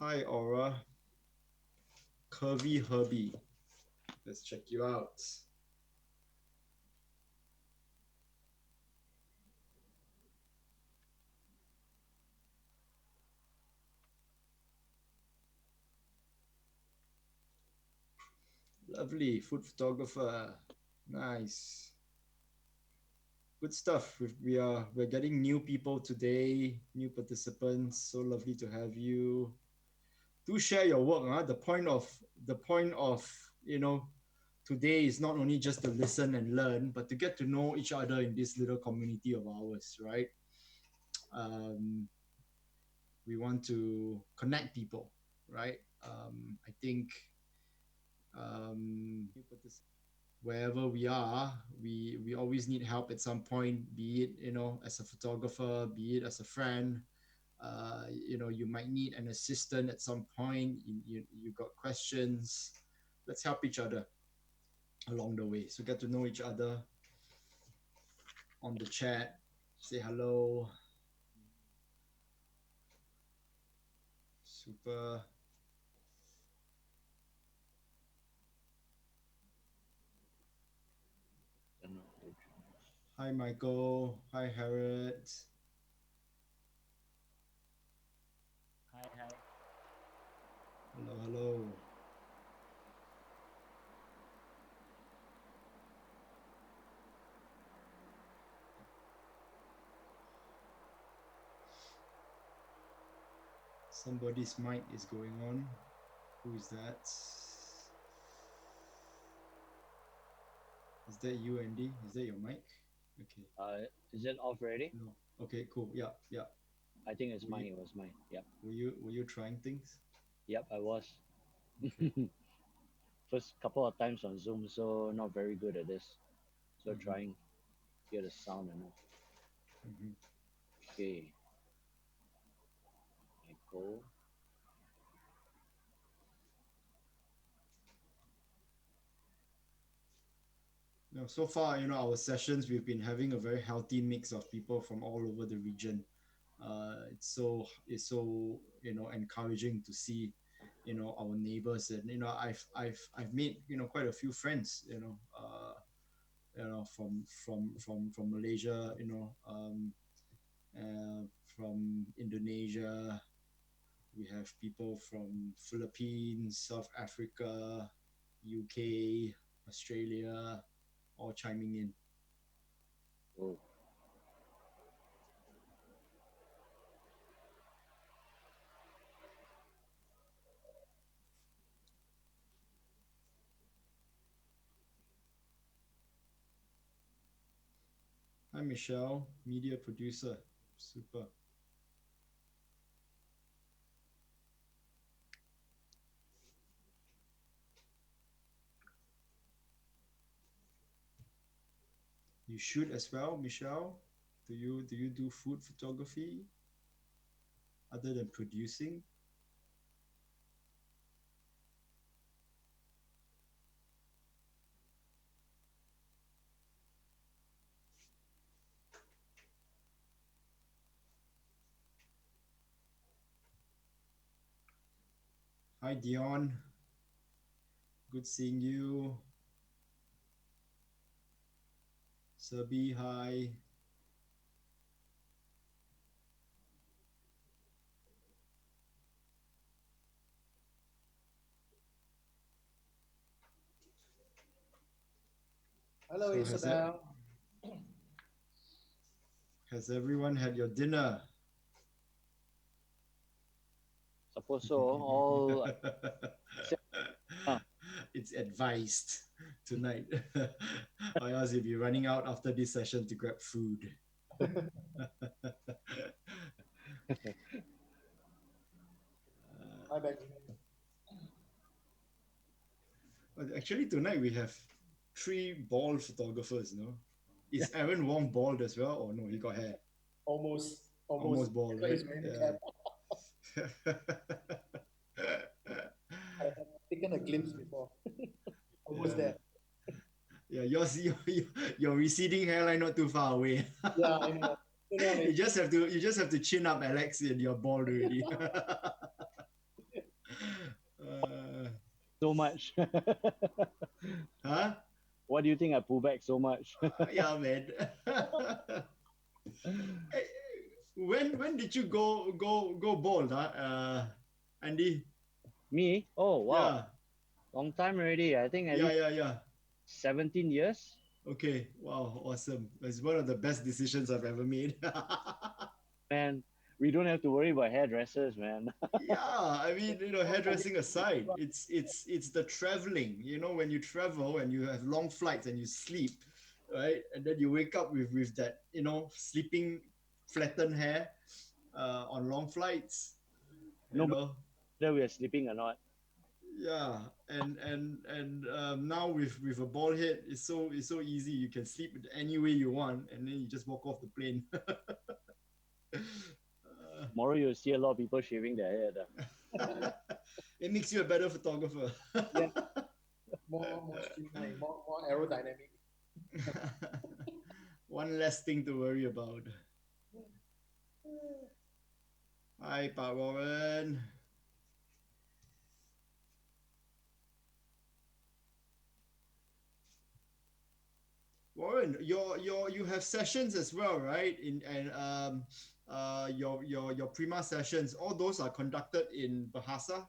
Hi, Aura. Curvy Herbie. Let's check you out. Lovely. Food photographer. Nice. Good stuff. We're getting new people today, new participants. So lovely to have you. Do share your work. Huh? The point of today is not only just to listen and learn, but to get to know each other in this little community of ours, right? Um, we want to connect people, right? I think um, wherever we are, we always need help at some point, be it as a photographer, be it as a friend. You might need an assistant at some point. You got questions. Let's help each other along the way. So get to know each other on the chat. Say hello. Super. Hi, Michael. Hi, Harriet. Hi, hi. Hello, hello. Somebody's mic is going on. Who is that? Is that you, Andy? Is that your mic? Okay. Is it off already? No. Okay, cool. Yeah, yeah. I think it's Were mine. you It was mine. Yep. were you trying things? Yep, I was. Okay. First couple of times on Zoom, so not very good at this. So Mm-hmm. trying hear the sound and all. Mm-hmm. Okay, I go. No, so far, our sessions, we've been having a very healthy mix of people from all over the region. It's so encouraging to see, our neighbors, and I've made quite a few friends, from Malaysia, from Indonesia. We have people from Philippines, South Africa, UK, Australia, all chiming in. Oh, Hi, Michelle, media producer. Super. You shoot as well, Michelle. Do you do food photography other than producing? Hi, Dion. Good seeing you. Sabi, hi. Hello, So Isabel. has everyone had your dinner? suppose so. All set. Ah, It's advised tonight. Or else you'll be running out after this session to grab food. Hi, Benjamin. But actually, tonight we have three bald photographers. No, is Aaron Wong bald as well, or no? He got hair. Almost. Almost bald, But right? he's wearing a cap. Yeah. I have taken a glimpse before. Almost Yeah. there. Yeah. Your receding hairline not too far away. Yeah, I know. You know what I you mean? just have to chin up, Alex, and you're bald already. So much. Huh? What do you think I pull back so much? Yeah, man. Eh, when did you go bald, huh? Andy? Me? Oh, wow. Yeah, Long time already. I think at yeah, least yeah, yeah. 17 years. Okay, wow, awesome. It's one of the best decisions I've ever made. Man, we don't have to worry about hairdressers, man. Yeah, I mean, hairdressing aside, it's the traveling. When you travel and you have long flights and you sleep, right, and then you wake up with that, sleeping flattened hair, on long flights, you Nobody know. whether we are sleeping or not. Yeah, and now with a bald head, it's so easy. You can sleep any way you want, and then you just walk off the plane. Tomorrow you'll see a lot of people shaving their head. It makes you a better photographer. Yeah, more streamlined, more aerodynamic. One less thing to worry about. Hi, Pak Warren. Warren, you have sessions as well, right? In and your Prima sessions, all those are conducted in Bahasa,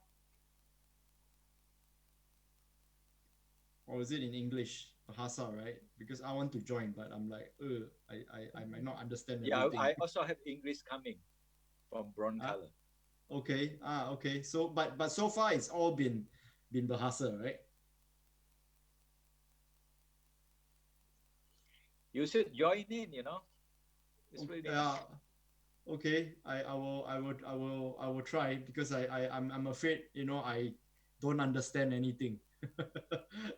or is it in English? Bahasa, right? Because I want to join, but I'm like, I might not understand Yeah, everything. I also have English coming from brown Ah, color. okay. Okay. So, but so far it's all been Bahasa, right? You should join in, it's really Yeah. nice. Okay. I will try because I'm afraid I don't understand anything.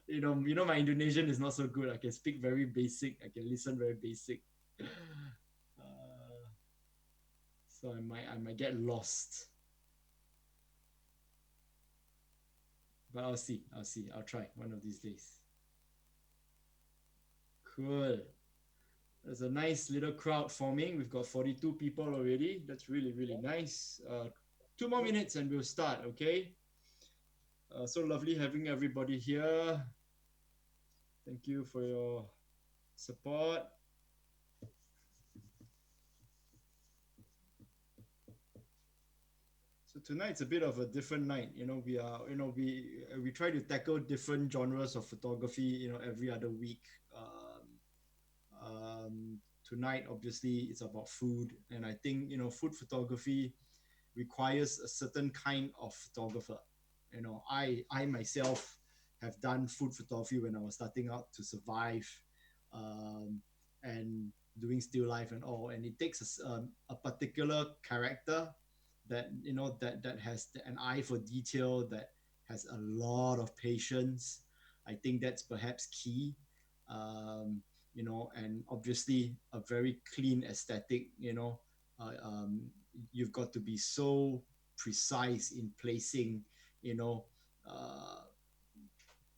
My Indonesian is not so good. I can speak very basic. I can listen very basic. So I might get lost. But I'll see. I'll see. I'll try one of these days. Cool. There's a nice little crowd forming. We've got 42 people already. That's really, really nice. 2 more minutes and we'll start, okay? So lovely having everybody here. Thank you for your support. So tonight's a bit of a different night. We are, we try to tackle different genres of photography, every other week. Tonight, obviously, it's about food, and I think food photography requires a certain kind of photographer. I myself have done food photography when I was starting out to survive, um, and doing still life and all. And it takes a particular character that that has an eye for detail, that has a lot of patience. I think that's perhaps key. And obviously a very clean aesthetic. You've got to be so precise in placing, you know, uh,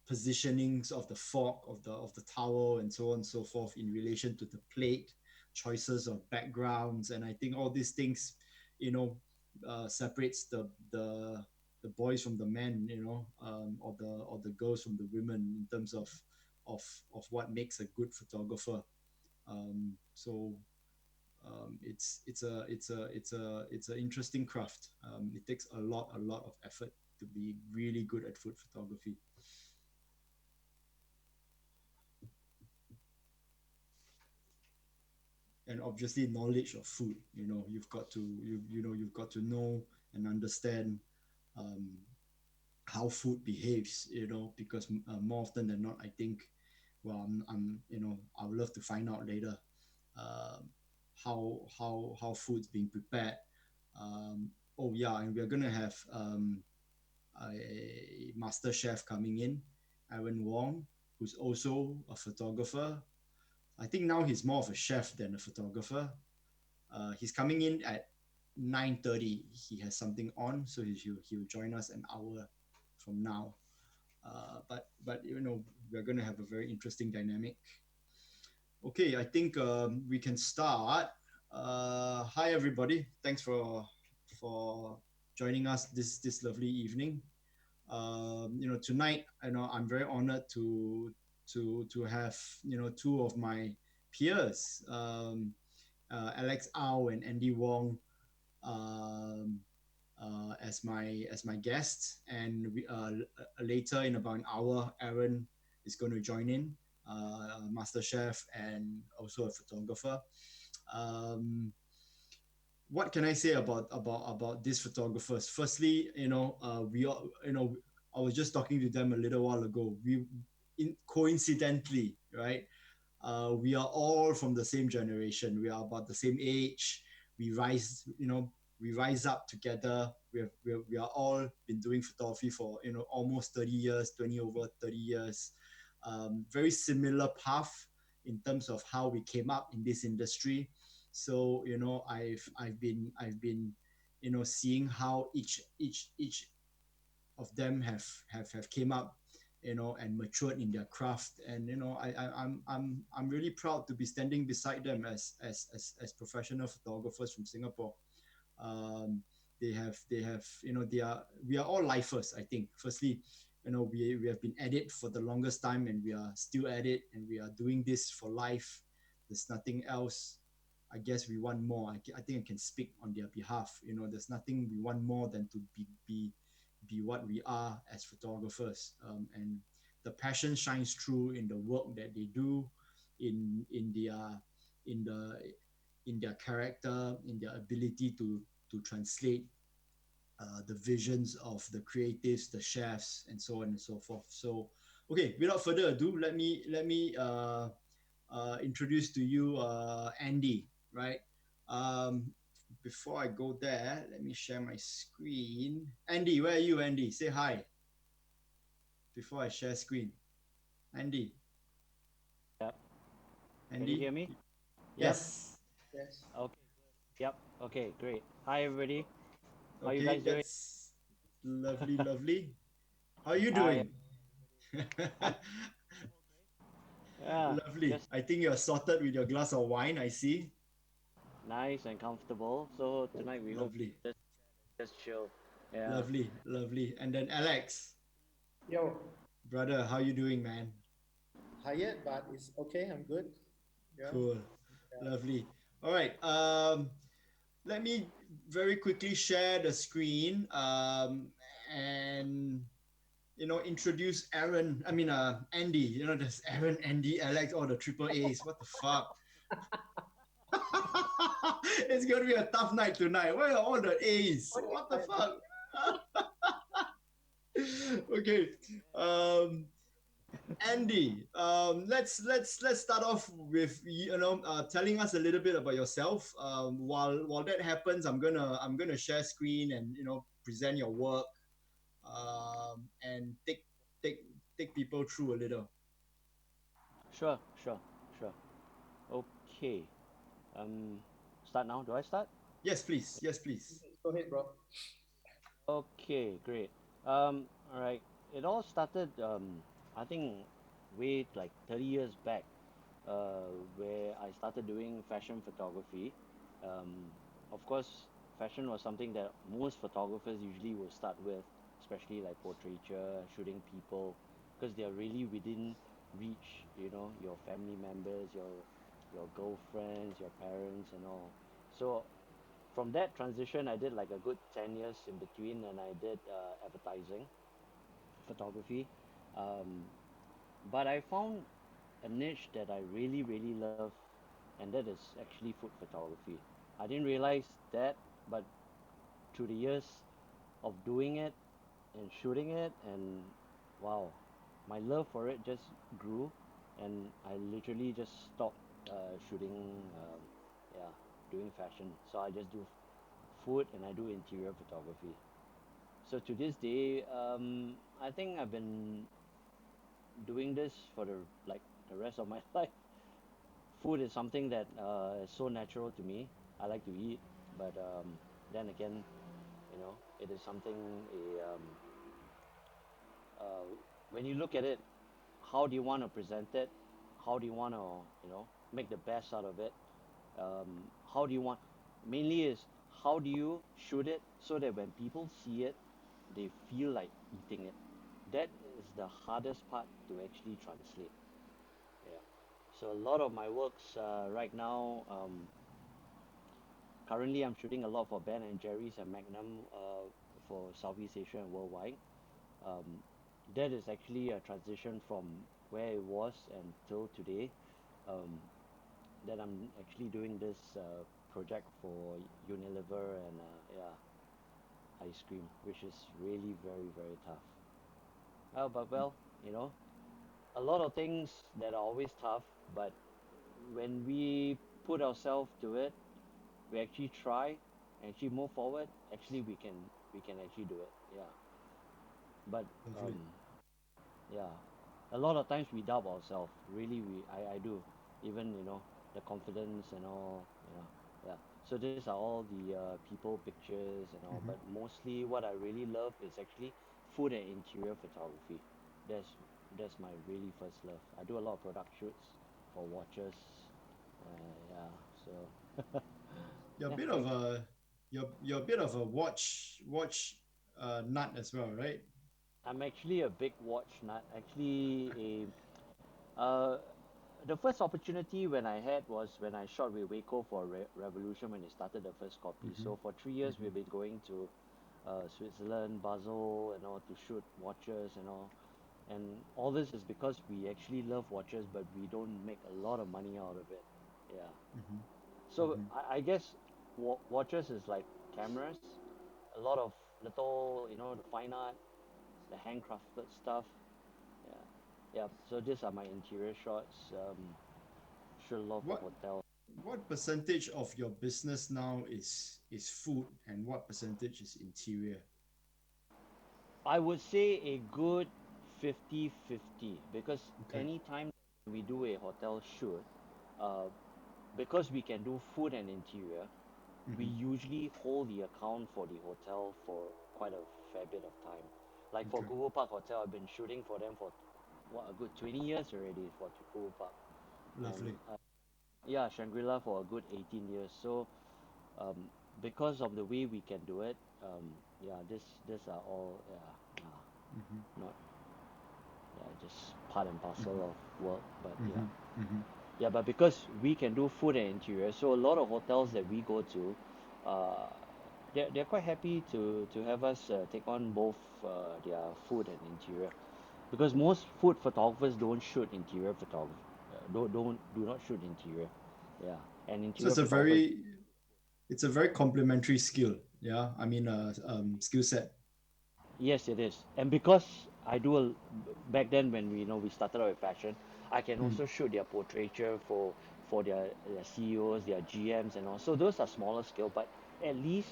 positionings of the fork, of the towel, and so on and so forth in relation to the plate, choices of backgrounds, and I think all these things, you know, separates the boys from the men, or the girls from the women in terms of of what makes a good photographer. So it's an interesting craft. It takes a lot of effort to be really good at food photography. And obviously knowledge of food. You've got to know and understand um, how food behaves. Because more often than not, I think, well, I would love to find out later, um, how food's being prepared. Oh yeah, and we're gonna have a master chef coming in, Aaron Wong, who's also a photographer. I think now he's more of a chef than a photographer. He's coming in at 9:30. He has something on, so he'll join us an hour from now. But we're going to have a very interesting dynamic. Okay, I think we can start. Hi everybody. Thanks for joining us this lovely evening. Tonight, I'm very honored to have two of my peers, Alex Au and Andy Wong, um, as my guests, and later in about an hour, Aaron is going to join in, MasterChef and also a photographer. Um, what can I say about these photographers? Firstly, we are, I was just talking to them a little while ago. Coincidentally, right? We are all from the same generation. We are about the same age. We rise, we rise up together. We are all been doing photography for almost 30 years, 20 over 30 years. Very similar path in terms of how we came up in this industry. So I've been seeing how each of them have came up, and matured in their craft. And I'm really proud to be standing beside them as professional photographers from Singapore. um, they have we are all lifers. I think firstly, we have been at it for the longest time, and we are still at it, and we are doing this for life. There's nothing else. I guess we want more. I think I can speak on their behalf. There's nothing we want more than to be what we are as photographers. And the passion shines through in the work that they do, in their in the in their character, in their ability to translate the visions of the creatives, the chefs, and so on and so forth. So, okay, without further ado, let me introduce to you Andy. Right. Um, Before I go there, let me share my screen. Andy, where are you, Andy? Say hi before I share screen. Andy, Yep. Can you Andy, hear me? Yep. yes. Yes. Okay. Yep. Okay. Great. Hi, everybody. How you Okay, guys doing? that's lovely, lovely. How are you Hi. doing? I'm yeah. Lovely. Just I think you're sorted with your glass of wine, I see. nice and comfortable. So tonight we hope Lovely, just chill. Yeah. lovely, lovely. And then Alex, Yo, brother, how you doing, man? tired, but it's okay. I'm good. Yeah. Cool, Yeah. lovely. All right. Let me very quickly share the screen, and introduce Aaron. I mean, Andy. There's Aaron, Andy, Alex, all the triple A's. What the fuck? It's gonna be a tough night tonight. Where are all the A's? Okay, What the fuck? Okay. Um, Andy, let's start off with telling us a little bit about yourself. While that happens, I'm gonna share screen and present your work, and take people through a little. Sure. Sure. Sure. Okay. Um. Start now. Do I start? Yes, please. Yes, please. go ahead, bro. Okay. Great. All right. It all started. I think way like 30 years back. Where I started doing fashion photography. Um, of course, fashion was something that most photographers usually will start with, especially like portraiture, shooting people, because they are really within reach, your family members, your girlfriends, your parents, and all. So from that transition, I did like a good 10 years in between, and I did advertising photography. Um, but I found a niche that I really, really love, and that is actually food photography. I didn't realize that, but through the years of doing it and shooting it, and wow, my love for it just grew, and I literally just stopped shooting, yeah, doing fashion. So I just do food and I do interior photography. So to this day, I think I've been doing this for the rest of my life. Food is something that is so natural to me. I like to eat, but then again, it is something uh, when you look at it, how do you want to present it? How do you want to, make the best out of it? How do you want? Mainly is how do you shoot it so that when people see it, they feel like eating it. That is the hardest part to actually translate. Yeah. So a lot of my works right now, currently I'm shooting a lot for Ben and Jerry's and Magnum for Southeast Asia and worldwide. Um, that is actually a transition from where it was until today. Um, that I'm actually doing this project for Unilever and ice cream, which is really very very tough. But well, you know, a lot of things that are always tough, but when we put ourselves to it, we actually try and actually move forward. Actually, we can actually do it. Yeah, but Lovely. um, yeah, a lot of times we doubt ourselves. Really, I do. Even the confidence and all. Yeah. So these are all the people pictures and all. Hmm. But mostly, what I really love is actually food and interior photography. That's that's my really first love. I do a lot of product shoots for watches. Yeah. So You're a yeah, bit of great. a you're a bit of a watch nut as well, right? I'm actually a big watch nut. Actually, the first opportunity when I had was when I shot with Waco for Revolution when they started the first copy. Hmm. So for 3 years Hmm. we've been going to Switzerland, Basel, and all to shoot watches and all. And all this is because we actually love watches, but we don't make a lot of money out of it. Yeah. Hmm. So Hmm. I guess watches is like cameras, a lot of little, the fine art, the handcrafted stuff. Yeah. Yeah. So these are my interior shots. Shoot a lot for What hotel. what percentage of your business now is food, and what percentage is interior? I would say a good 50-50 because Okay. anytime we do a hotel shoot, uh, because we can do food and interior, we Hmm. usually hold the account for the hotel for quite a fair bit of time. Like for Okay. Google Park Hotel, I've been shooting for them for what a good 20 years already for Google Park, and Lovely. yeah, Shangri-La for a good 18 years. So um, because of the way we can do it, yeah, this are all Hmm. not just part and Hmm. parcel of work. But yeah, Hmm. Hmm. yeah, but because we can do food and interior, so a lot of hotels that we go to, uh, they're quite happy to have us take on both their food and interior, because most food photographers don't shoot interior photography, don't do not shoot interior, yeah, and So interior photographers. it's a very complementary skill. Yeah, I mean, skill set. Yes, it is. And because I do back then when we started out with fashion, I can Mm. also shoot their portraiture for their CEOs, their GMs and all. So those are smaller scale, but at least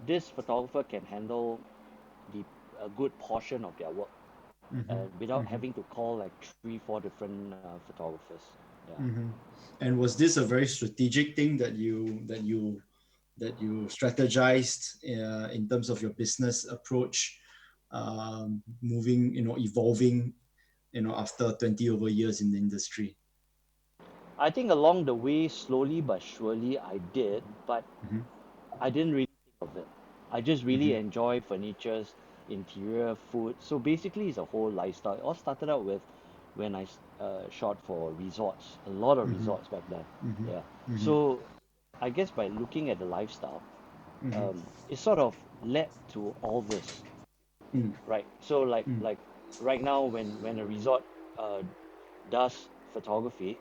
this photographer can handle the a good portion of their work Hmm. without Hmm. having to call like 3, 4 different photographers. Yeah. Hmm. And was this a very strategic thing that you strategized in terms of your business approach, moving, evolving, after 20 over years in the industry? I think along the way, slowly but surely, I did, but Hmm. I didn't really think of it. I just really Hmm. enjoy furnitures, interior, food. So basically, it's a whole lifestyle. It all started out with when I shot for resorts, a lot of Hmm. resorts back then. Hmm. Yeah. Hmm. So I guess by looking at the lifestyle, Hmm. it sort of led to all this, Mm. right? So like Mm. like right now, when a resort uh, does photography,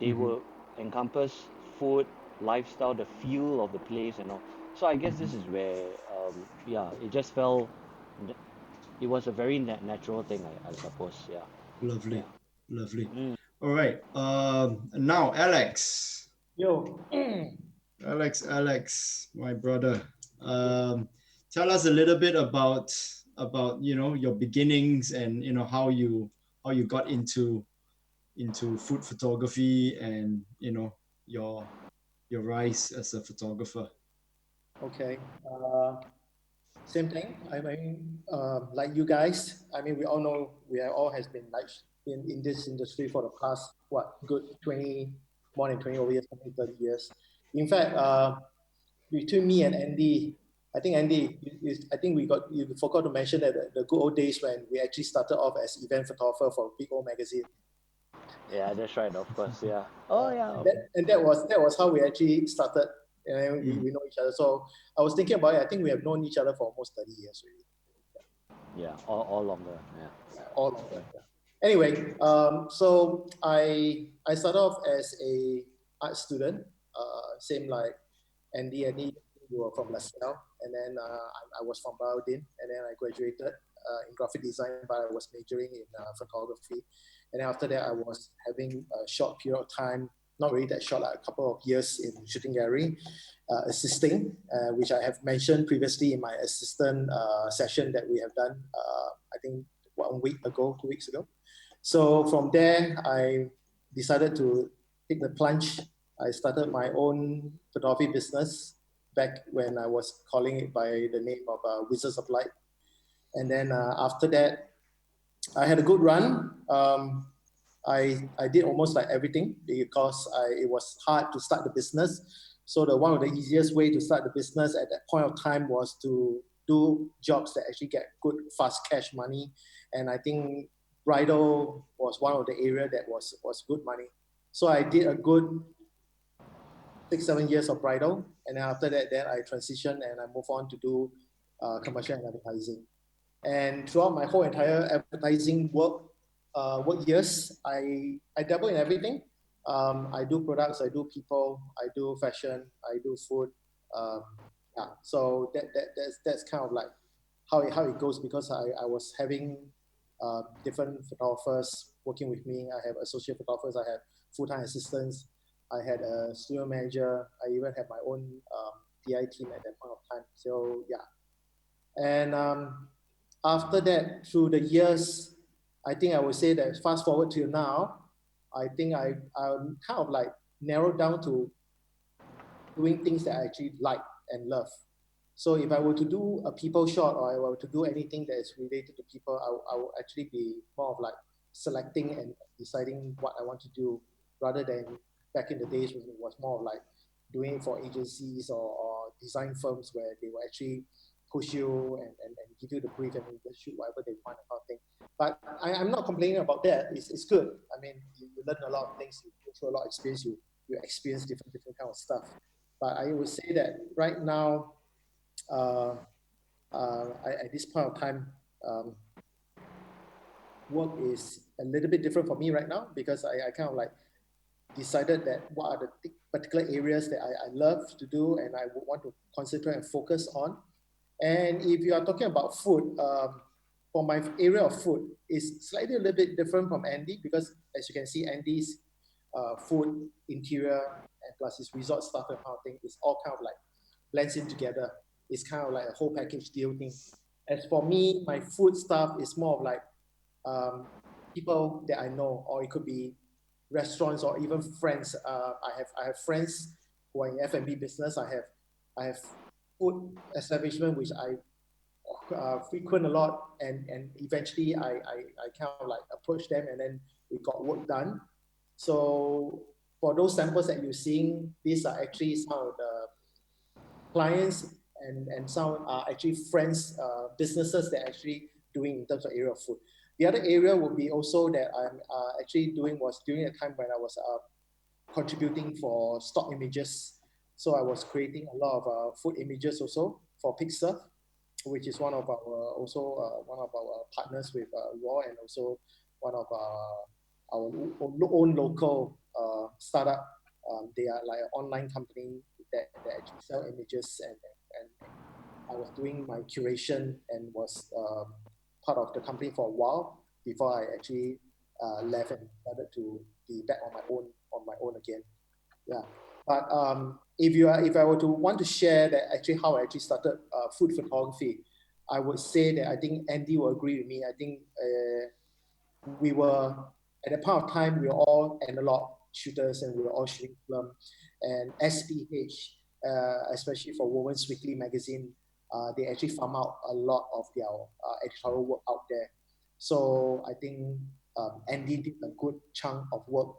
they Hmm. will encompass food, lifestyle, the feel of the place, and all. So I guess Hmm. this is where, yeah, it just felt, it was a very natural thing, I suppose. Yeah, Lovely, yeah. lovely. Mm. All right. Now, Alex. Yo, Alex, my brother. Um, Tell us a little bit about your beginnings, and how you got into food photography, and your rise as a photographer. okay. Same thing. I mean, like you guys. I mean, we all know we are all has been like in this industry for the past what good 20, more than 20 over years, 20, 30 years. In fact, between me and Andy, I think Andy, I think you forgot to mention that the good old days when we actually started off as event photographer for Big O magazine. Yeah, that's right. Of course. Yeah. Oh, yeah. And that was how we actually started. And we know each other. So I was thinking about it. I think we have known each other for almost 30 years already. Yeah. All longer. Yeah. All longer. Yeah. Anyway, so I started off as a art student, same like Andy. Andy, you were from LaSalle, and then I was from Bowdin, and then I graduated in graphic design, but I was majoring in photography. And then after that, I was having a short period of time, not really that short, like a couple of years in shooting gallery, assisting, which I have mentioned previously in my assistant session that we have done, I think 1 week ago, 2 weeks ago. So from there, I decided to take the plunge. I started my own photography business back when I was calling it by the name of Wizards of Light. And then after that, I had a good run. I did almost like everything because it was hard to start the business. So one of the easiest way to start the business at that point of time was to do jobs that actually get good fast cash money. And I think bridal was one of the area that was good money. So I did a good 6-7 years of bridal, and then after that, then I transitioned and I moved on to do commercial and advertising. And throughout my whole entire advertising work years, I dabble in everything. I do products, I do people, I do fashion, I do food. Um, yeah, so that's kind of like how it goes, because I was having different photographers working with me. I have associate photographers, I have full-time assistants, I had a studio manager, I even had my own DI team at that point of time. So yeah, and after that, through the years, I think I would say that fast forward to now, I think I'm kind of like narrowed down to doing things that I actually like and love. So if I were to do a people shot, or I were to do anything that is related to people, I will actually be more of like selecting and deciding what I want to do, rather than back in the days when it was more of like doing it for agencies or design firms where they will actually push you and give you the brief and you just shoot whatever they want and kind of thing. But I'm not complaining about that. It's good. I mean, you learn a lot of things, you go through a lot of experience, you experience different kind of stuff. But I would say that right now, uh, at this point of time, work is a little bit different for me right now, because I kind of like decided that what are the particular areas that I love to do and I would want to concentrate and focus on. And if you are talking about food, for my area of food, is slightly a little bit different from Andy, because as you can see, Andy's food, interior, and plus his resort stuff and kind of thing is all kind of like blends in together. It's kind of like a whole package deal thing. As for me, my food stuff is more of like people that I know, or it could be restaurants or even friends. I have friends who are in F&B business. I have food establishment which I frequent a lot, and eventually I kind of like approach them, and then we got work done. So for those samples that you're seeing, these are actually some of the clients, and some are actually friends, businesses that are actually doing in terms of area of food. The other area would be also that I'm actually doing was during a time when I was contributing for stock images. So I was creating a lot of food images also for Pixar, which is one of our also one of our partners with Raw, and also one of our own local startup. They are like an online company that actually sell images, and I was doing my curation and was part of the company for a while before I actually left and started to be back on my own again. Yeah. But if I were to want to share that actually how I actually started food photography, I would say that I think Andy will agree with me. I think we were at a point of time we were all analog shooters, and we were all shooting film, and SPH, especially for Women's Weekly magazine, they actually farm out a lot of their editorial work out there. So I think Andy did a good chunk of work,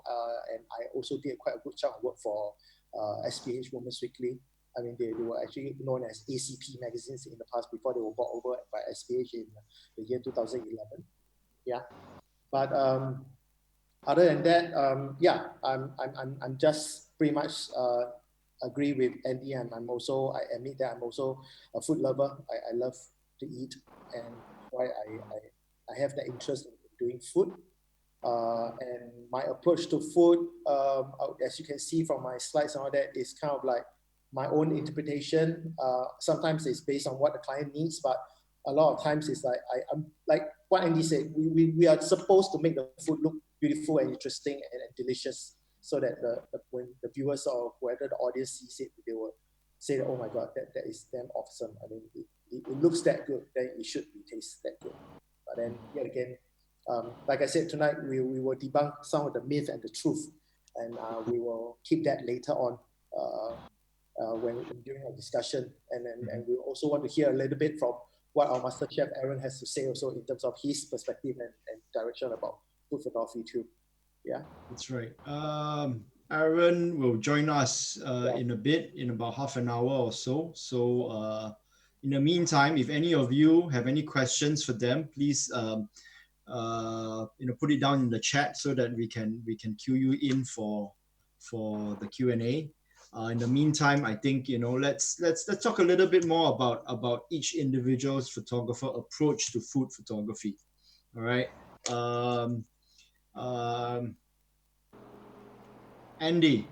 and I also did quite a good chunk of work for SPH Women's Weekly. I mean, they were actually known as ACP magazines in the past before they were bought over by SPH in the year 2011. Yeah, but other than that, yeah, I'm just pretty much agree with Andy, and I admit that I'm also a food lover. I love to eat, and why I have that interest in doing food. And my approach to food, as you can see from my slides and all that, is kind of like my own interpretation. Sometimes it's based on what the client needs, but a lot of times it's like I'm like what Andy said. We are supposed to make the food look beautiful and interesting and delicious, so that when the viewers or whoever the audience sees it, they will say, "Oh my God, that is damn awesome." I mean, it looks that good, then it should be taste that good. But then yet again, like I said tonight, we will debunk some of the myth and the truth, and we will keep that later on when during our discussion, and we also want to hear a little bit from what our Master Chef Aaron has to say also in terms of his perspective and direction about food photography too. Yeah. That's right. Aaron will join us Yeah. in a bit, in about half an hour or so. So, in the meantime, if any of you have any questions for them, please, put it down in the chat so that we can cue you in for the Q and A. In the meantime, I think let's talk a little bit more about each individual's photographer approach to food photography. All right. Um, um, Andy,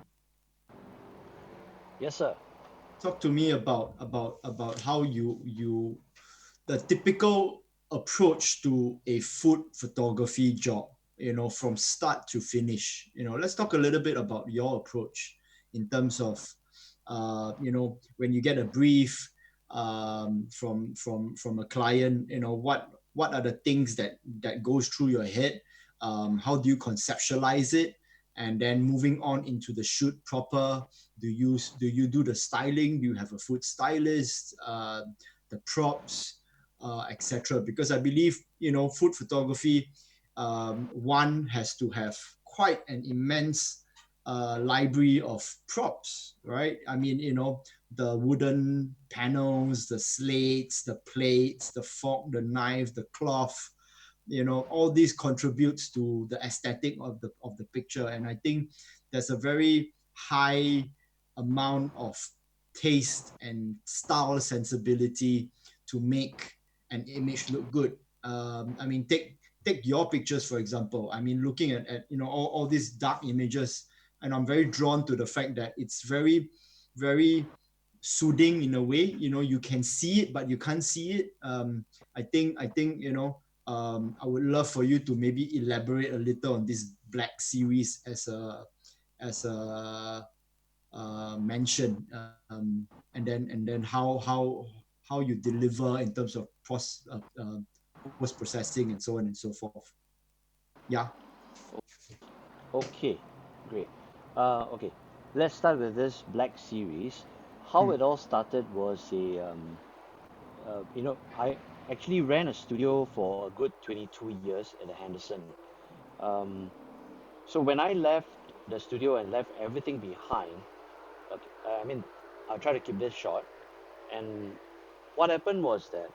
Yes, sir. talk to me about how you the typical approach to a food photography job, from start to finish. Let's talk a little bit about your approach in terms of when you get a brief from a client, what are the things that goes through your head. How do you conceptualize it, and then moving on into the shoot proper. Do you do the styling? Do you have a food stylist? The props, etc. Because I believe food photography, one has to have quite an immense library of props, right? I mean, the wooden panels, the slates, the plates, the fork, the knife, the cloth. All these contributes to the aesthetic of the picture, and I think there's a very high amount of taste and style sensibility to make an image look good. I mean, take your pictures for example. I mean, looking at all these dark images, and I'm very drawn to the fact that it's very, very soothing in a way. You can see it, but you can't see it. I think I would love for you to maybe elaborate a little on this Black series as a mention, and then how you deliver in terms of post processing and so on and so forth. Yeah. Okay, great. Okay, let's start with this Black series. How Mm. it all started was I actually ran a studio for a good 22 years at the Henderson. Um, so when I left the studio and left everything behind, okay, I mean, I'll try to keep this short. And what happened was that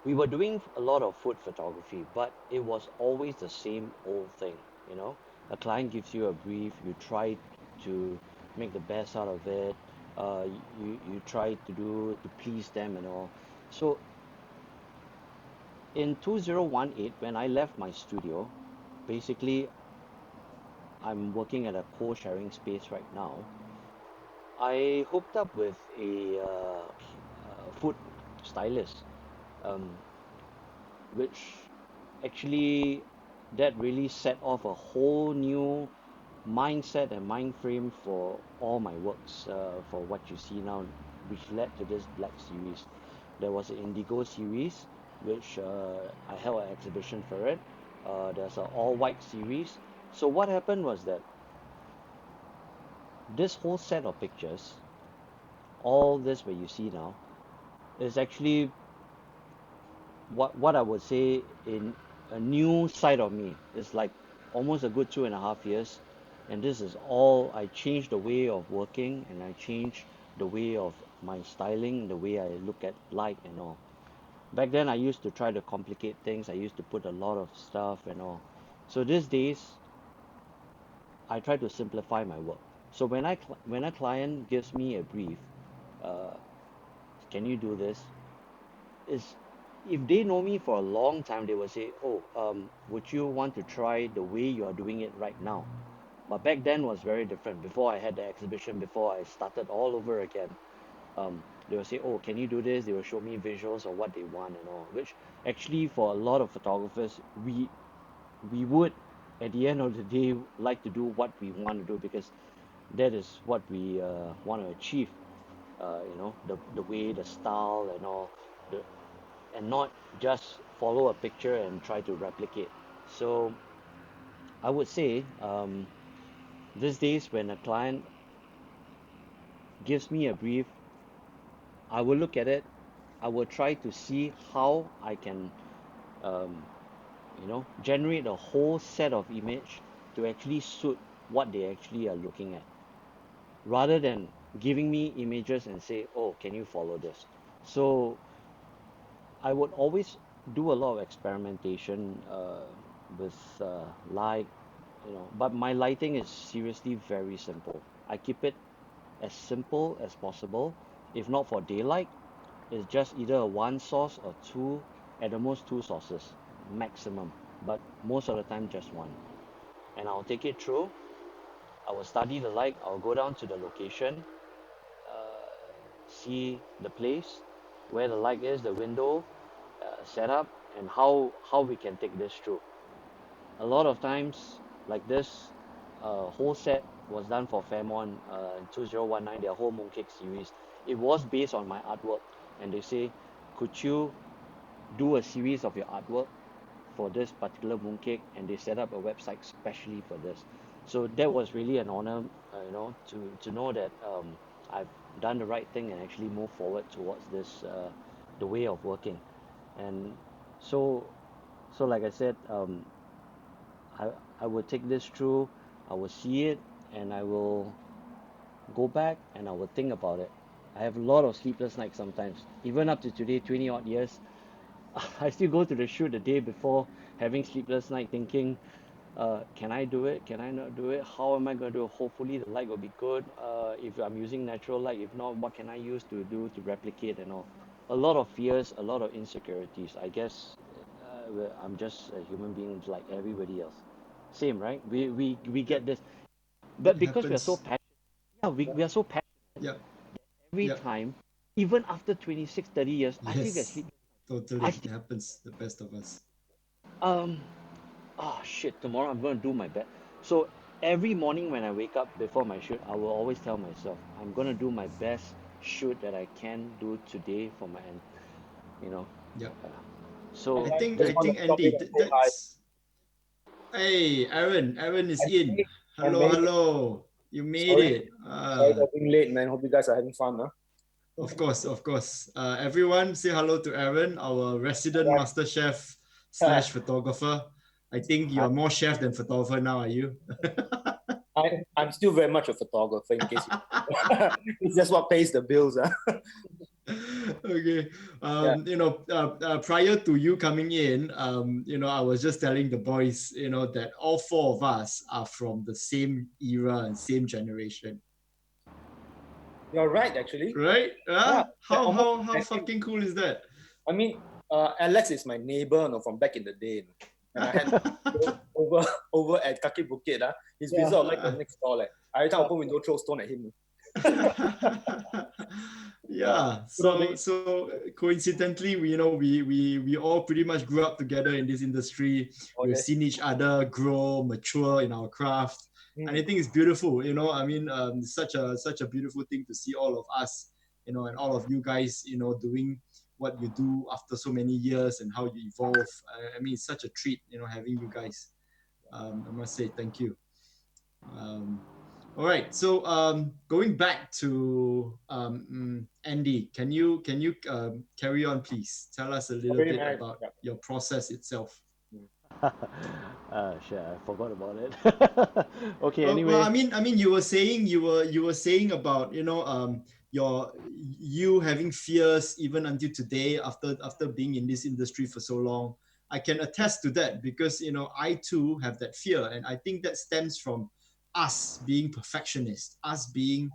we were doing a lot of food photography, but it was always the same old thing, you know. A client gives you a brief, you try to make the best out of it, you try to do to please them and all. So in 2018, when I left my studio, basically I'm working at a co-sharing space right now. I hooked up with a food stylist, um, which actually that really set off a whole new mindset and mind frame for all my works, for what you see now, which led to this Black series. There was an Indigo series, which I held an exhibition for it. There's an all white series. So what happened was that this whole set of pictures, all this what you see now, is actually what I would say in a new side of me. It's like almost a good 2.5 years. And this is all, I changed the way of working and I changed the way of my styling, the way I look at light and all. Back then, I used to try to complicate things. I used to put a lot of stuff and all. So these days, I try to simplify my work. So when a client gives me a brief, uh, can you do this? Is if they know me for a long time, they will say, "Oh, would you want to try the way you are doing it right now?" But back then was very different. Before I had the exhibition, before I started all over again, they will say, "Oh, can you do this?" They will show me visuals of what they want and all. Which actually, for a lot of photographers, we would, at the end of the day, like to do what we want to do because that is what we want to achieve. The way, the style, and all, the, and not just follow a picture and try to replicate. So I would say these days when a client gives me a brief, I will look at it. I will try to see how I can, um, generate a whole set of image to actually suit what they actually are looking at, rather than giving me images and say, "Oh, can you follow this?" So I would always do a lot of experimentation with light, but my lighting is seriously very simple. I keep it as simple as possible. If not for daylight, it's just either a one source or two, at the most two sources, maximum. But most of the time, just one. And I'll take it through. I will study the light. I'll go down to the location, see the place, where the light is, the window, setup, and how we can take this through. A lot of times, like this whole set was done for Fairmont in 2019, their whole mooncake series. It was based on my artwork, and they say, could you do a series of your artwork for this particular mooncake? And they set up a website specially for this. So that was really an honor, to know that I've done the right thing and actually move forward towards this, the way of working. And so, like I said, I I will take this through, I will see it, and I will go back and I will think about it. I have a lot of sleepless nights sometimes. Even up to today, 20 odd years, I still go to the shoot the day before, having sleepless night thinking, can I do it? Can I not do it? How am I going to do it? Hopefully the light will be good. If I'm using natural light, if not, what can I use to do to replicate and all? A lot of fears, a lot of insecurities. I guess I'm just a human being like everybody else. Same, right? We Yep. get this, but It because we are so happens. passionate, yeah, we are so passionate. Yep. Every Yep. time, even after 26, 30 years, I still get Yes. sleep. I Totally. It still, happens. The best of us. um, oh shit, tomorrow I'm gonna do my best. So every morning when I wake up before my shoot, I will always tell myself, I'm gonna do my best shoot that I can do today for my end, you know. Yep. Uh, And so I this, just I want to think stop Andy, it and say hi. that's hey Aaron. Aaron is And in. many, and Hello, many, hello. You made sorry, it. sorry for being late, man. Hope you guys are having fun, huh? Of course, of course. Everyone, say hello to Aaron, our resident All master chef right. slash photographer. I think you I, are more chef than photographer now, are you? I'm still very much a photographer in case it's just what pays the bills, huh? Okay. Yeah. Prior to you coming in, I was just telling the boys, that all four of us are from the same era and same generation, You're right, actually. right? Yeah, like How almost how how exactly. fucking cool is that? I mean, Alex is my neighbor, from back in the day. And I had over over at Kaki Bukit. His visa was like the next door. Like, every time I open window, throw stone at him. Yeah. Yeah, So so coincidentally, we all pretty much grew up together in this industry. We've okay. seen each other grow, mature in our craft, and I Mm. think it's beautiful. I mean, such a beautiful thing to see all of us, and all of you guys, doing what you do after so many years and how you evolve. I mean, it's such a treat, having you guys. I must say thank you. Um, all right. So going back to Andy, can you carry on, please? Tell us a little Already bit married. about Yeah. your process itself. Shit, I forgot about it. Okay, Well, anyway. you were saying about your you having fears even until today after being in this industry for so long. I can attest to that because I too have that fear, and I think that stems from us being perfectionists, us being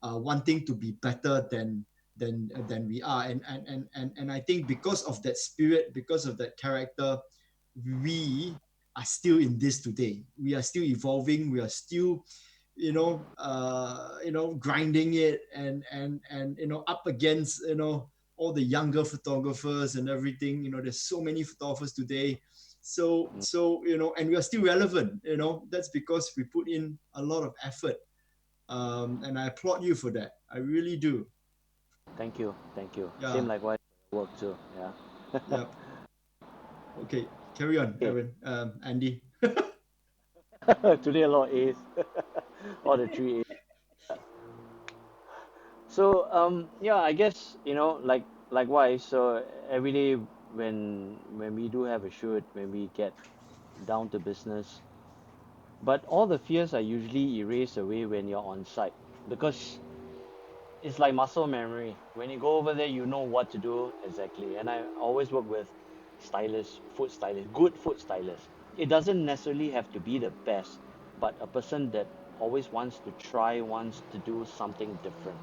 wanting to be better than we are, and I think because of that spirit, because of that character, we are still in this today. We are still evolving. We are still, grinding it and up against all the younger photographers and everything. There's so many photographers today. So and we are still relevant. That's because we put in a lot of effort. And I applaud you for that. I really do. Thank you, thank you. Yeah. Same likewise for your work too. Yeah. Yep. Okay. Carry on, Okay. Aaron. Andy. Today a lot of A's. All the three A's. So yeah, I guess like likewise. So every day when we do have a shoot, when we get down to business, but all the fears are usually erased away when you're on site because it's like muscle memory. When you go over there, you know what to do exactly. And I always work with stylists, food stylists, good food stylists. It doesn't necessarily have to be the best, but a person that always wants to try, wants to do something different.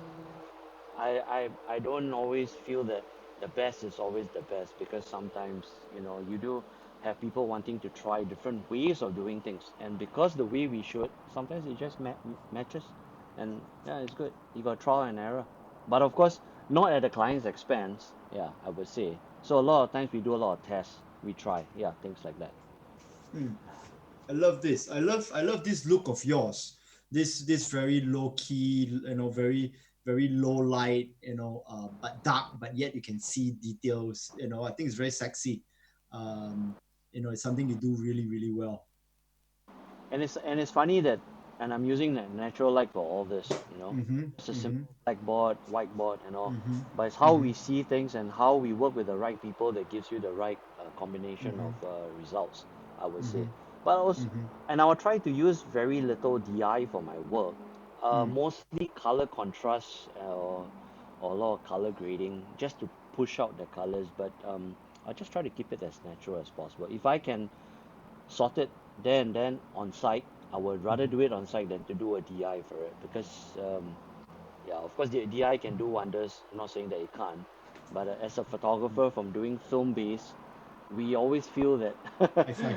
I don't always feel that the best is always the best because sometimes you do have people wanting to try different ways of doing things, and because the way we should sometimes it just matches, and yeah, it's good. You got trial and error, but of course not at the client's expense. Yeah, I would say so. A lot of times we do a lot of tests, we try, yeah, things like that. Hmm. I love this. I love this look of yours. This very low key, very low light, but dark, but yet you can see details. I think it's very sexy. Um, it's something you do really, really well. And it's funny that, and I'm using that natural light for all this, Mm-hmm. just a Mm-hmm. simple blackboard, whiteboard, and all. Mm-hmm. But it's how Mm-hmm. we see things and how we work with the right people that gives you the right combination Mm-hmm. of results, I would say. Mm-hmm. But also, Mm-hmm. and I will try to use very little DI for my work, mostly color contrast or a lot of color grading, just to push out the colors. But I just try to keep it as natural as possible. If I can sort it there and then on site, I would rather Mm-hmm. do it on site than to do a DI for it because, yeah, of course, the DI can do wonders. I'm not saying that it can't, but as a photographer from doing film base, we always feel that High five.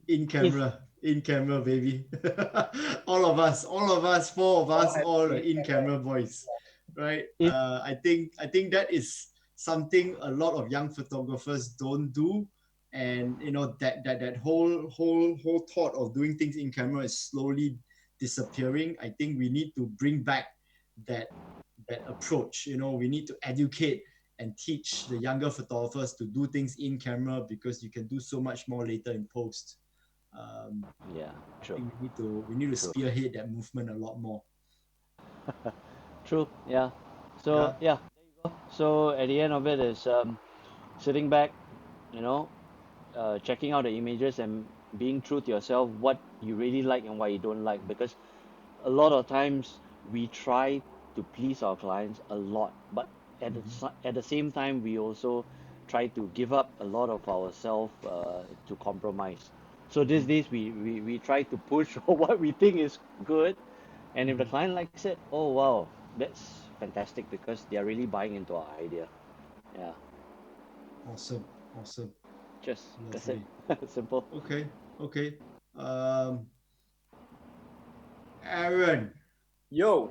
it's In camera, baby. All of us, four of All us, have all been in camera boys, right? it I think that is something a lot of young photographers don't do, and that whole thought of doing things in camera is slowly disappearing. I think we need to bring back that that approach. We need to educate and teach the younger photographers to do things in camera because you can do so much more later in post. yeah, I true, think we need to true, spearhead that movement a lot more. true, yeah. So Yeah. yeah, so at the end of it is sitting back, you know, checking out the images and being true to yourself, what you really like and what you don't like, because a lot of times we try to please our clients a lot, but Mm-hmm. at the same time we also try to give up a lot of ourselves to compromise. So these Mm-hmm. days we try to push for what we think is good, and if the Mm-hmm. client likes it, oh wow, that's fantastic because they are really buying into our idea. Yeah, Awesome. Awesome. just that's it. Lovely. Simple. Okay. Okay. Um, Aaron, Yo,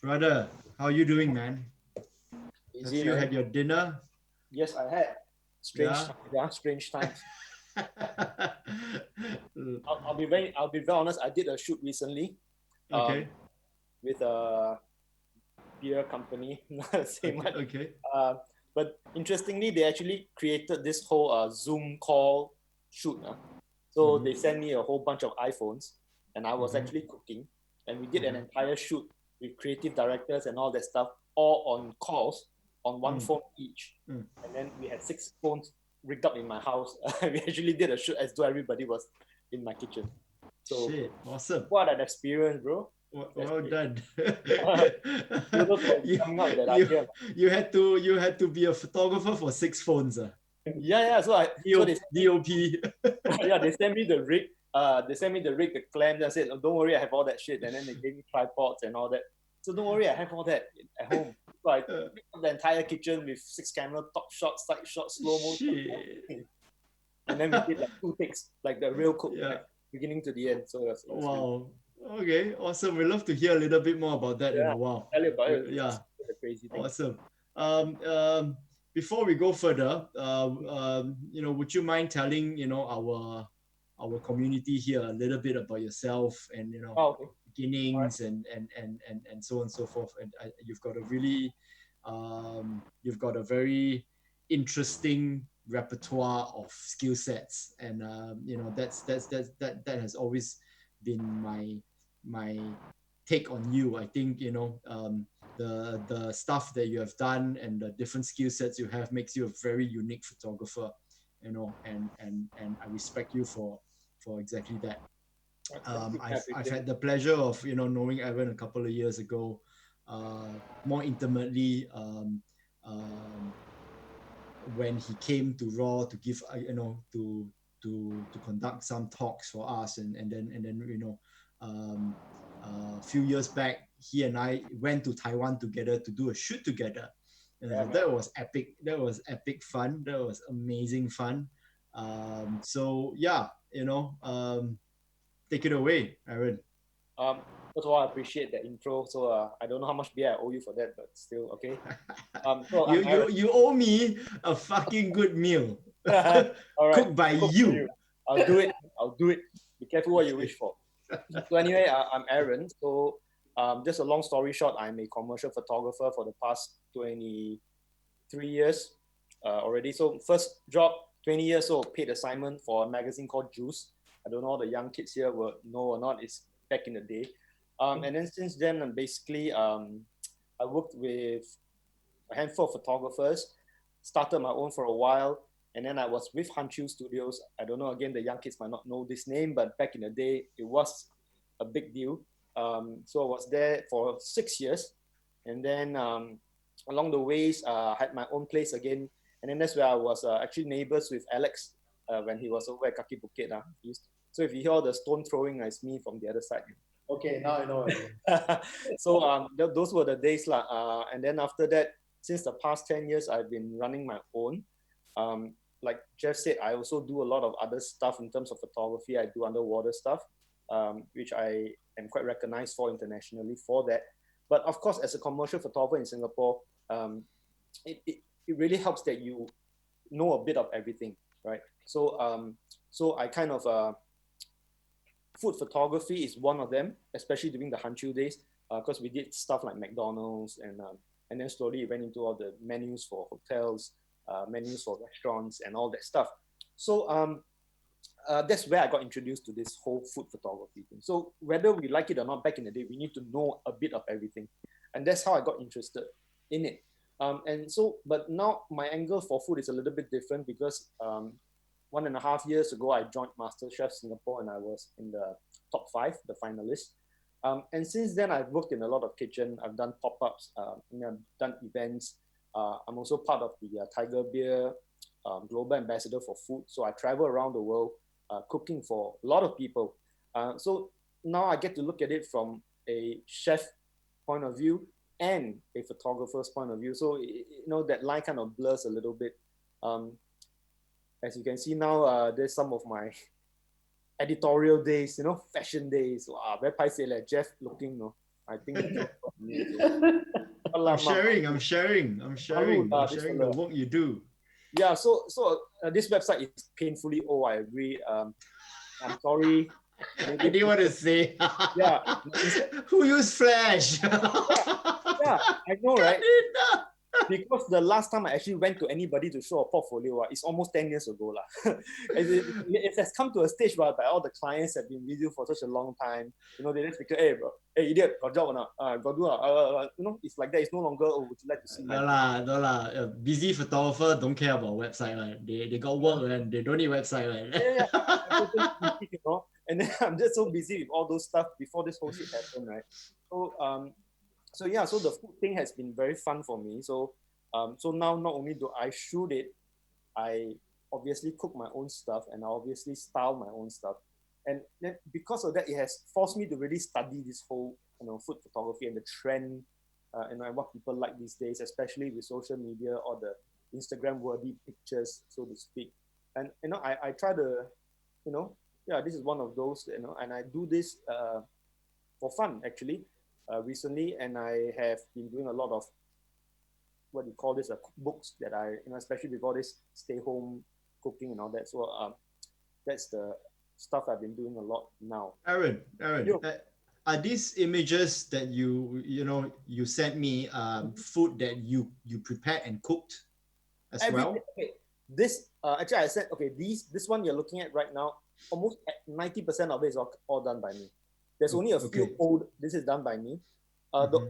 brother, how you doing, man? Have easy you man. had your dinner? Yes, I had strange Yeah. times. Yeah, strange times. I'll be very honest. I did a shoot recently, um, Okay. with a beer company. Not to say Okay. much. Okay. Uh, but interestingly, they actually created this whole Zoom call shoot. So Mm-hmm. they sent me a whole bunch of iPhones, and I was Mm-hmm. actually cooking, and we did an Uh-huh. entire shoot with creative directors and all that stuff, all on calls on one Mm, phone each. mm, And then we had 6 phones rigged up in my house. We actually did a shoot as though everybody was in my kitchen. So Shit, awesome. what an experience, bro. Well done. Kudos for coming up with that you, idea. you had to be a photographer for 6 phones. Yeah. So they DOP. yeah, they sent me the rig. The clamp. I said, oh, don't worry, I have all that shit. And then they gave me tripods and all that. So don't worry, I have all that at home. So I picked up the entire kitchen with 6 cameras, top shots, side shots, slow motion. And then we did like 2 takes, like the real cook, like, beginning to the end. So that's wow. Okay, awesome. We'd love to hear a little bit more about that in a while. Tell you about it. Yeah. It's a crazy thing. Awesome. Before we go further, would you mind telling, our community here a little bit about yourself and, beginnings and so on and so forth. And you've got a very interesting repertoire of skill sets, and that has always been my take on you. I think the stuff that you have done and the different skill sets you have makes you a very unique photographer, and I respect you for exactly that. I've had the pleasure of knowing Aaron a couple of years ago, more intimately, when he came to Raw to give to conduct some talks for us, and then a few years back he and I went to Taiwan together to do a shoot together. That was epic. That was epic fun. That was amazing fun. Take it away, Aaron. First of all, I appreciate that intro. So I don't know how much beer I owe you for that, but still okay. You owe me a fucking good meal. All right. Cooked by you. I'll do it. Be careful what you wish for. So anyway, I'm Aaron. So just a long story short, I'm a commercial photographer for the past 23 years already. So first job, 20 years old, paid assignment for a magazine called Juice. I don't know the young kids here will know or not. It's back in the day. And then since then, basically, I worked with a handful of photographers, started my own for a while, and then I was with Hanchu Studios. I don't know, again, the young kids might not know this name, but back in the day, it was a big deal. So I was there for 6 years. And then along the ways, I had my own place again. And then that's where I was actually neighbors with Alex when he was over at Kaki Bukit. So if you hear the stone throwing, it's me from the other side. Okay, now I know it. So those were the days. And then after that, since the past 10 years, I've been running my own. Like Jeff said, I also do a lot of other stuff in terms of photography. I do underwater stuff, which I am quite recognized for internationally for that. But of course, as a commercial photographer in Singapore, it really helps that you know a bit of everything, right? So I kind of, food photography is one of them, especially during the Hanchu days, because we did stuff like McDonald's, and then slowly it went into all the menus for hotels, menus for restaurants, and all that stuff. So that's where I got introduced to this whole food photography thing. So whether we like it or not, back in the day, we need to know a bit of everything, and that's how I got interested in it. But now my angle for food is a little bit different because 1.5 years ago, I joined MasterChef Singapore and I was in the top 5, the finalist. And since then, I've worked in a lot of kitchen. I've done pop-ups, I've done events. I'm also part of the Tiger Beer Global Ambassador for Food. So I travel around the world cooking for a lot of people. So now I get to look at it from a chef point of view and a photographer's point of view. So, that line kind of blurs a little bit. As you can see now, there's some of my editorial days, fashion days. Wow, very paiseh like Jeff looking, I think. I'm sharing the work you do. Yeah, so this website is painfully old, I agree. I'm sorry. I didn't want to say. Yeah. Who used Flash? Yeah, I know, right? because the last time I actually went to anybody to show a portfolio, it's almost 10 years ago. It has come to a stage where all the clients have been with you for such a long time. They just picture, hey, bro, hey, idiot, got job or not? Got do, it's like that. It's no longer, would you like to see my... No lah. Busy photographer don't care about website. Right? They got work and they don't need website. Right? Yeah. And then I'm just so busy with all those stuff before this whole shit happened, right? So the food thing has been very fun for me. So now not only do I shoot it, I obviously cook my own stuff and I obviously style my own stuff. And then because of that, it has forced me to really study this whole food photography and the trend and what people like these days, especially with social media or the Instagram worthy pictures, so to speak. And I try to, this is one of those, and I do this for fun actually. Recently, and I have been doing a lot of what you call this cookbooks that I, especially before this stay home cooking and all that. So that's the stuff I've been doing a lot now. Aaron, are these images that you sent me food that you prepared and cooked as well? Okay. This actually I said this one you're looking at right now, almost 90% of it is all done by me. There's only a few old. This is done by me.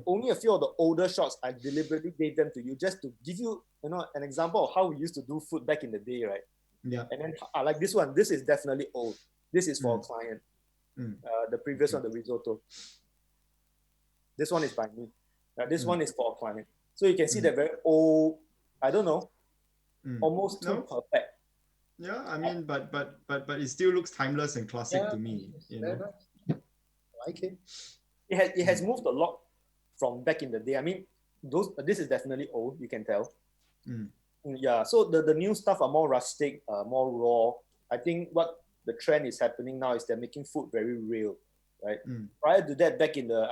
Only a few of the older shots I deliberately gave them to you just to give you, an example of how we used to do food back in the day, right? Yeah. And then like this one. This is definitely old. This is for a client. The previous one, the risotto. This one is by me. This one is for a client. So you can see that very old. I don't know. Almost too perfect. Yeah, I mean, but it still looks timeless and classic to me. I like it. It has moved a lot from back in the day. I mean, this is definitely old. You can tell. Yeah. So the new stuff are more rustic, more raw. I think what the trend is happening now is they're making food very real, right? Prior to that, back in the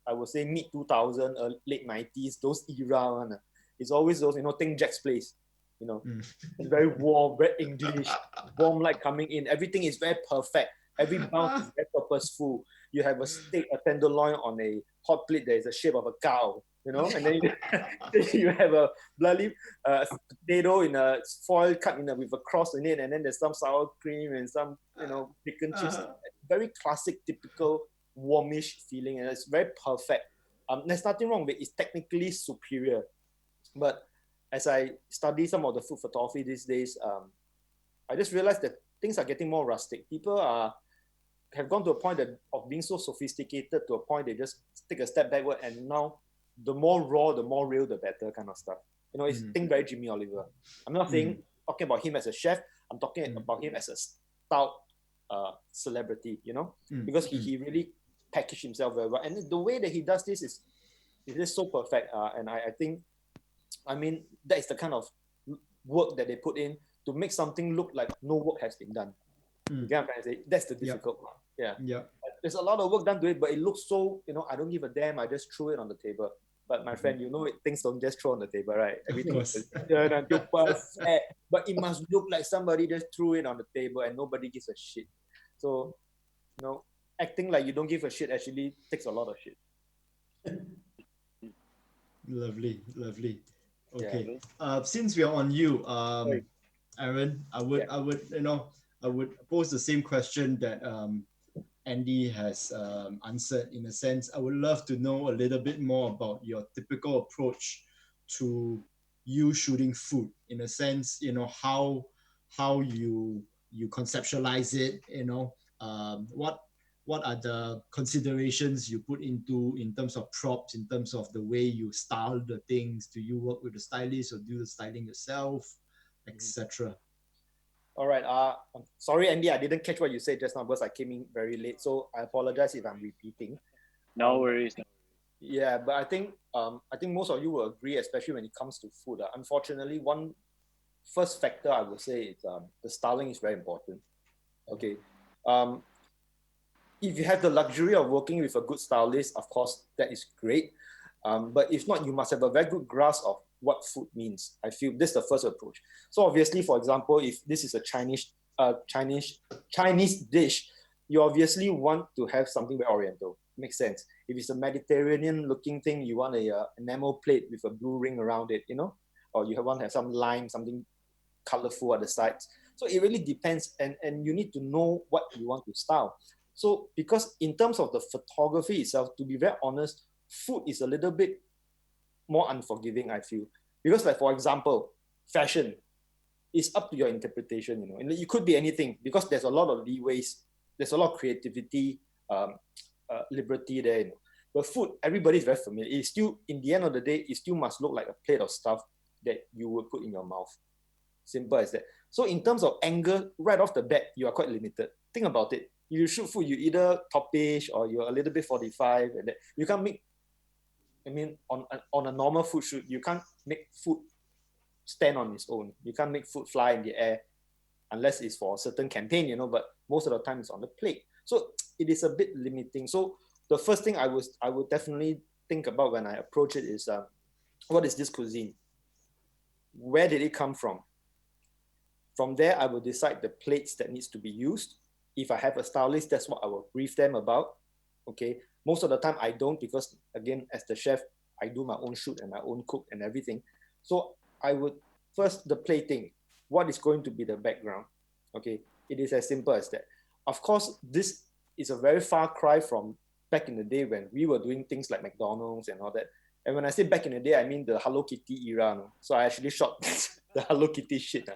I would say mid 2000, late 90s, those era, it's always those think Jack's Place. It's very warm, very English, warm light coming in. Everything is very perfect. Every bounce is very purposeful. You have a steak, a tenderloin on a hot plate that is the shape of a cow, and then you have a bloody potato in a foil cut with a cross in it, and then there's some sour cream and some, bacon chips. Very classic, typical, warmish feeling, and it's very perfect. There's nothing wrong with it. It's technically superior. But as I study some of the food photography these days, I just realized that things are getting more rustic. People have gone to a point of being so sophisticated to a point they just take a step backward, and now the more raw, the more real, the better kind of stuff. It's think very Jimmy Oliver. I'm not talking about him as a chef. I'm talking about him as a stout celebrity, because he really packaged himself very well. And the way that he does this is just so perfect. And I think, that is the kind of work that they put in to make something look like no work has been done. You get what I'm trying to say? That's the difficult part. Yeah. There's a lot of work done to it, but it looks so, I don't give a damn. I just threw it on the table. But my friend, things don't just throw on the table, right? Everything is done until perfect. But it must look like somebody just threw it on the table and nobody gives a shit. So, acting like you don't give a shit actually takes a lot of shit. Lovely. Okay. Since we are on you, Aaron, I would pose the same question that Andy has answered. In a sense, I would love to know a little bit more about your typical approach to you shooting food. In a sense, how you conceptualize it. What are the considerations you put into in terms of props, in terms of the way you style the things? Do you work with the stylist or do the styling yourself, etc.? All right. I'm sorry, Andy, I didn't catch what you said just now because I came in very late. So I apologize if I'm repeating. No worries. Yeah, but I think most of you will agree, especially when it comes to food. Unfortunately, one first factor I would say is the styling is very important. Okay. If you have the luxury of working with a good stylist, of course, that is great. But if not, you must have a very good grasp of what food means. I feel this is the first approach. So obviously, for example, if this is a Chinese dish, you obviously want to have something very oriental. makes sense. If it's a Mediterranean looking thing, you want a enamel plate with a blue ring around it, or you want to have some lime, something colorful at the sides. So it really depends, and you need to know what you want to style. So because in terms of the photography itself, to be very honest, food is a little bit more unforgiving, I feel. Because like, for example, fashion is up to your interpretation, and it could be anything because there's a lot of leeways, there's a lot of creativity, liberty there. But food, everybody's very familiar. It's still, in the end of the day, it still must look like a plate of stuff that you would put in your mouth. Simple as that. So in terms of angle, right off the bat, you are quite limited. Think about it. You shoot food, you either topish or you're a little bit 45, and that you can't make. I mean, on a normal food shoot, you can't make food stand on its own. You can't make food fly in the air unless it's for a certain campaign, but most of the time it's on the plate. So it is a bit limiting. So the first thing I would definitely think about when I approach it is, what is this cuisine? Where did it come from? From there, I will decide the plates that needs to be used. If I have a stylist, that's what I will brief them about. Okay. Most of the time I don't, because again, as the chef, I do my own shoot and my own cook and everything. So I would first, the plating, what is going to be the background? Okay. It is as simple as that. Of course, this is a very far cry from back in the day when we were doing things like McDonald's and all that. And when I say back in the day, I mean the Hello Kitty era. No? So I actually shot the Hello Kitty shit.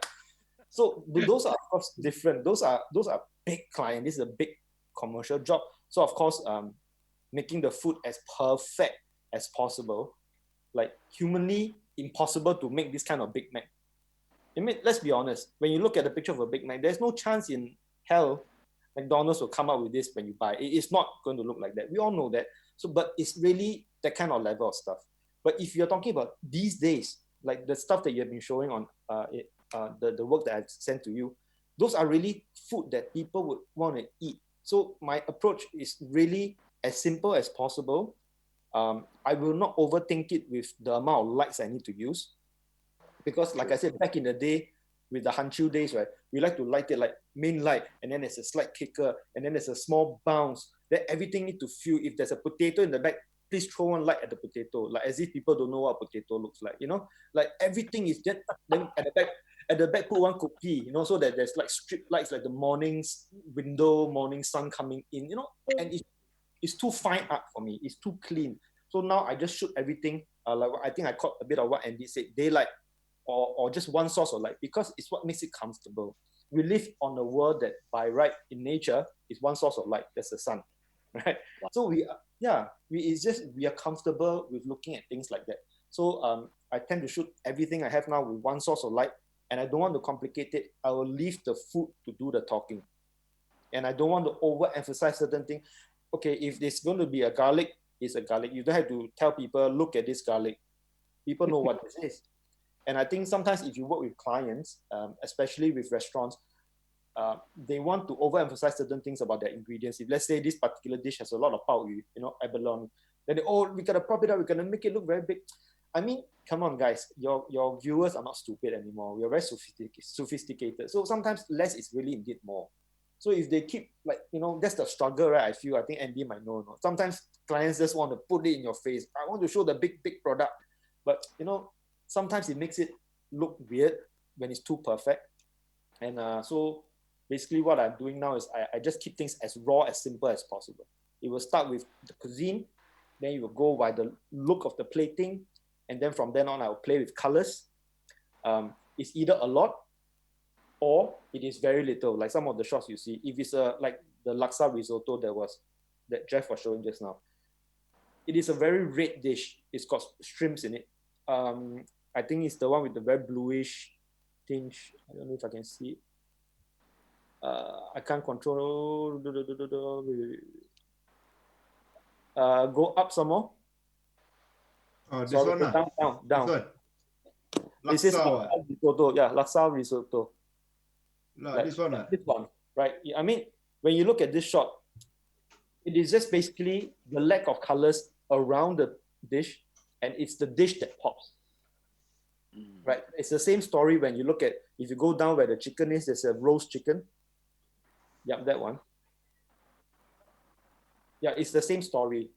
So those are, of course, different. Those are big clients. This is a big commercial job. So of course, making the food as perfect as possible, like humanly impossible to make this kind of Big Mac. I mean, let's be honest. When you look at the picture of a Big Mac, there's no chance in hell McDonald's will come up with this when you buy it. It's not going to look like that. We all know that. So, but it's really that kind of level of stuff. But if you're talking about these days, like the stuff that you have been showing on the work that I've sent to you, those are really food that people would want to eat. So my approach is really as simple as possible. I will not overthink it with the amount of lights I need to use. Because like I said, back in the day, with the Hanchu days, right, we like to light it like main light, and then there's a slight kicker, and then there's a small bounce. Then everything need to feel. If there's a potato in the back, please throw one light at the potato, like as if people don't know what potato looks like, like everything is just, then at the back put one cookie, so that there's like strip lights, like the morning's window, morning sun coming in, and it's too fine art for me. It's too clean. So now I just shoot everything, like I think I caught a bit of what Andy said, daylight or just one source of light, because it's what makes it comfortable. We live on a world that by right in nature is one source of light, that's the sun, right? Wow. So we are comfortable with looking at things like that. So I tend to shoot everything I have now with one source of light, and I don't want to complicate it. I will leave the food to do the talking, and I don't want to overemphasize certain things. Okay, if there's going to be a garlic, it's a garlic. You don't have to tell people, look at this garlic. People know what this is. And I think sometimes if you work with clients, especially with restaurants, they want to overemphasize certain things about their ingredients. If let's say this particular dish has a lot of pao yu, abalone, then we gotta prop it up, we're gonna make it look very big. I mean, come on, guys, your viewers are not stupid anymore. We're very sophisticated. So sometimes less is really indeed more. So if they keep that's the struggle, right? I feel, I think Andy might know. Sometimes clients just want to put it in your face. I want to show the big product, but sometimes it makes it look weird when it's too perfect. And so basically what I'm doing now is I just keep things as raw, as simple as possible. It will start with the cuisine, then you will go by the look of the plating, and then from then on I will play with colors. It's either a lot or it is very little, like some of the shots you see. If it's like the laksa risotto that Jeff was showing just now, it is a very red dish. It's got shrimps in it. I think it's the one with the very bluish tinge. I don't know if I can see it. I can't control. Go up some more. This Sorry, one. Down. This one. This is risotto. Yeah, laksa risotto. Like, this one. This one, right? I mean, when you look at this shot, it is just basically the lack of colors around the dish, and it's the dish that pops. Right? It's the same story when you look at, if you go down where the chicken is, there's a roast chicken. Yep, that one. Yeah, it's the same story.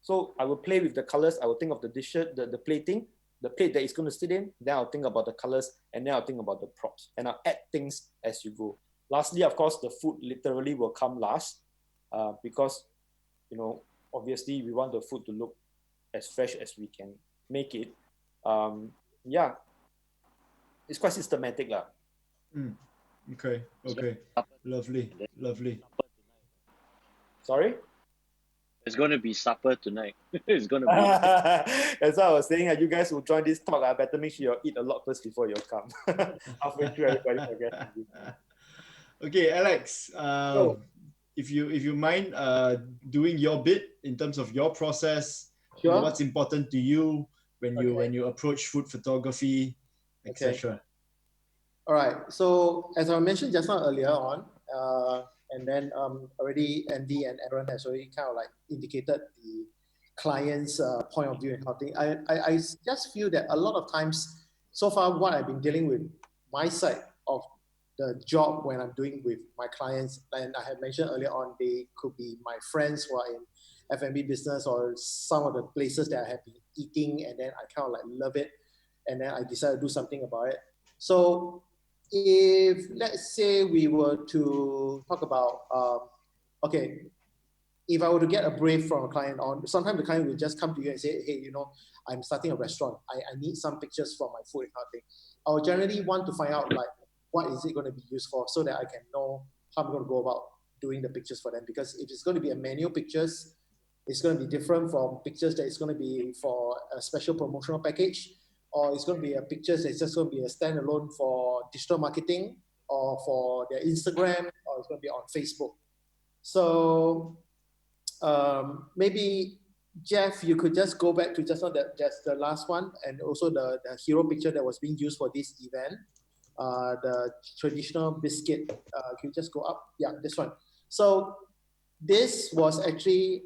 So I will play with the colors. I will think of the dishes, the plating, the plate that it's going to sit in. Then I'll think about the colors, and then I'll think about the props, and I'll add things as you go. Lastly, of course, the food literally will come last, because obviously we want the food to look as fresh as we can make it. Yeah, it's quite systematic lah. Mm. Okay. Okay. Lovely. Lovely. Sorry. It's going to be supper tonight. It's going to be. That's what I was saying. You guys will join this talk. I better make sure you eat a lot first before you come. Halfway through, everybody forgets. Okay, Alex. So, If you mind doing your bit in terms of your process, Sure. what's important to you when you Okay. when you approach food photography, etc. All right. So as I mentioned just now earlier on, and then already Andy and Aaron has already kind of like indicated the client's point of view and how thing. I just feel that a lot of times so far what I've been dealing with my side of the job when I'm doing with my clients, and I had mentioned earlier on, they could be my friends who are in F&B business or some of the places that I have been eating, and then I kind of like love it, and then I decided to do something about it. So if let's say we were to talk about, okay, if I were to get a brief from a client on, sometimes the client will just come to you and say, hey, I'm starting a restaurant. I need some pictures for my food and kind of thing. I'll generally want to find out like, what is it going to be used for so that I can know how I'm going to go about doing the pictures for them. Because if it's going to be a menu pictures, it's going to be different from pictures that it's going to be for a special promotional package, or it's going to be a pictures that's just going to be a standalone for digital marketing or for their Instagram, or it's going to be on Facebook. So maybe Jeff, you could just go back to just the last one, and also the hero picture that was being used for this event, the traditional biscuit. Can you just go up? Yeah, this one. So this was actually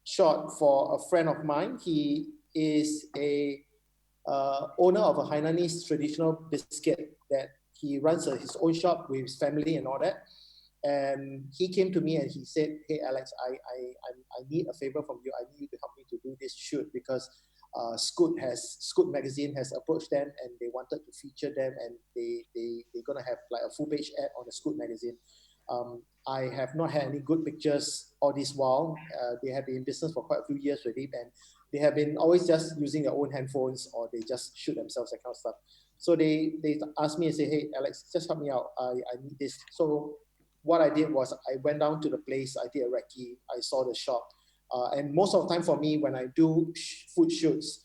shot for a friend of mine. He is a owner of a Hainanese traditional biscuit that he runs his own shop with his family and all that. And he came to me and he said, hey, Alex, I need a favor from you. I need you to help me to do this shoot because Scoot magazine has approached them and they wanted to feature them, and they're going to have like a full page ad on the Scoot magazine. I have not had any good pictures all this while. They have been in business for quite a few years already, and they have been always just using their own handphones, or they just shoot themselves, that kind of stuff. So they asked me and say, hey, Alex, just help me out. I need this. So what I did was I went down to the place, I did a recce, I saw the shop. And most of the time for me, when I do food shoots,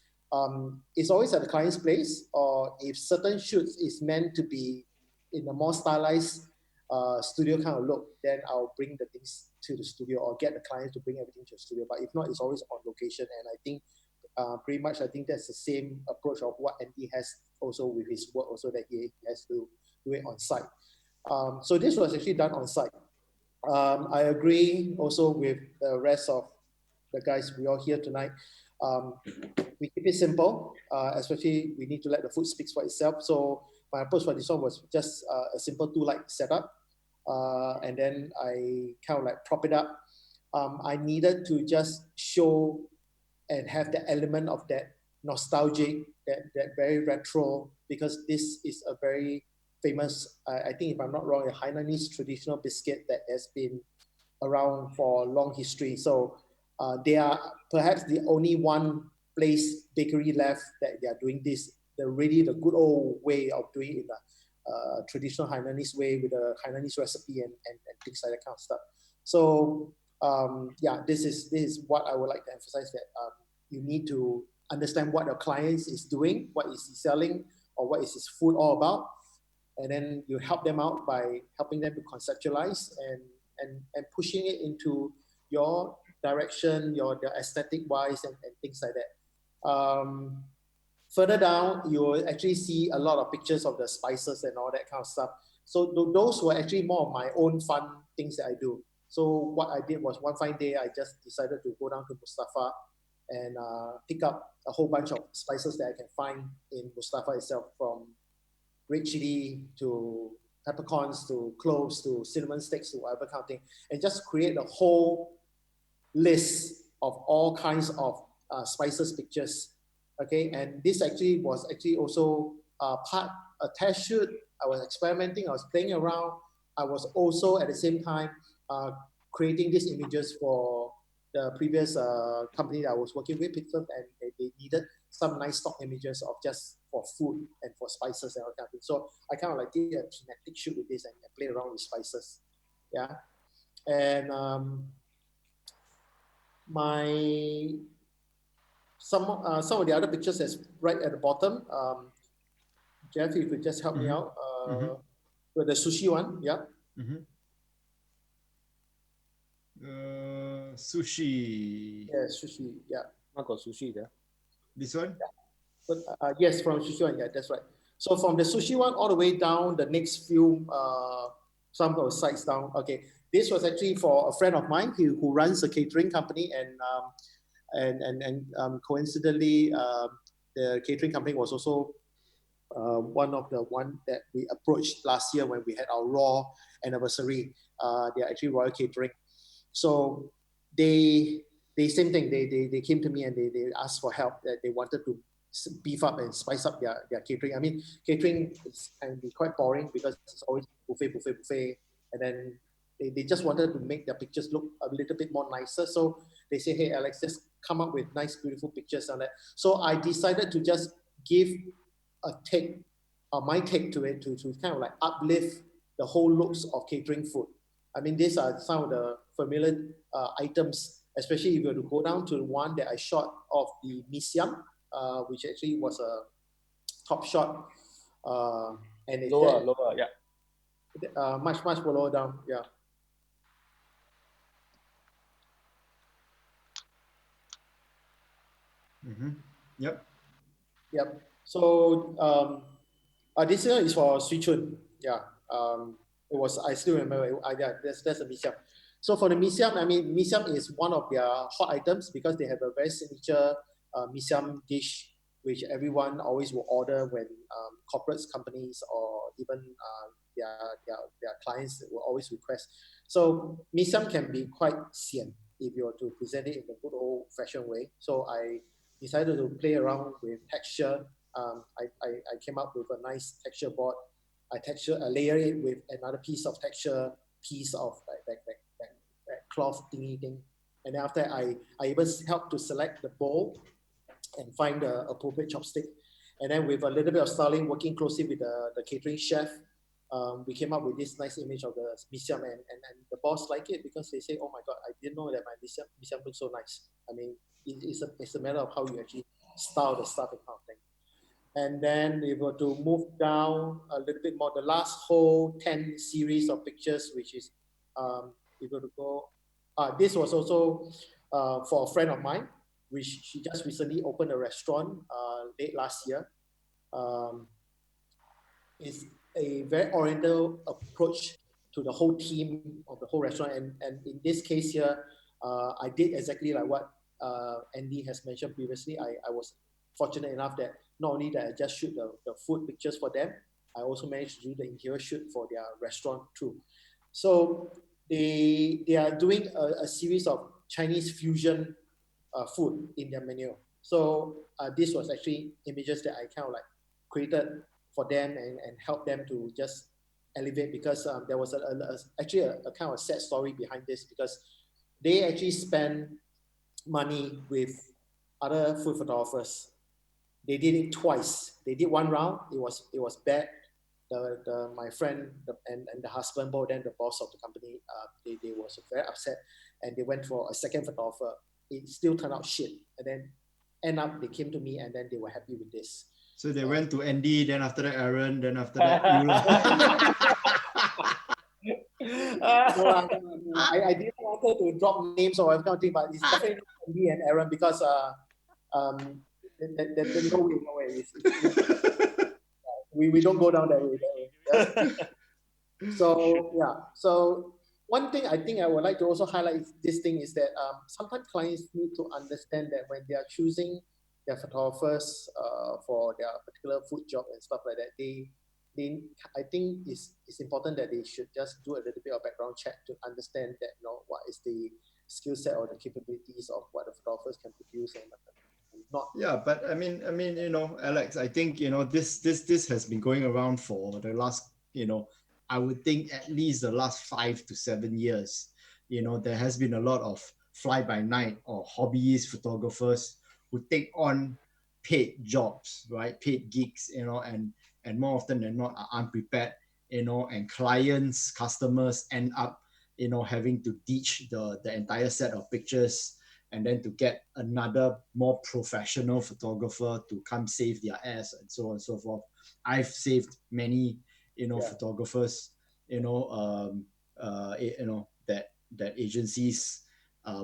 it's always at the client's place, or if certain shoots is meant to be in a more stylized studio kind of look, then I'll bring the things to the studio or get the client to bring everything to the studio. But if not, it's always on location. And I think pretty much, I think that's the same approach of what Andy has also with his work, also that he has to do it on site. So this was actually done on site. I agree also with the rest of the guys we all here tonight. We keep it simple, especially we need to let the food speak for itself. So my approach for this one was just a simple 2 light setup. And then I kind of like prop it up. I needed to just show and have the element of that nostalgic, that very retro, because this is a very famous, I think if I'm not wrong, a Hainanese traditional biscuit that has been around for long history. So they are perhaps the only one place bakery left that they are doing this, the good old way of doing it in a traditional Hainanese way with a Hainanese recipe and things like that kind of stuff. So yeah, this is what I would like to emphasize, that you need to understand what your client is doing, what is he selling, or what is his food all about, and then you help them out by helping them to conceptualize and pushing it into your direction, your aesthetic wise and things like that. Further down, you will actually see a lot of pictures of the spices and all that kind of stuff. So those were actually more of my own fun things that I do. So what I did was one fine day, I just decided to go down to Mustafa and pick up a whole bunch of spices that I can find in Mustafa itself, from red chili to peppercorns to cloves to cinnamon sticks to whatever kind of thing, and just create a whole list of all kinds of spices pictures. Okay, and this actually was actually also a test shoot. I was experimenting, I was playing around. I was also at the same time uh, creating these images for the previous company that I was working with, Pixel, and they needed some nice stock images of just for food and for spices and all that. So I kind of like did a thematic shoot with this and played around with spices. Yeah, and my some of the other pictures is right at the bottom. Jeff, if you could just help me Mm-hmm. out Mm-hmm. with the sushi one. Yeah. Mm-hmm. Sushi. Yeah, sushi. Yeah. I got sushi there. This one? But yes, from sushi one. Yeah, that's right. So from the sushi one all the way down the next few some of the sites down. Okay, this was actually for a friend of mine who runs a catering company, and coincidentally, the catering company was also one of the one that we approached last year when we had our Raw anniversary. They are actually Royal Catering. So they same thing. They came to me and they asked for help. That they wanted to beef up and spice up their catering. I mean, catering can be quite boring because it's always buffet, and then they just wanted to make their pictures look a little bit more nicer. So they say, hey, Alex, just come up with nice, beautiful pictures on that. So I decided to just give a take, my take to it, to kind of like uplift the whole looks of catering food. I mean, these are some of the familiar items, especially if you were to go down to the one that I shot of the mee siam, which actually was a top shot, and it's Lower, yeah. much lower down, yeah. Mm-hmm. Yep. Yep. So this one is for Swee Chun. Yeah. It was, I still remember. Yeah, that's a mee siam. So for the mee siam, I mean, mee siam is one of their hot items because they have a very signature mee siam dish which everyone always will order when corporates, companies, or even their clients will always request. So mee siam can be quite sian if you were to present it in the good old fashioned way. So I decided to play around with texture. I came up with a nice texture board. I layer it with another piece of texture, piece of that cloth thingy thing. And then after I even helped to select the bowl and find the appropriate chopstick. And then with a little bit of styling, working closely with the catering chef, we came up with this nice image of the mee siam, and the boss like it because they say, oh my God, I didn't know that my mee siam looks so nice. I mean, it's a matter of how you actually style the stuff and kind of thing. And then we were to move down a little bit more, the last whole 10 series of pictures, which is, we were to go, this was also for a friend of mine, which she just recently opened a restaurant late last year. Um, it's a very oriental approach to the whole team of the whole restaurant. And in this case here, I did exactly like what Andy has mentioned previously. I was fortunate enough that not only that I just shoot the food pictures for them, I also managed to do the interior shoot for their restaurant too. So they are doing a series of Chinese fusion food in their menu. So this was actually images that I kind of like created for them and help them to just elevate because there was actually a kind of a sad story behind this because they actually spend money with other food photographers. They did it twice. They did one round. It was bad. My friend and the husband, both then the boss of the company, they was very upset, and they went for a second photographer. It still turned out shit, and then end up they came to me, and then they were happy with this. So they went to Andy, then after that Aaron, then after that you. No, I didn't want to drop names or everything, but it's definitely Andy and Aaron because no way. We don't go down that way. Yeah? So yeah. So one thing I think I would like to also highlight this thing is that sometimes clients need to understand that when they are choosing their photographers for their particular food job and stuff like that, they I think it's important that they should just do a little bit of background check to understand that what is the skill set or the capabilities of what the photographers can produce and not. Yeah, but you know, Alex, I think, you know, this has been going around for the last, you know, I would think at least the last 5 to 7 years. You know, there has been a lot of fly by night or hobbyist photographers who take on paid jobs, right? Paid gigs, you know, and more often than not are unprepared, you know, and clients, customers end up, you know, having to ditch the entire set of pictures and then to get another more professional photographer to come save their ass and so on and so forth. I've saved many, you know, Yeah. photographers, you know, you know, that agencies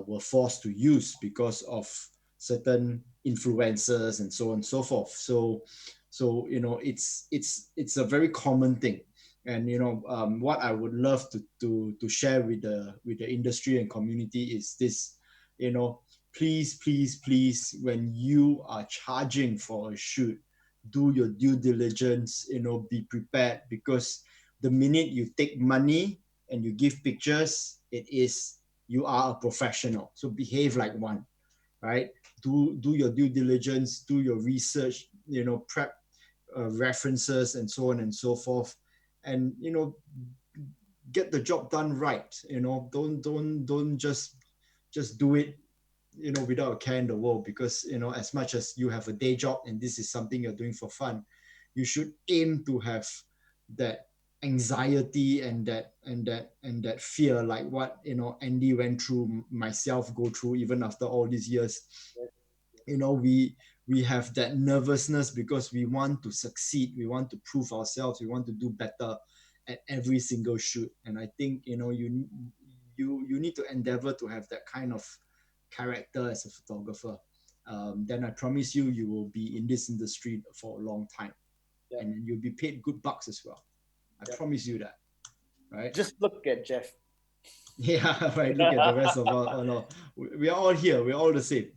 were forced to use because of certain influencers and so on and so forth. So you know, it's a very common thing. And you know, what I would love to share with the industry and community is this, you know, please, when you are charging for a shoot, do your due diligence, you know, be prepared, because the minute you take money and you give pictures, it is, you are a professional. So behave like one, right? Do your due diligence, do your research, you know, prep references and so on and so forth. And, you know, get the job done right. You know, don't just do it, you know, without a care in the world. Because, you know, as much as you have a day job and this is something you're doing for fun, you should aim to have that anxiety and that fear, like what, you know, Andy went through, myself go through, even after all these years. You know, we have that nervousness because we want to succeed, we want to prove ourselves, we want to do better at every single shoot. And I think, you know, you need to endeavor to have that kind of character as a photographer. Then I promise you, you will be in this industry for a long time. Yeah. And you'll be paid good bucks as well. I promise you that, right? Just look at Jeff. Yeah, right. Look at the rest of us. Oh no, we are all here. We're all the same.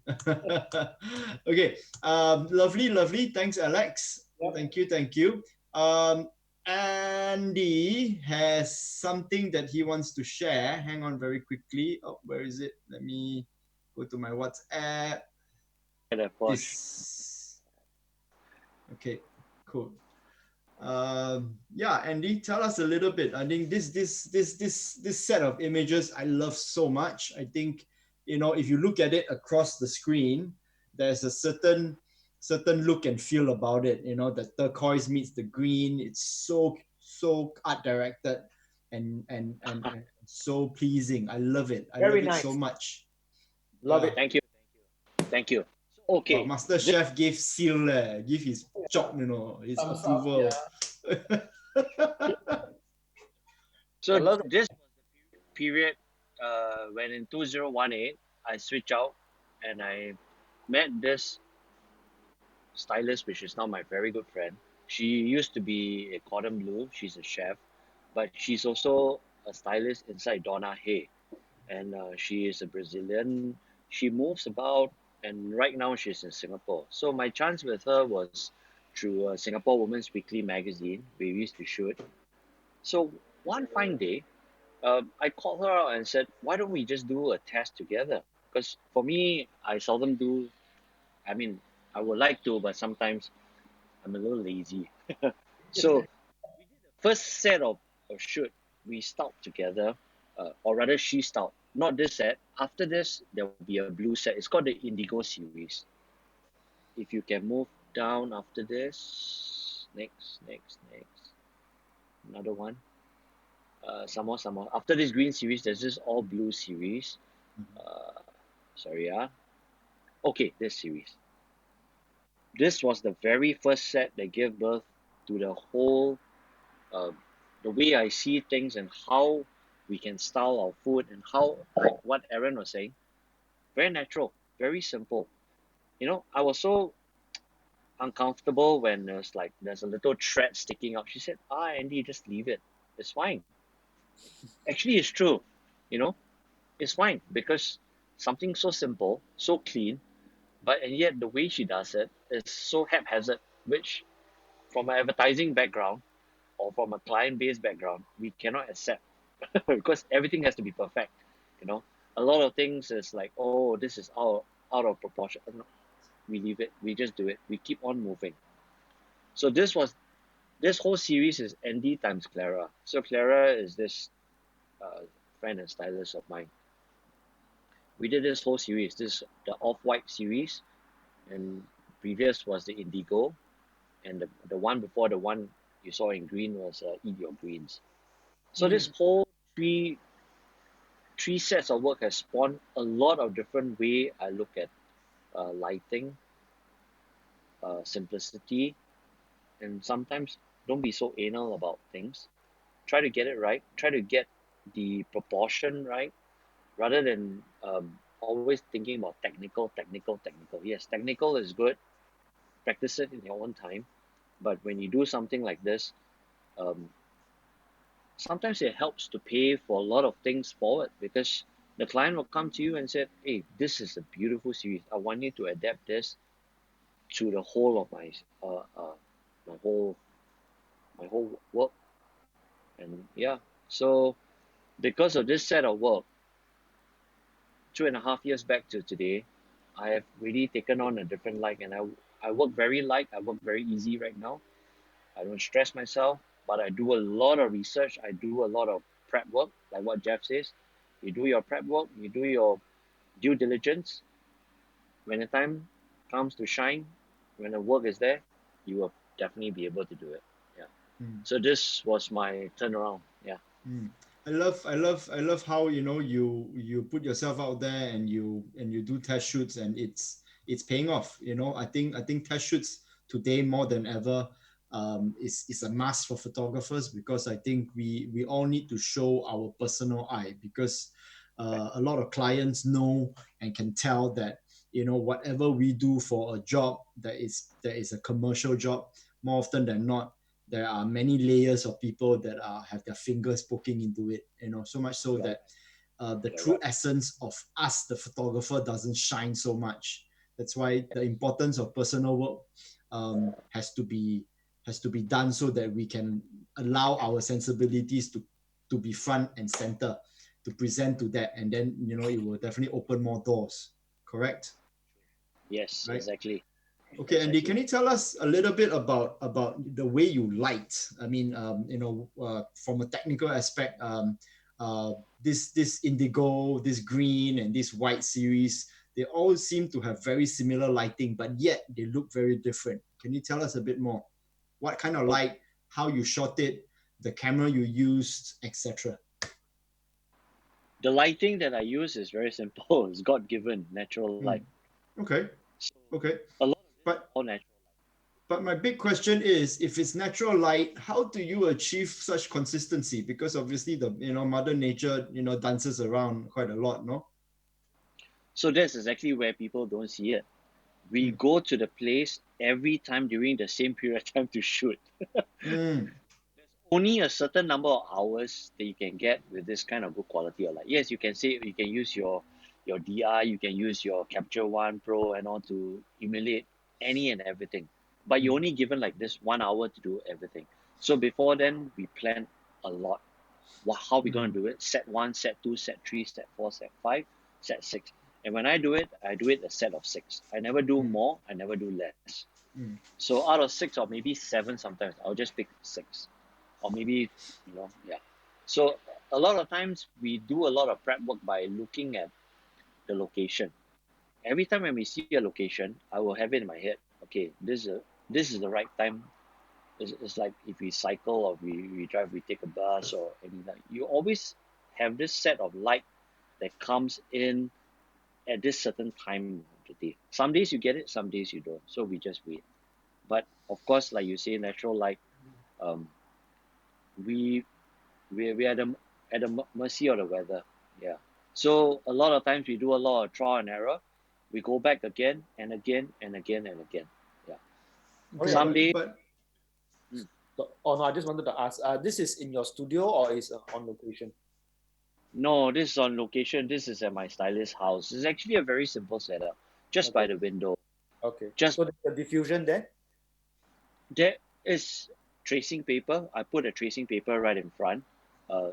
Okay. Lovely. Thanks, Alex. Yep. Thank you. Andy has something that he wants to share. Hang on very quickly. Oh, where is it? Let me go to my WhatsApp. This. Okay, cool. Yeah, Andy, tell us a little bit. I think this set of images I love so much. I think, you know, if you look at it across the screen, there's a certain look and feel about it. You know, the turquoise meets the green. It's so art directed and so pleasing. I love it. I Very love it so nice. much. Love Yeah. it. Thank you. Okay. But MasterChef gave seal, give his chop, you know, his Thumbs up, approval. So I love it. this was the period when in 2018 I switched out and I met this stylist, which is now my very good friend. She used to be a cordon bleu. She's a chef, but she's also a stylist inside Donna Hay, and she is a Brazilian. She moves about, and right now she's in Singapore. So my chance with her was through Singapore Women's Weekly magazine. We used to shoot. So one fine day, I called her out and said, "Why don't we just do a test together?" Because for me, I seldom do. I mean, I would like to, but sometimes I'm a little lazy. So first set of shoot, we start together, or rather she start. Not this set. After this, there will be a blue set. It's called the Indigo series. If you can move down after this, next. Another one. Some more. After this green series, there's this all blue series. Uh, sorry, Okay, this series. This was the very first set that gave birth to the whole, uh, the way I see things and how we can style our food and how, like what Aaron was saying, very natural, very simple. You know, I was so uncomfortable when there's a little thread sticking out. She said, Andy, just leave it. It's fine. Actually, it's true. You know, it's fine because something so simple, so clean, but and yet the way she does it is so haphazard, which from an advertising background or from a client based background, we cannot accept because everything has to be perfect, you know. a lot of things is like, oh, this is out of proportion. No, we leave it. We just do it. We keep on moving. So this whole series is Andy times Clara. So Clara is this uh, friend and stylist of mine. We did this whole series. This the off-white series, and previous was the indigo, and the one before the one you saw in green was Eat Your Greens. So this whole three three sets of work has spawned a lot of different way I look at lighting, simplicity, and sometimes don't be so anal about things. Try to get it right. Try to get the proportion right, rather than always thinking about technical, technical, technical. Yes, technical is good. Practice it in your own time. But when you do something like this, um, sometimes it helps to pay for a lot of things forward because the client will come to you and say, "Hey, this is a beautiful series. I want you to adapt this to the whole of my whole work." And yeah, so because of this set of work, 2.5 years back to today, I have really taken on a different life, and I work very light. I work very easy right now. I don't stress myself, but I do a lot of research. I do a lot of prep work, like what Jeff says. You do your prep work, you do your due diligence. When the time comes to shine, when the work is there, you will definitely be able to do it. Yeah. Mm. So this was my turnaround. Yeah. Mm. I love how you put yourself out there and you do test shoots and it's paying off. I think test shoots today more than ever is a must for photographers because I think we all need to show our personal eye because a lot of clients know and can tell that whatever we do for a job that is a commercial job, more often than not there are many layers of people that have their fingers poking into it, so much so Right. that the true Correct. essence of us, the photographer, doesn't shine so much. That's why the importance of personal work has to be done so that we can allow our sensibilities to be front and center, to present to that, and then it will definitely open more doors. Correct, Yes, right? exactly. Okay, Andy, Exactly. can you tell us a little bit about the way you light? I mean, from a technical aspect, this indigo, this green, and this white series, they all seem to have very similar lighting, but yet they look very different. Can you tell us a bit more? What kind of Oh, light, how you shot it, the camera you used, etc. the lighting that I use is very simple. It's God given natural light. Mm. Okay, So okay, a lot of this is but all natural. But my big question is, if it's natural light, how do you achieve such consistency? Because obviously the Mother Nature dances around quite a lot, no? So that's exactly where people don't see it. We Mm. go to the place every time during the same period of time to shoot. Mm. There's only a certain number of hours that you can get with this kind of good quality of light. Yes, you can say you can use your DI, you can use your Capture One Pro and all to emulate any and everything. But you're Mm. only given like this 1 hour to do everything. So before then, we plan a lot. How we gonna Mm. do it? Set one, set two, set three, set four, set five, set six. And when I do it a set of six. I never do Mm. more. I never do less. Mm. So out of six or maybe seven, sometimes I'll just pick six, or maybe yeah. So a lot of times we do a lot of prep work by looking at the location. Every time when we see a location, I will have it in my head. Okay, this is the right time. It's like if we cycle or we drive, we take a bus or anything. You always have this set of light that comes in at this certain time of the day. Some days you get it, some days you don't. So we just wait. But of course, like you say, natural light, um, we we at the mercy of the weather. Yeah. So a lot of times we do a lot of trial and error. We go back again and again and again and again. Yeah. Okay, Okay. Some days, but mm, So, oh no, I just wanted to ask. This is in your studio or is on location? no, this is on location. This is at my stylist's house. It's actually a very simple setup, just by Okay. the window. Okay. Just So there's a diffusion there. there is tracing paper. I put a tracing paper right in front.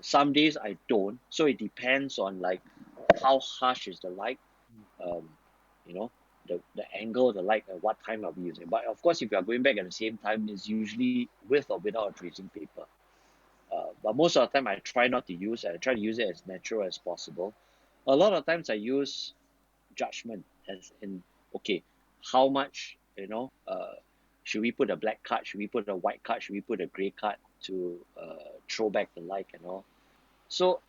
Some days I don't, so it depends on like how harsh is the light, um, you know, the angle, the light, at what time are we using. But of course, if you are going back at the same time, it's usually with or without a tracing paper. But most of the time, I try not to use it. I try to use it as natural as possible. A lot of times, I use judgment as in, okay, how much, should we put a black card? Should we put a white card? Should we put a gray card to throw back the light and all? So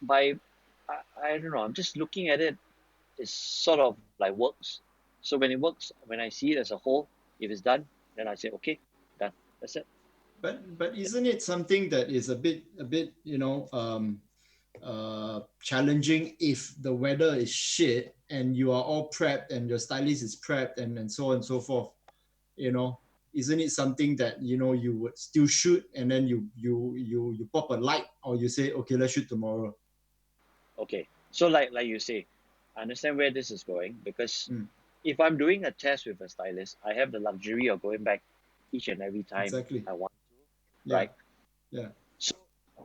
by, I don't know, I'm just looking at it, it's sort of like works. So when it works, when I see it as a whole, if it's done, then I say, okay, done. That's it. But isn't it something that is a bit challenging if the weather is shit and you are all prepped and your stylist is prepped and so on and so forth, you know? Isn't it something that you would still shoot and then you pop a light, or you say, okay, let's shoot tomorrow? Okay. So like you say, I understand where this is going, because Mm, if I'm doing a test with a stylist, I have the luxury of going back each and every time exactly. I want, Yeah. right? Yeah. So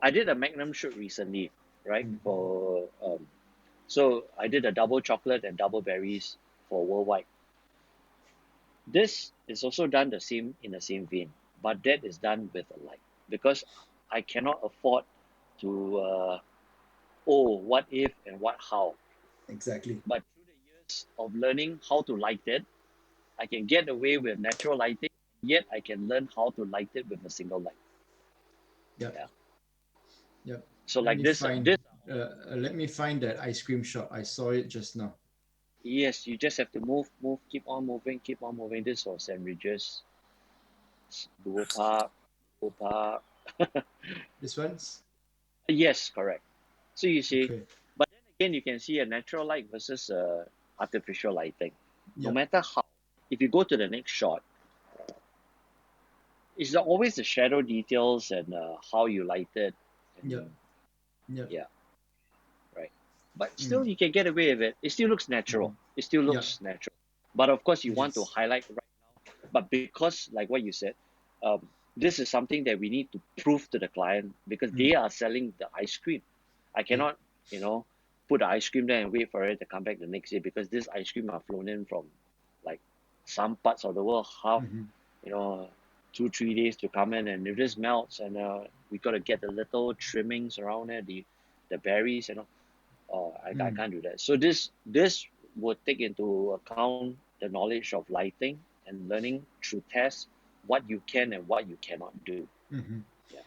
I did a Magnum shoot recently, right? Mm, So I did a double chocolate and double berries for worldwide. This is also done the same in the same vein, but that is done with a light, because I cannot afford to what if and what how. exactly. But through the years of learning how to light it, I can get away with natural lighting, yet I can learn how to light it with a single light. Yep. Yeah. Yep. So Let like me this, find this let me find that ice cream shop. I saw it just now. yes, you just have to move, keep on moving, keep on moving. This for sandwiches, Duo Park, Duo Park. This one's Yes, correct. So you see, okay. but then again, you can see a natural light versus artificial lighting. No Yep. matter how, if you go to the next shot, it's always the shadow details and how you light it, Yep. and Yep. yeah, right. But Mm, still, you can get away with it. It still looks mm-hmm. natural. It still Yep. looks natural. But of course, you want to Yes. highlight right now. But because, like what you said, um, this is something that we need to prove to the client, because Mm, they are selling the ice cream. I yep. cannot, you know, put the ice cream there and wait for it to come back the next day, because this ice cream are flown in from like some parts of the world, half, Mm-hmm. you know, 2 3 days to come in, and if this melts, and we got to get the little trimmings around it, the berries, I Mm, can't do that. So this would take into account the knowledge of lighting and learning through tests what you can and what you cannot do. mm-hmm. Yeah.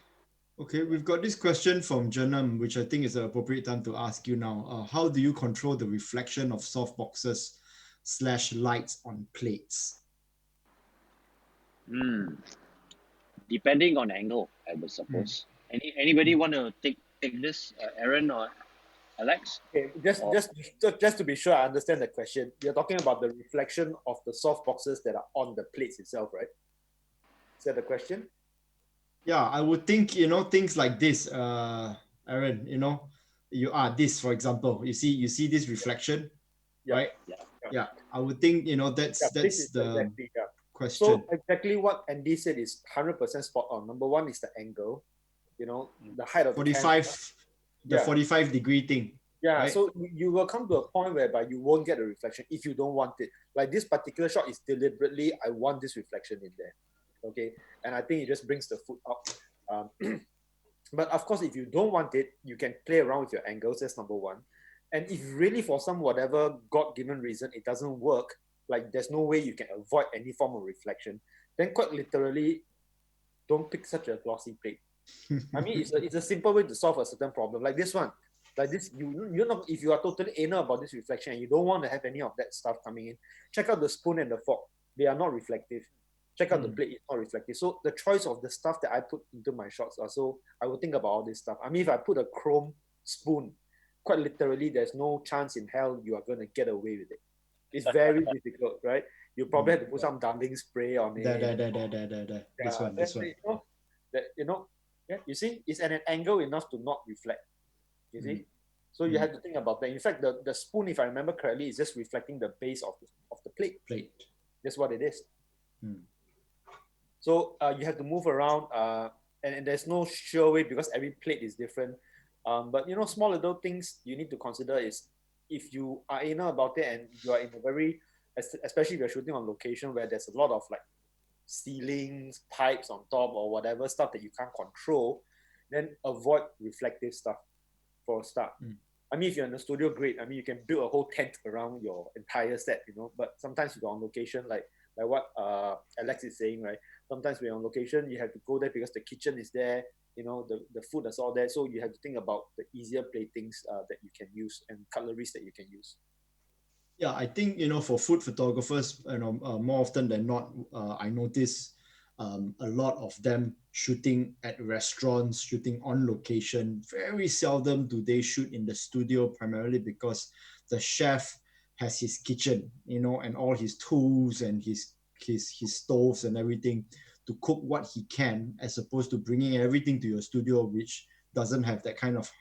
Okay, Yeah. we've got this question from Janam, which I think is an appropriate time to ask you now. How do you control the reflection of soft boxes slash lights on plates? Hmm. Depending on angle, I would Mm, suppose. Anybody mm. want to take this, Aaron or Alex? Okay, Or just to be sure I understand the question, you're talking about the reflection of the soft boxes that are on the plates itself, right? Is that the question? Yeah, I would think, things like this, Aaron, you are this, for example, you see this reflection, Yeah, right? yeah. yeah, Yeah, I would think, yeah. that's This that's is the exactly, yeah. question. So exactly what Andy said is 100% spot on. Number one is the angle, the height of the camera. 45, the Yeah, 45-degree thing, yeah. right? So you will come to a point whereby you won't get a reflection if you don't want it. Like this particular shot is deliberately, I want this reflection in there. Okay. And I think it just brings the foot up. But of course, if you don't want it, you can play around with your angles. That's number one. And if really for some whatever God-given reason it doesn't work, like there's no way you can avoid any form of reflection, then quite literally, don't pick such a glossy plate. I mean, it's a simple way to solve a certain problem. Like this one, like this, you're not, if you are totally anal about this reflection and you don't want to have any of that stuff coming in, check out the spoon and the fork. They are not reflective. Check out the Mm, plate, it's not reflective. So the choice of the stuff that I put into my shots are, so I will think about all this stuff. I mean, if I put a chrome spoon, quite literally, there's no chance in hell you are going to get away with it. It's very difficult, right? You probably mm. have to put some darling spray on There, it. there, there, there, there, there, there. This Yeah, one, then this one. yeah, you see, it's at an angle enough to not reflect. You Mm, see, so you mm. have to think about that. In fact, the spoon, if I remember correctly, is just reflecting the base of the plate. Plate. That's what it is. Mm, So you have to move around, and there's no sure way because every plate is different. But small little things you need to consider is if you are anal about it and you are in a very, especially if you're shooting on location where there's a lot of like ceilings, pipes on top or whatever stuff that you can't control, then avoid reflective stuff for a start. I mean, if you're in the studio, great. I mean, you can build a whole tent around your entire set, but sometimes you're on location, like what Alex is saying, right? Sometimes when you're on location, you have to go there because the kitchen is there, the food is all there. So you have to think about the easier platings that you can use and cutleries that you can use. Yeah, I think, for food photographers, more often than not, I notice a lot of them shooting at restaurants, shooting on location. Very seldom do they shoot in the studio, primarily because the chef has his kitchen, and all his tools and his stoves and everything to cook what he can, as opposed to bringing everything to your studio, which doesn't have that kind of,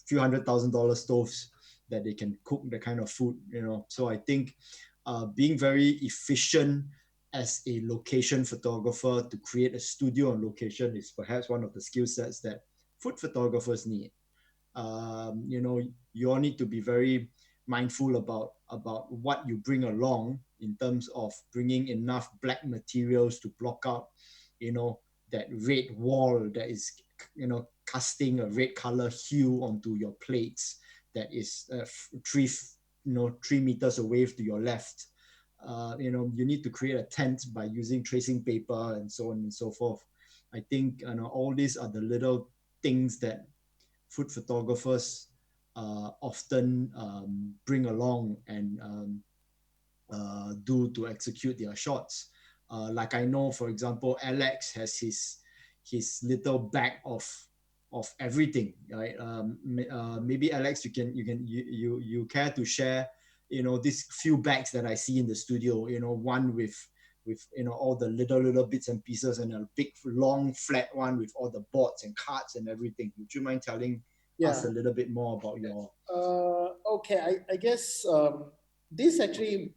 few $100,000 stoves that they can cook the kind of food, So I think being very efficient as a location photographer to create a studio on location is perhaps one of the skill sets that food photographers need. You all need to be very mindful about what you bring along in terms of bringing enough black materials to block out, that red wall that is, casting a red color hue onto your plates that is 3 meters away to your left. You need to create a tent by using tracing paper and so on and so forth. I think all these are the little things that food photographers often bring along and do to execute their shots. Like I know, for example, Alex has his little bag of everything, right? Maybe Alex, you care to share, these few bags that I see in the studio. One with all the little bits and pieces, and a big long flat one with all the boards and cards and everything. Would you mind telling us a little bit more about your? Okay, I guess this actually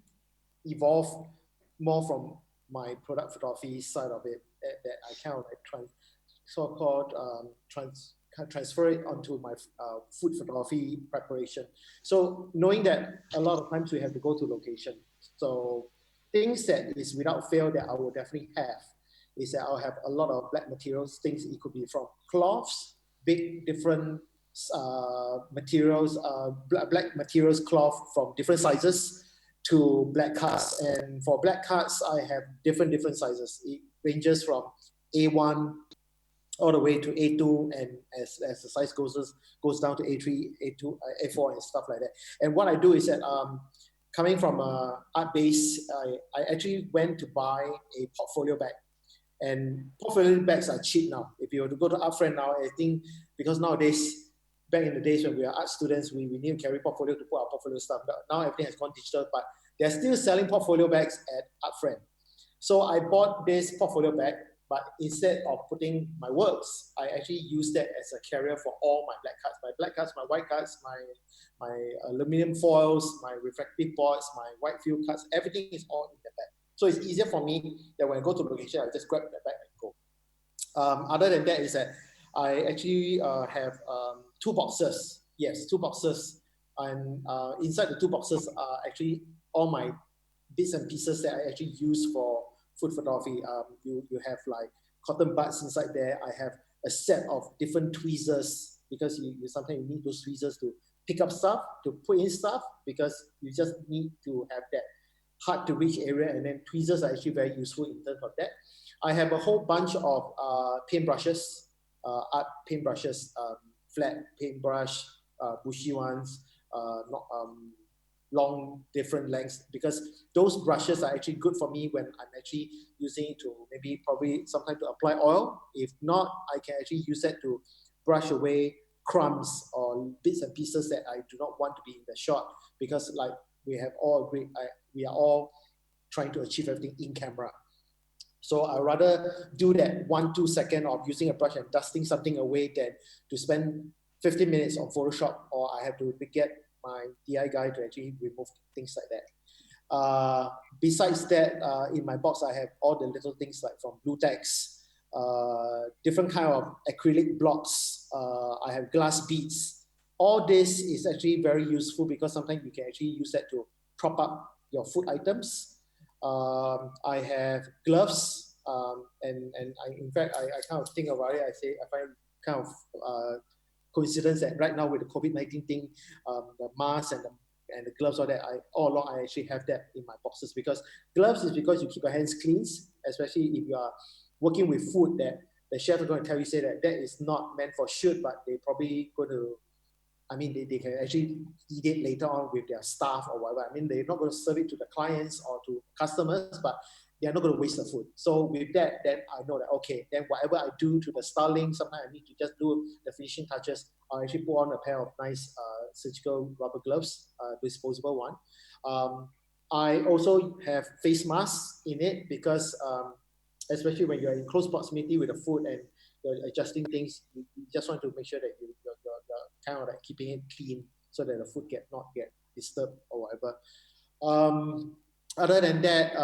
evolved more from my product photography side of it, that I kind of like so-called transfer it onto my food photography preparation. So knowing that a lot of times we have to go to location, so things that is without fail that I will definitely have is that I'll have a lot of black materials. Things it could be from cloths, big different materials, black materials cloth from different sizes to black cards. And for black cards, I have different sizes. It ranges from A1 all the way to A2, and as the size goes down to A3, A2, A4, and stuff like that. And what I do is that coming from art base, I actually went to buy a portfolio bag. And portfolio bags are cheap now. If you were to go to Art Friend now, I think because nowadays, back in the days when we were art students, we need to carry portfolio to put our portfolio stuff. Now everything has gone digital, but they're still selling portfolio bags at Art Friend. So I bought this portfolio bag, but instead of putting my works, I actually use that as a carrier for all my black cards, my white cards, my aluminum foils, my refractive boards, my white field cards. Everything is all in the bag. So it's easier for me that when I go to location, I just grab the bag and go. Other than that is that I actually have 2 boxes. Yes, 2 boxes. And inside the 2 boxes are actually all my bits and pieces that I actually use for food photography. You have like cotton buds inside there. I have a set of different tweezers because you sometimes need those tweezers to pick up stuff, to put in stuff, because you just need to have that hard to reach area, and then tweezers are actually very useful in terms of that. I have a whole bunch of paintbrushes, art paintbrushes, flat paintbrush, bushy ones, not, long different lengths, because those brushes are actually good for me when I'm actually using it to probably sometimes to apply oil. If not, I can actually use that to brush away crumbs or bits and pieces that I do not want to be in the shot, because like we have all agreed, we are all trying to achieve everything in camera. So I rather do that 1-2 second of using a brush and dusting something away than to spend 15 minutes on Photoshop, or I have to get my DI guy to actually remove things like that. Besides that, in my box, I have all the little things like from blue tacks, different kind of acrylic blocks. I have glass beads. All this is actually very useful because sometimes you can actually use that to prop up your food items. I have gloves, and in fact, I kind of think about it. I find kind of coincidence that right now with the COVID-19 thing, the mask and the gloves, all along I actually have that in my boxes, because gloves is because you keep your hands clean, especially if you are working with food that the chef is going to tell you, say that is not meant for shoot, but they probably going to, I mean, they can actually eat it later on with their staff or whatever. I mean, they're not going to serve it to the clients or to customers, but they're not going to waste the food. So with that, then I know that, okay, then whatever I do to the styling, sometimes I need to just do the finishing touches. I'll actually put on a pair of nice surgical rubber gloves, disposable one. I also have face masks in it because especially when you're in close proximity with the food and you're adjusting things, you just want to make sure that you're kind of like keeping it clean so that the food not get disturbed or whatever. Other than that,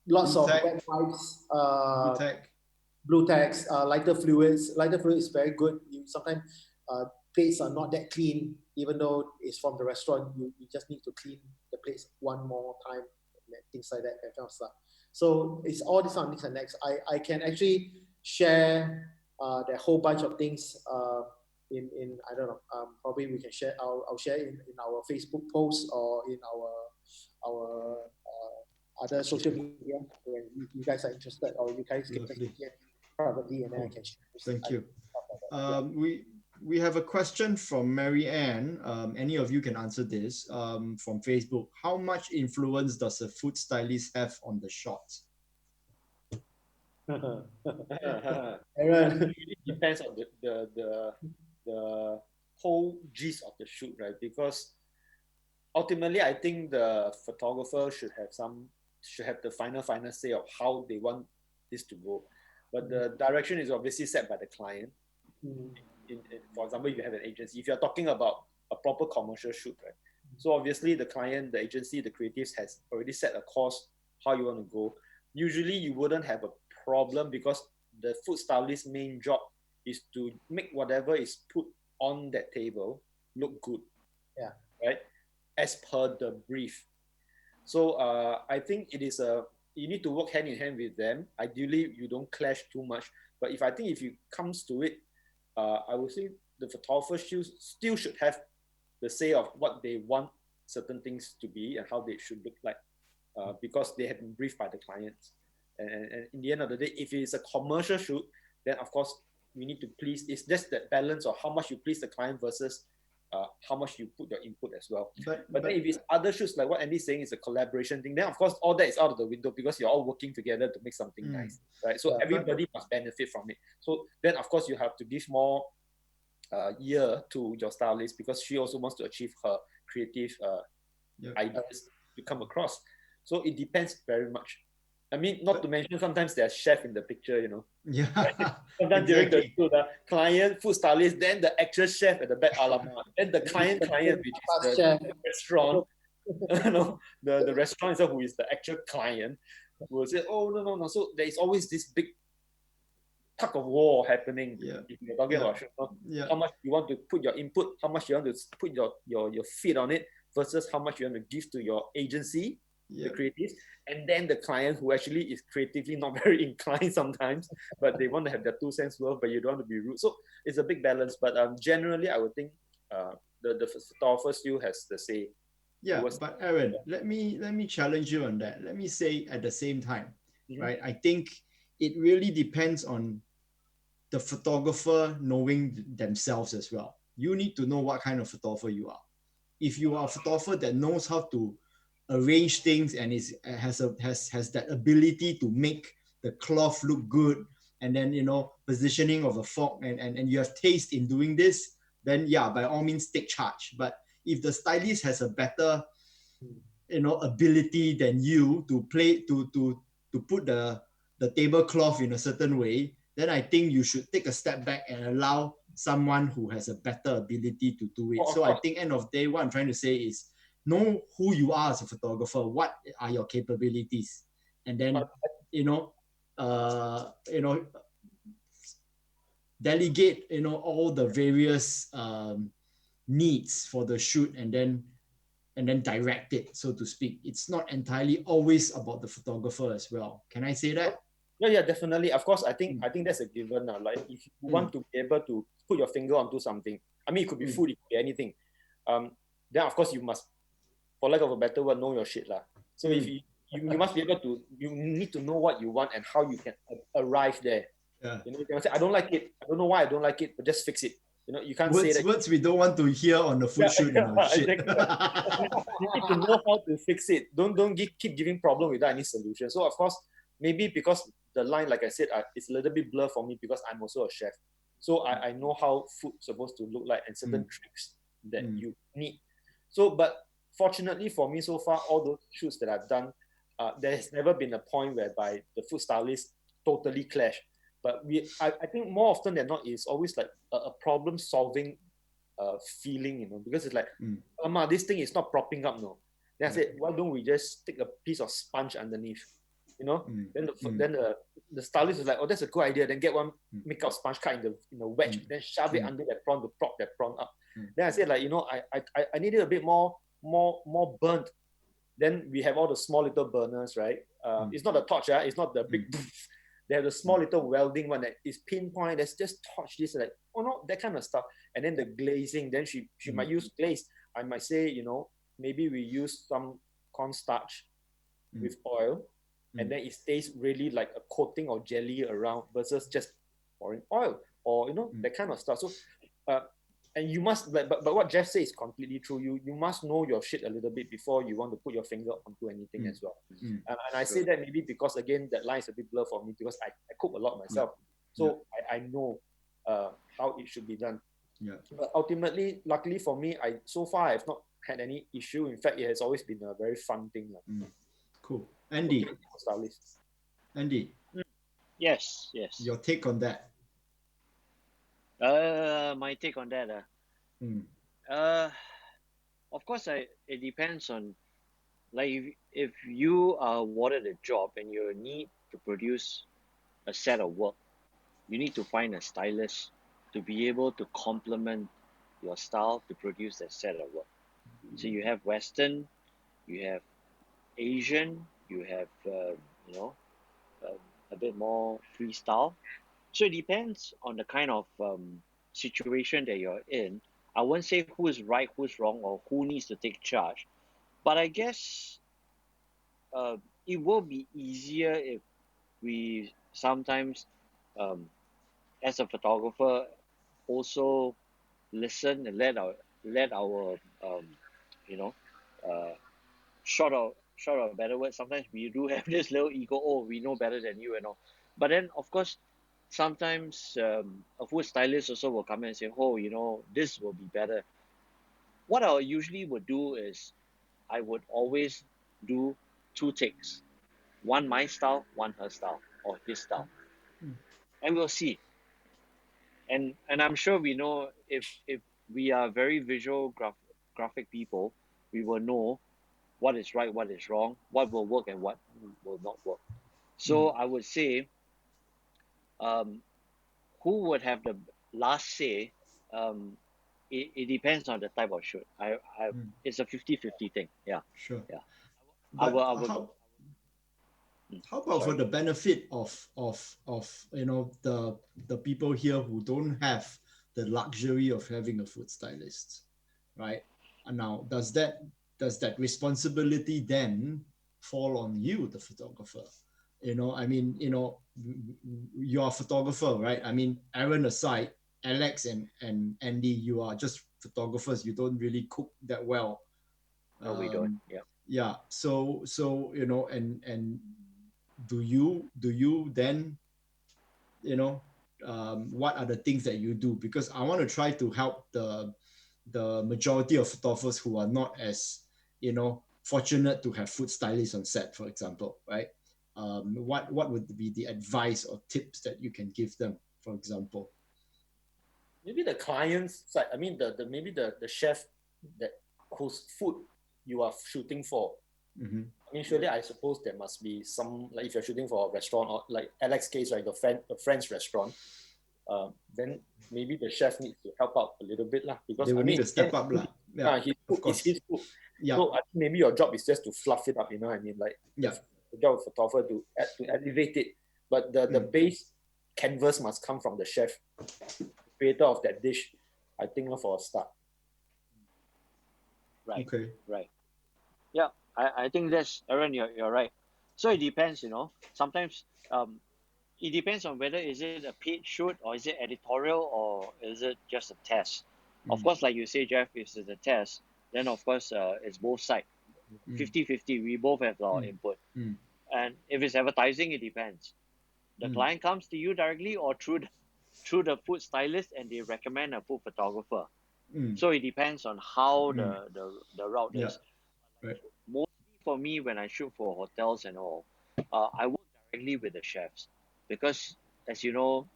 lots Blue of tack. wet wipes, Blue tack. blue tags, lighter fluids. Lighter fluid is very good. Sometimes plates are not that clean, even though it's from the restaurant. You just need to clean the plates one more time, things like that kind of stuff. So it's all these kind of things and next. I can actually share the whole bunch of things in I don't know. Probably we can share. I'll share in our Facebook post or in our other social media when you guys are interested, or you guys can Lovely. get privately, and then I can share. Thank you. We have a question from Mary Ann. Any of you can answer this from Facebook. How much influence does a food stylist have on the shot? Aaron. It depends on the whole gist of the shoot, right? Because ultimately, I think the photographer should have the final say of how they want this to go. But the direction is obviously set by the client. For example, if you have an agency, if you're talking about a proper commercial shoot, right? So obviously the client, the agency, the creatives has already set a course, how you want to go. Usually you wouldn't have a problem because the food stylist's main job is to make whatever is put on that table look good. Yeah. Right? As per the brief. So I think you need to work hand in hand with them. Ideally, you don't clash too much. But if it comes to it, I would say the photographer still should have the say of what they want certain things to be and how they should look like, because they have been briefed by the clients. And in the end of the day, if it is a commercial shoot, then of course we need to please. It's just that balance of how much you please the client versus how much you put your input as well. But then if it's other shoots, like what Andy's saying is a collaboration thing, then of course all that is out of the window because you're all working together to make something nice, right? So everybody must benefit from it. So then of course you have to give more ear to your stylist because she also wants to achieve her creative ideas to come across. So it depends very much. I mean, not to mention sometimes there's chef in the picture, you know. Yeah. Sometimes during the shoot, the client, food stylist, then the actual chef at the back, alamak. Then the client, which is the restaurant, the restaurant itself, who is the actual client, will say, oh, no. So there is always this big tug of war happening. If you're talking about shoot, how much you want to put your input, how much you want to put your feet on it, versus how much you want to give to your agency, the creatives, and then the client who actually is creatively not very inclined sometimes, but they want to have their 2 cents worth, but you don't want to be rude. So it's a big balance. But generally, I would think the photographer still has the say. Yeah, but Aaron, let me challenge you on that. Let me say at the same time, right? I think it really depends on the photographer knowing themselves as well. You need to know what kind of photographer you are. If you are a photographer that knows how to arrange things and has that ability to make the cloth look good, and then positioning of a fork, and you have taste in doing this, then by all means take charge. But if the stylist has a better ability than you to put the tablecloth in a certain way, then I think you should take a step back and allow someone who has a better ability to do it. So I think end of the day, what I'm trying to say is know who you are as a photographer, what are your capabilities, and then delegate, all the various needs for the shoot, and then direct it, so to speak. It's not entirely always about the photographer as well. Can I say that? Yeah, definitely. Of course, I think that's a given now. Like if you want to be able to put your finger onto something, I mean, it could be food, it could be anything. Then of course you must, for lack of a better word, know your shit lah. So if you must be able to, you need to know what you want and how you can arrive there. Yeah. You can say, I don't like it. I don't know why I don't like it, but just fix it. You can't say that. Words we don't want to hear on the food shoot. Shit. Exactly. You need to know how to fix it. Don't keep giving problem without any solution. So of course, maybe because the line, like I said, it's a little bit blur for me because I'm also a chef. So I know how food's supposed to look like and certain tricks that you need. So, but fortunately for me so far, all those shoots that I've done, there has never been a point whereby the food stylist totally clash. But I think more often than not, it's always like a problem solving feeling, because it's like, this thing is not propping up, no. Then I said, why don't we just stick a piece of sponge underneath, Then the stylist is like, oh, that's a good idea. Then get one makeup sponge cut in the wedge, then shove it under that prawn to prop that prawn up. Then I said, like, I need it a bit more burnt. Then we have all the small little burners, right? It's not a torch, it's not the big. They have the small little welding one that is pinpoint. That's just torch this, like, oh no, that kind of stuff. And then the glazing. Then she might use glaze. I might say, maybe we use some cornstarch with oil, and then it stays really like a coating or jelly around versus just pouring oil, or that kind of stuff. So, and you must, but what Jeff says is completely true. You must know your shit a little bit before you want to put your finger onto anything as well. And I say that maybe because, again, that line is a bit blur for me because I cook a lot myself. So I know how it should be done. Yeah. But ultimately, luckily for me, so far I have not had any issue. In fact, it has always been a very fun thing. Cool. Andy. Andy. Yes. Your take on that? My take on that. Of course, it depends on, like, if you are awarded a job and you need to produce a set of work, you need to find a stylist to be able to complement your style to produce that set of work. So you have Western, you have Asian, you have a bit more freestyle. So it depends on the kind of situation that you're in. I won't say who is right, who's wrong, or who needs to take charge. But I guess it will be easier if we sometimes, as a photographer, also listen and let our short of a better word, sometimes we do have this little ego. Oh, we know better than you and all. But then, of course, sometimes a food stylist also will come in and say, oh, this will be better. What I usually would do is I would always do 2 takes. One my style, one her style, or his style. And we'll see. And I'm sure we know if we are very visual graphic people, we will know what is right, what is wrong, what will work and what will not work. So I would say, who would have the last say? It depends on the type of shoot. It's a 50-50 thing. Yeah. Sure. Yeah. But how about for the benefit of the people here who don't have the luxury of having a food stylist, right? And now, does that responsibility then fall on you, the photographer? I mean, you're a photographer, right? I mean, Aaron aside, Alex and Andy, you are just photographers. You don't really cook that well. No, we don't. Yeah. Yeah. So and do you then, what are the things that you do? Because I want to try to help the majority of photographers who are not as, fortunate to have food stylists on set, for example, right? What would be the advice or tips that you can give them, for example? Maybe the client's side. I mean, maybe the chef that whose food you are shooting for. Mm-hmm. I mean, surely I suppose there must be some, like if you're shooting for a restaurant, or like Alex's case, right, the French restaurant. then maybe the chef needs to help out a little bit lah. Because They will I mean, need to step up lah. Yeah, his of food is course. his food. Yeah, So I think maybe your job is just to fluff it up. You know what I mean? Like yeah, the job of photographer to elevate it. But the base canvas must come from the chef, creator of that dish. I think for a start. Right. okay. Right. Yeah, I think that's Aaron. You're right. So it depends, you know. Sometimes it depends on whether is it a paid shoot or is it editorial or is it just a test. Of course, like you say, Jeff, if it's a test, then of course it's both sides. 50-50, we both have our input. And if it's advertising, it depends. The client comes to you directly or through the food stylist and they recommend a food photographer. So it depends on how the route Yeah, is. right. Mostly for me, when I shoot for hotels and all, I work directly with the chefs because, as you know,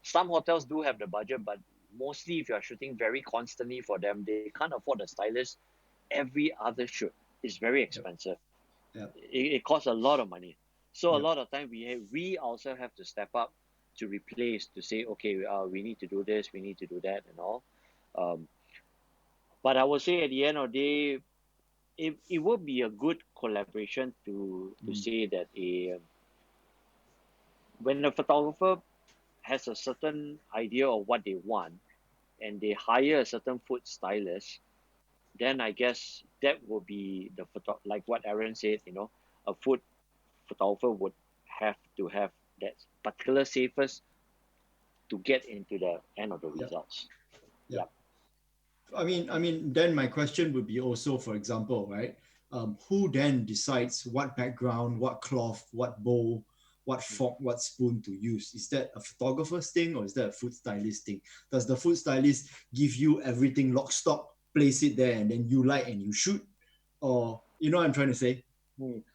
some hotels do have the budget, but mostly if you are shooting very constantly for them, they can't afford a stylist. Every other shoot is very expensive. Yeah. It costs a lot of money. So a Yeah. lot of time we also have to step up to replace to say, okay, we need to do this, we need to do that, and all. Um, but I would say at the end of the day, it would be a good collaboration to say that when a photographer has a certain idea of what they want and they hire a certain food stylist, then I guess that will be like what Aaron said, you know, a food photographer would have to have that particular say first to get into the end of the results. Yeah. I mean, then my question would be also, for example, right? Who then decides what background, what cloth, what bowl, what fork, what spoon to use? Is that a photographer's thing or is that a food stylist thing? Does the food stylist give you everything lock stock, place it there, and then you light and you shoot? Or you know what I'm trying to say?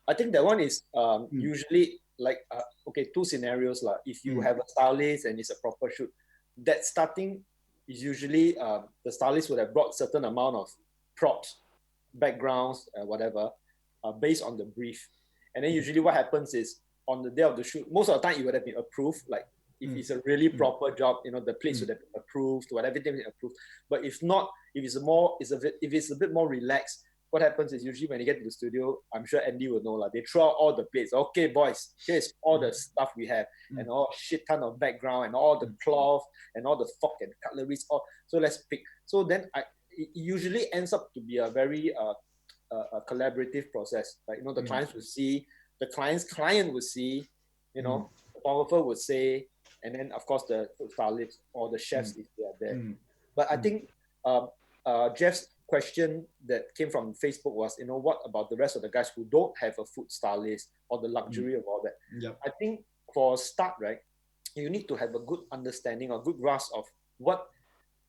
I think that one is usually like okay, two scenarios lah. If you have a stylist and it's a proper shoot, that starting is usually the stylist would have brought certain amount of props, backgrounds, whatever, based on the brief. And then usually what happens is on the day of the shoot, most of the time it would have been approved. Like if it's a really proper job, you know, the plates would have been approved, whatever, everything is approved. But if not, if it's a bit more relaxed, what happens is usually when you get to the studio, I'm sure Andy will know, they throw out all the plates. Okay, boys, here's all the stuff we have, and all shit ton of background, and all the cloth, and all the fork and cutleries. So let's pick. So then it usually ends up to be a very a collaborative process. Like, you know, the clients will see, the client's client will see, you know, the photographer would say, and then of course the stylist or the chefs if they are there. But I think Jeff's question that came from Facebook was, you know, what about the rest of the guys who don't have a food stylist or the luxury of all that? Yep. I think for a start, right, you need to have a good understanding or good grasp of what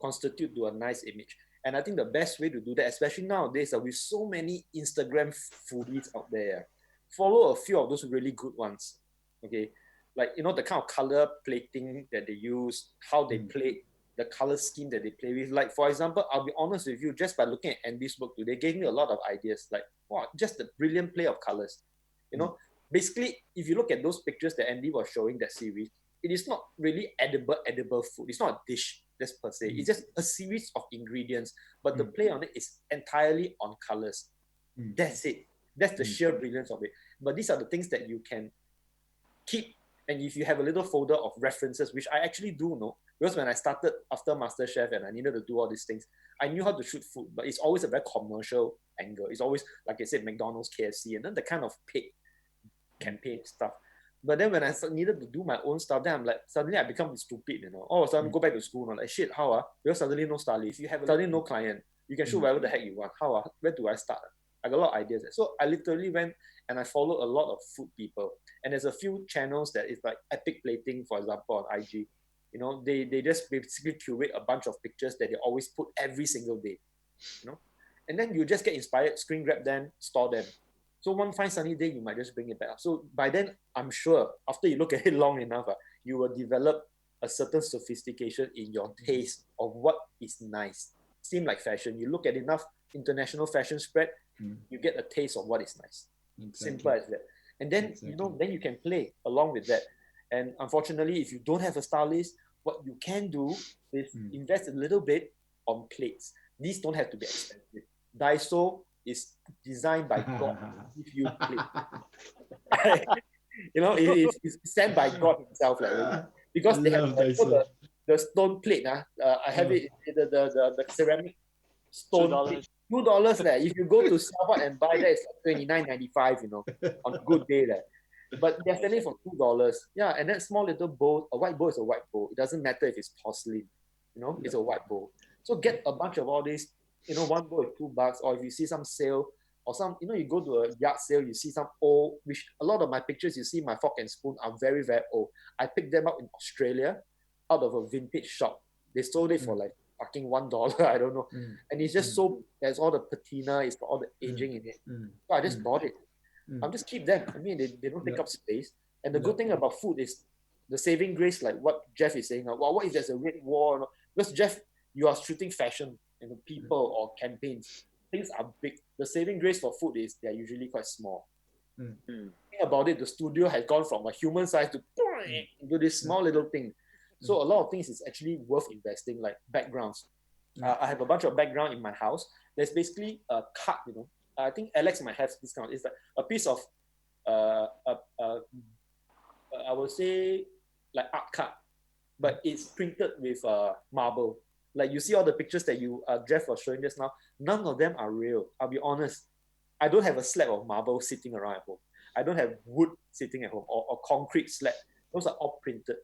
constitute to a nice image. And I think the best way to do that, especially nowadays, with so many Instagram foodies out there, follow a few of those really good ones. Okay, like, you know, the kind of color plating that they use, how they plate, the color scheme that they play with. Like, for example, I'll be honest with you, just by looking at Andy's work today, gave me a lot of ideas. Like, wow, just the brilliant play of colors. You know, basically, if you look at those pictures that Andy was showing that series, it is not really edible food. It's not a dish, just per se. It's just a series of ingredients, but the play on it is entirely on colors. That's it. That's the sheer brilliance of it. But these are the things that you can keep. And if you have a little folder of references, which I actually do know, because when I started after MasterChef and I needed to do all these things, I knew how to shoot food, but it's always a very commercial angle. It's always, like I said, McDonald's, KFC, and then the kind of paid campaign stuff. But then when I needed to do my own stuff, then I'm like, suddenly I become stupid, you know. All of a sudden, go back to school, and I'm like, shit, how? Because suddenly no stylist. You have suddenly no client. You can shoot whatever the heck you want. How? Where do I start? I got a lot of ideas. So I literally went and I follow a lot of food people. And there's a few channels that is like Epic Plating, for example, on IG. You know, they just basically curate a bunch of pictures that they always put every single day. You know? And then you just get inspired, screen grab them, store them. So one fine sunny day, you might just bring it back up. So by then, I'm sure after you look at it long enough, you will develop a certain sophistication in your taste of what is nice. Seem like fashion. You look at enough international fashion spread, you get a taste of what is nice. Simple as that. And then, you know, then you can play along with that. And unfortunately, if you don't have a stylist, what you can do is invest a little bit on plates. These don't have to be expensive. Daiso is designed by God to give you plates. It's sent by God himself, like, really. I Because they have love Daiso. the stone plate. I have it, the ceramic two stone plate. dollars. $2 there. If you go to Starbucks and buy that, it's like 29.95, on a good day there. But they're selling for $2. Yeah, and that small little bowl, a white bowl is a white bowl. It doesn't matter if it's porcelain, it's a white bowl. So get a bunch of all these, one bowl is $2, or if you see some sale, or some, you go to a yard sale, you see some old, which a lot of my pictures, you see my fork and spoon are very, very old. I picked them up in Australia out of a vintage shop. They sold it for like fucking $1, I don't know. And it's just so, there's all the patina, it's got all the aging in it. So I just bought it. I'll just keep them. I mean, they don't take up space. And the good thing about food is the saving grace, like what Jeff is saying. Well, what if there's a red war? Because Jeff, you are shooting fashion, people or campaigns. Things are big. The saving grace for food is they're usually quite small. Think about it, the studio has gone from a human size to into this small little thing. So a lot of things is actually worth investing, like backgrounds. I have a bunch of background in my house. There's basically a card, I think Alex might have this kind of, it's like a piece of, I would say, like art card, but it's printed with marble. Like you see all the pictures that you, Jeff was showing just now, none of them are real. I'll be honest. I don't have a slab of marble sitting around at home. I don't have wood sitting at home or concrete slab. Those are all printed.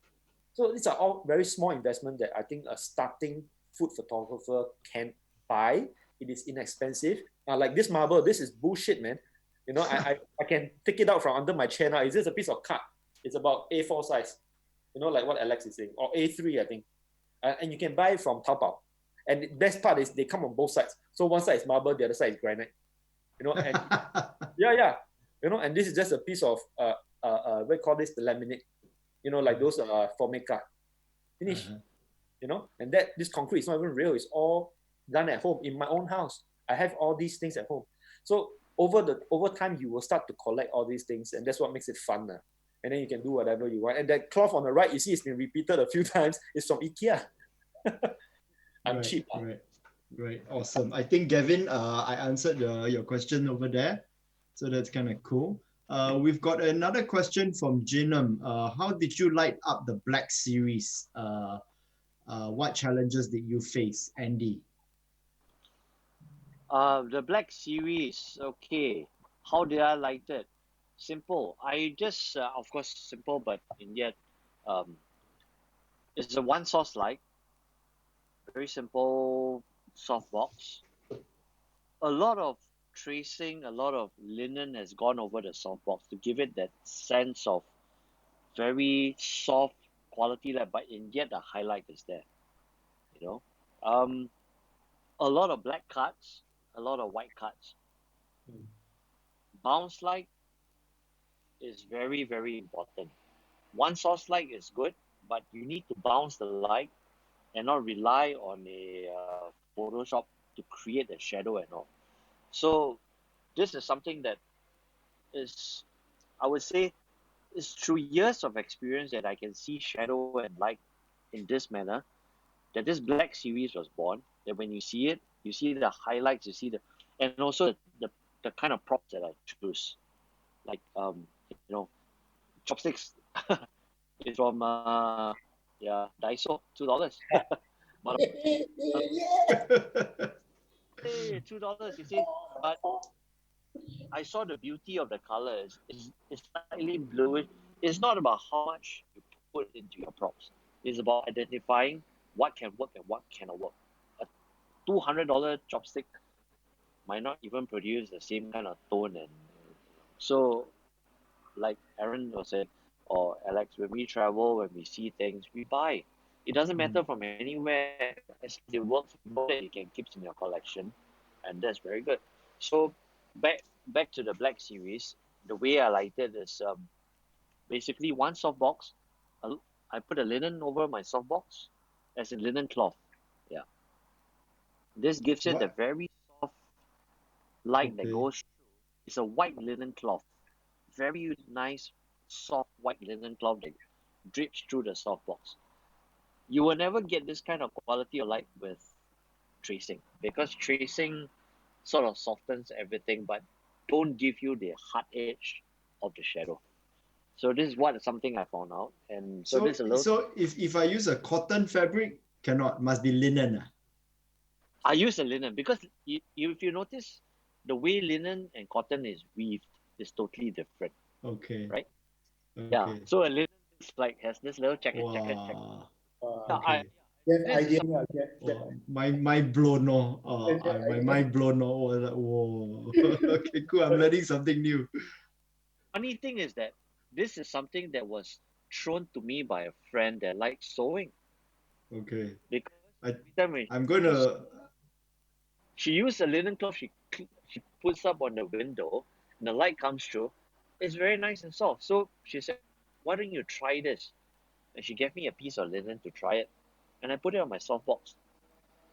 So these are all very small investment that I think a starting food photographer can buy. It is inexpensive. Like this marble, this is bullshit, man. I can take it out from under my chair now. It's just a piece of card. It's about A4 size. Like what Alex is saying, or A3, I think. And you can buy it from Taobao. And the best part is they come on both sides. So one side is marble, the other side is granite. And yeah. And this is just a piece of what do you call this? The laminate. Like those for makeup. Finish. And that this concrete is not even real. It's all done at home in my own house. I have all these things at home. So over time you will start to collect all these things, and that's what makes it fun. And then you can do whatever you want. And that cloth on the right, you see it's been repeated a few times. It's from IKEA. I'm cheap. Right. Awesome. I think, Gavin, I answered your question over there. So that's kind of cool. We've got another question from Jinam. How did you light up the Black Series? What challenges did you face, Andy? The Black Series. Okay. How did I light it? Simple. I just, of course, simple, but in yet, it's a one source light. Very simple softbox. A lot of tracing, a lot of linen has gone over the softbox to give it that sense of very soft quality, but in yet the highlight is there. A lot of black cards, a lot of white cards. Bounce light is very, very important. One source light is good, but you need to bounce the light and not rely on a Photoshop to create a shadow and all. So this is something that is, I would say, it's through years of experience that I can see shadow and light in this manner, that this Black Series was born. That when you see it, you see the highlights, you see and also the kind of props that I choose, like chopsticks. It's from Daiso, $2. But hey, $2, you see. But I saw the beauty of the colors. It's slightly bluish. It's not about how much you put into your props. It's about identifying what can work and what cannot work. A $200 chopstick might not even produce the same kind of tone, and so, like Aaron was saying, or Alex, when we travel, when we see things, we buy. It doesn't matter from anywhere. As it works, you know that you can keep in your collection, and that's very good. So back to the Black Series. The way I liked it is basically one softbox. I put a linen over my softbox, as in linen cloth. Yeah. This gives it a very soft light that goes through. It's a white linen cloth. Very nice, soft white linen cloth drips through the softbox. You will never get this kind of quality of light with tracing, because tracing sort of softens everything but don't give you the hard edge of the shadow. So this is what something I found out, and so this So is a little. so if I use a cotton fabric, cannot, must be linen. I use a linen because if you notice, the way linen and cotton is weaved is totally different, Okay. right? Yeah. Okay. So a linen is like has this little checker. Wow. Yeah, Okay. Get this is idea. Get Oh, my mind blown. No. My mind blown. No. Whoa. Okay, cool. I'm learning something new. funny thing is that this is something that was thrown to me by a friend that likes sewing, Okay. because I every time when I'm gonna. she used a linen cloth, she puts up on the window, and the light comes through. It's very nice and soft. So she said, "Why don't you try this?" And she gave me a piece of linen to try it, and I put it on my softbox.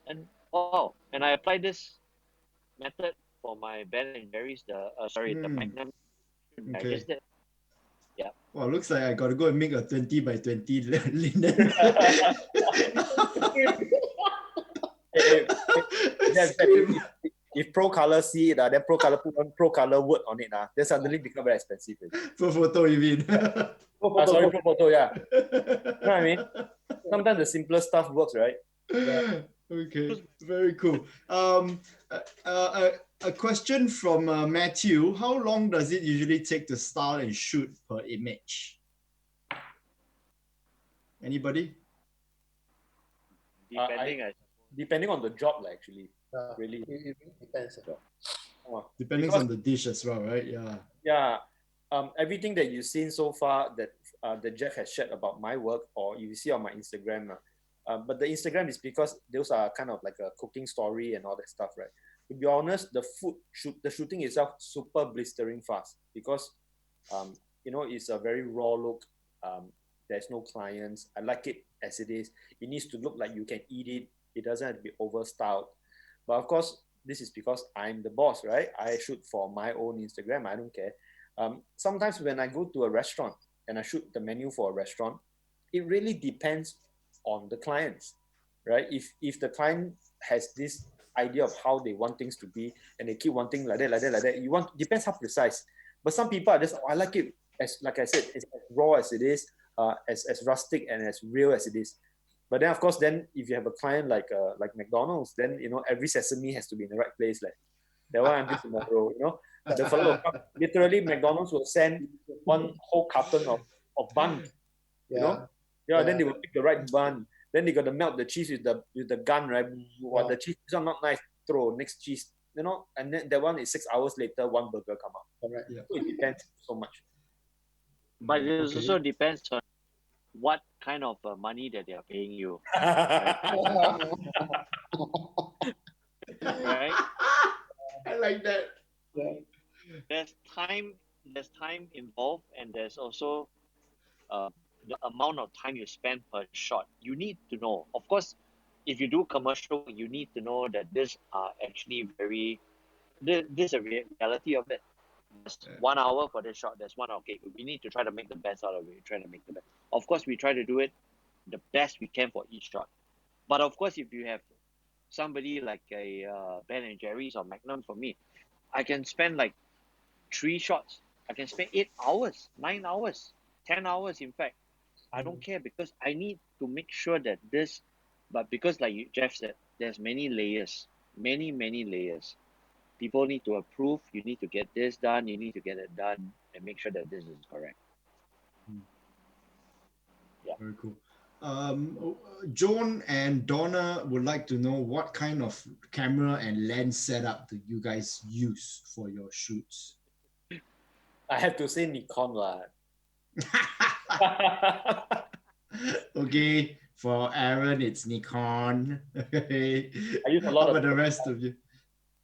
And wow! And I applied this method for my Ben and Jerry's, the Hmm. Magnum. I Okay. just did. Yeah. Well, looks like I gotta go and make a 20 by 20 linen. Scream. If Pro Color see it, then Pro Color put one Pro Color word on it, then suddenly become very expensive. For photo, you mean? Sorry, Pro Photo, yeah. You know what I mean? Sometimes the simplest stuff works, right? Yeah. Okay, very cool. A question from Matthew. How long does it usually take to style and shoot per image? Anybody? Depending, on the job, actually. Really. It depends. Depending on the dish as well, right? Yeah. Yeah. Everything that you've seen so far that Jeff has shared about my work, or you see on my Instagram, but the Instagram is because those are kind of like a cooking story and all that stuff, right? To be honest, the shooting itself super blistering fast because, it's a very raw look. There's no clients. I like it as it is. It needs to look like you can eat it. It doesn't have to be over styled. But of course, this is because I'm the boss, right? I shoot for my own Instagram. I don't care. Sometimes when I go to a restaurant and I shoot the menu for a restaurant, it really depends on the clients, right? If the client has this idea of how they want things to be and they keep wanting like that, depends how precise. But some people are just, I like it as, like I said, it's as raw as it is, as rustic and as real as it is. But then, of course, if you have a client like McDonald's, then every sesame has to be in the right place. Like that one until tomorrow, the fellow literally McDonald's will send one whole carton of bun, then they will pick the right bun. Then they got to melt the cheese with the gun, right? The cheese is not nice. Throw next cheese, and then that one is 6 hours later, one burger come out. Correct. Yeah. So it depends so much. but it also depends on what kind of money that they are paying you. Right? I like that. Yeah. There's time involved, and there's also the amount of time you spend per shot. You need to know. Of course, if you do commercial, you need to know that this are actually this is a reality of it. There's 1 hour for this shot. There's 1 hour. Okay, we need to try to make the best out of it. We try to make the best. Of course, we try to do it the best we can for each shot. But of course, if you have somebody like a Ben and Jerry's or Magnum, for me, I can spend like 3 shots. I can spend 8 hours, 9 hours, 10 hours. In fact, I don't care because I need to make sure that this. But because, like Jeff said, there's many layers, many layers. People need to approve. You need to get this done. You need to get it done and make sure that this is correct. Yeah. Very cool. Joan and Donna would like to know what kind of camera and lens setup do you guys use for your shoots? I have to say Nikon lah. Okay, for Aaron, it's Nikon. Okay. I use a lot How of about the rest of you?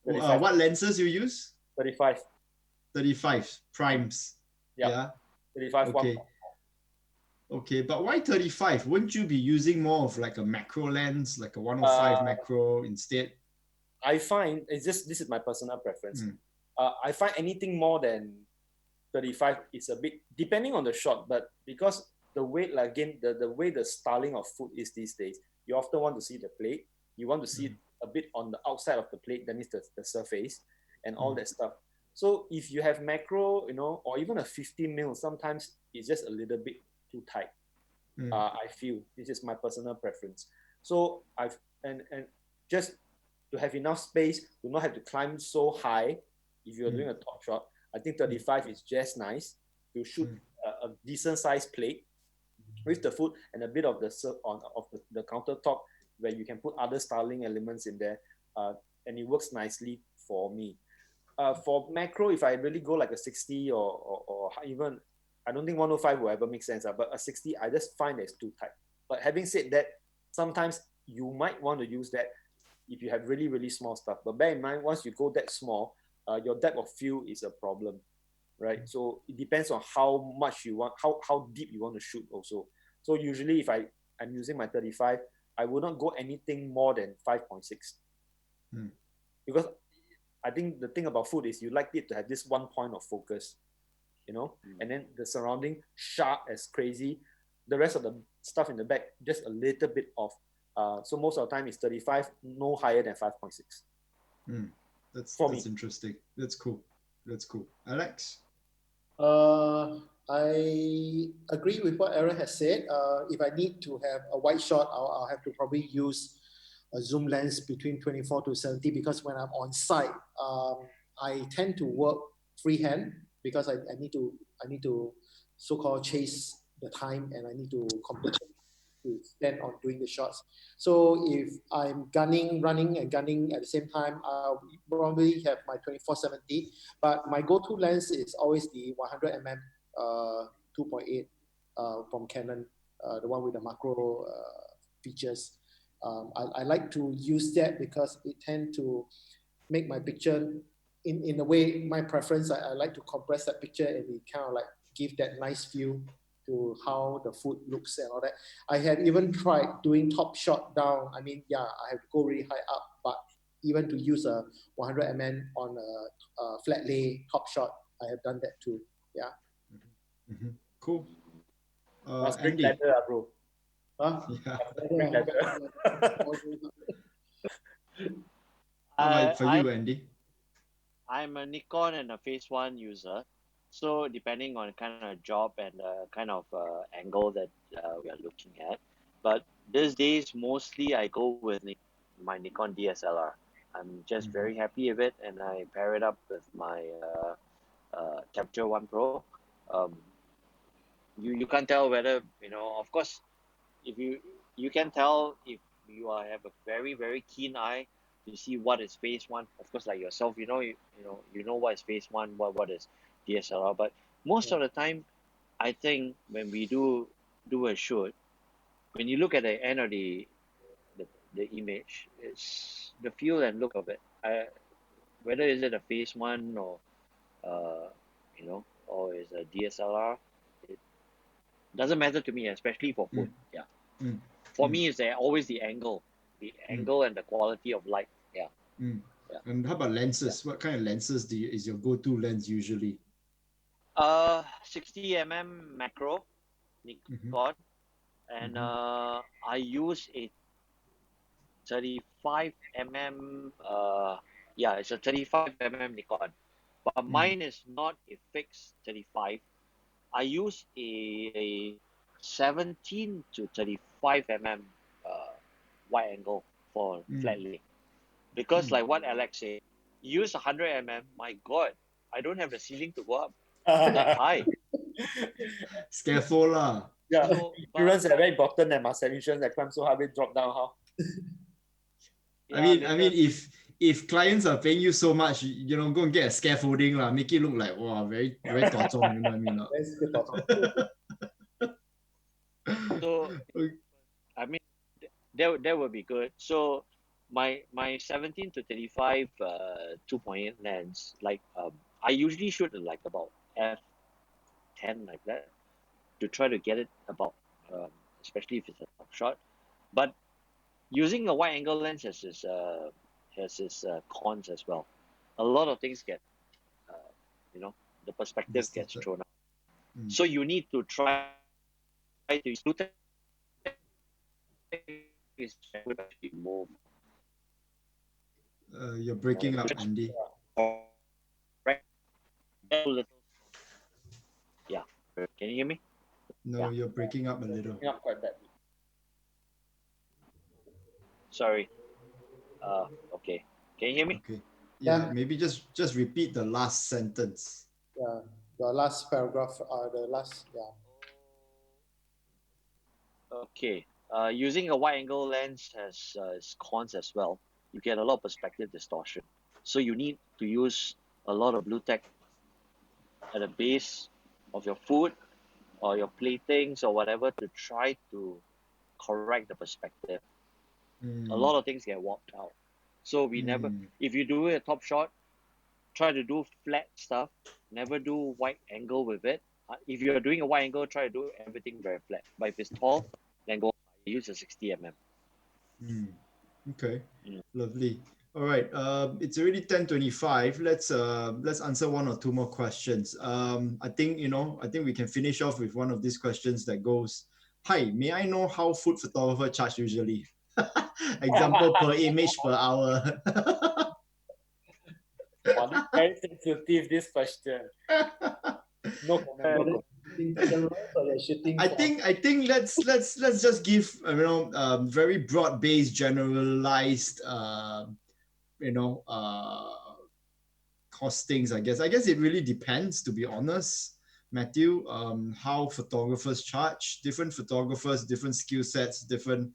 35. What lenses you use? 35. 35 primes. Yeah. 35. Okay. Okay, but why 35? Wouldn't you be using more of like a macro lens, like a 105 macro instead? I find this is my personal preference. I find anything more than 35 is a bit, depending on the shot, but because the way, like again, the way the styling of food is these days, you often want to see the plate. You want to see a bit on the outside of the plate, that means the surface and all that stuff. So if you have macro, or even a 50 mil, sometimes it's just a little bit too tight. I feel this is my personal preference. So and just to have enough space, to not have to climb so high. If you're doing a top shot, I think 35 is just nice to shoot a decent sized plate with the food and a bit of the countertop where you can put other styling elements in there, and it works nicely for me. For macro, if I really go like a 60 or even, I don't think 105 will ever make sense, but a 60, I just find it's too tight. But having said that, sometimes you might want to use that if you have really, really small stuff. But bear in mind, once you go that small, your depth of field is a problem, right? So it depends on how much you want, how deep you want to shoot also. So usually if I'm using my 35, I will not go anything more than 5.6. Because I think the thing about food is you like it to have this one point of focus, and then the surrounding sharp as crazy. The rest of the stuff in the back, just a little bit off. So most of the time it's 35, no higher than 5.6. That's interesting. That's cool. Alex? I agree with what Aaron has said. If I need to have a wide shot, I'll have to probably use a zoom lens between 24 to 70, because when I'm on site, I tend to work freehand because I need to so-called chase the time, and I need to complete to spend on doing the shots. So if I'm running and gunning at the same time, I'll probably have my 24-70. But my go-to lens is always the 100mm 2.8 from Canon, the one with the macro features. I like to use that because it tends to make my picture in a way, my preference. I like to compress that picture, and it kind of like give that nice feel to how the food looks and all that. I have even tried doing top shot down. I mean, yeah, I have to go really high up, but even to use a 100mm on a flat lay top shot, I have done that too. Yeah. Cool. Must bring Andy? ladder, bro. Huh? Yeah. Bring ladder. How about for you, Andy? I'm a Nikon and a Phase 1 user. So depending on kind of job and kind of angle that we are looking at. But these days, mostly I go with my Nikon DSLR. I'm just very happy with it, and I pair it up with my Capture One Pro. You can't tell whether, of course, if you can tell if you have a very, very keen eye to see what is Phase 1. Of course, like yourself, you know what is Phase 1, what is DSLR. But most of the time, I think when we do a shoot, when you look at the end of the image, it's the feel and look of it. Whether is it a Phase 1 or uh, or is a DSLR, it doesn't matter to me, especially for food. Yeah. For me, it's always the angle and the quality of light. Yeah. Yeah. And how about lenses? What kind of lenses is your go-to lens usually? 60mm macro Nikon, and I use a 35mm. It's a 35mm Nikon, but mine is not a fixed 35. I use a 17 to 35mm wide angle for flat lay. Because like what Alex said, use 100mm, my God, I don't have the ceiling to go up that high. Scaffold lah. Yeah, So, insurance are very important, and must have insurance that climb so high, we drop down how. I mean, if clients are paying you so much, go and get a scaffolding lah, make it look like wow, very very torchong, you know what I mean? That's good. So I mean, that would be good. So my 17 to 35 2.8 lens, like I usually shoot at like about f10 like that to try to get it about, especially if it's a top shot. But using a wide angle lens has its cons as well. A lot of things get, the perspective gets thrown out. So you need to try is actually more You're breaking up, Andy. little. Yeah. Can you hear me? No, Yeah. you're breaking up a little. Not quite badly. Sorry. Okay. Can you hear me? Okay. Yeah, Yeah, maybe just repeat the last sentence. yeah. The last paragraph, the last, yeah. Okay. Using a wide angle lens has its cons as well. You get a lot of perspective distortion. So you need to use a lot of blue tack at the base of your food or your platings or whatever to try to correct the perspective. A Mm, lot of things get warped out. So we never, mm, if you do a top shot, try to do flat stuff. Never do wide angle with it. If you're doing a wide angle, try to do everything very flat. But if it's tall, then go use a 60 mm. mm. Okay, Mm. lovely. All right. It's already 10:25. Let's answer one or two more questions. I think we can finish off with one of these questions that goes, "Hi, may I know how food photographer charge usually?" Example per image per hour. Wow, this is very sensitive, this question. No comment, no comment. Shooting cameras or you're shooting for I think let's just give very broad based generalized you know costings. I guess it really depends, to be honest, Matthew. How photographers charge. Different photographers, different skill sets, different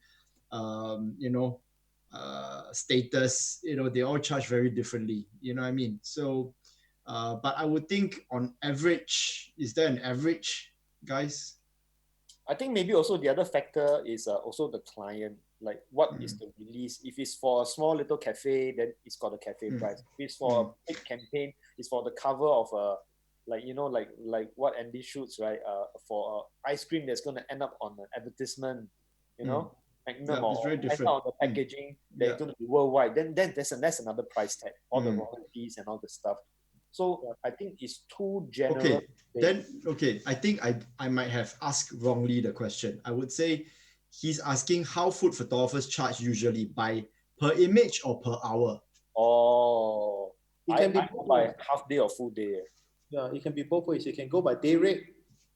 status. They all charge very differently. You know what I mean? So, but I would think on average, is there an average, guys? I think maybe also the other factor is also the client. Like, what is Mm, the release? If it's for a small little cafe, then it's got a cafe mm, price. If it's for mm, a big campaign, it's for the cover of a, like, like what Andy shoots, right? For ice cream that's going to end up on an advertisement, you mm. know, Magnum Yeah, it's or very end different. up on the Mm, packaging yeah. that's going to be worldwide. Then that's another price tag, all the Mm. royalties and all the stuff. So I think it's too general. Okay, then okay. I think I might have asked wrongly the question. I would say he's asking how food photographers charge usually by per image or per hour. Oh, it I can be go both by ways. half day or full day. Yeah, it can be both ways. You can go by day rate.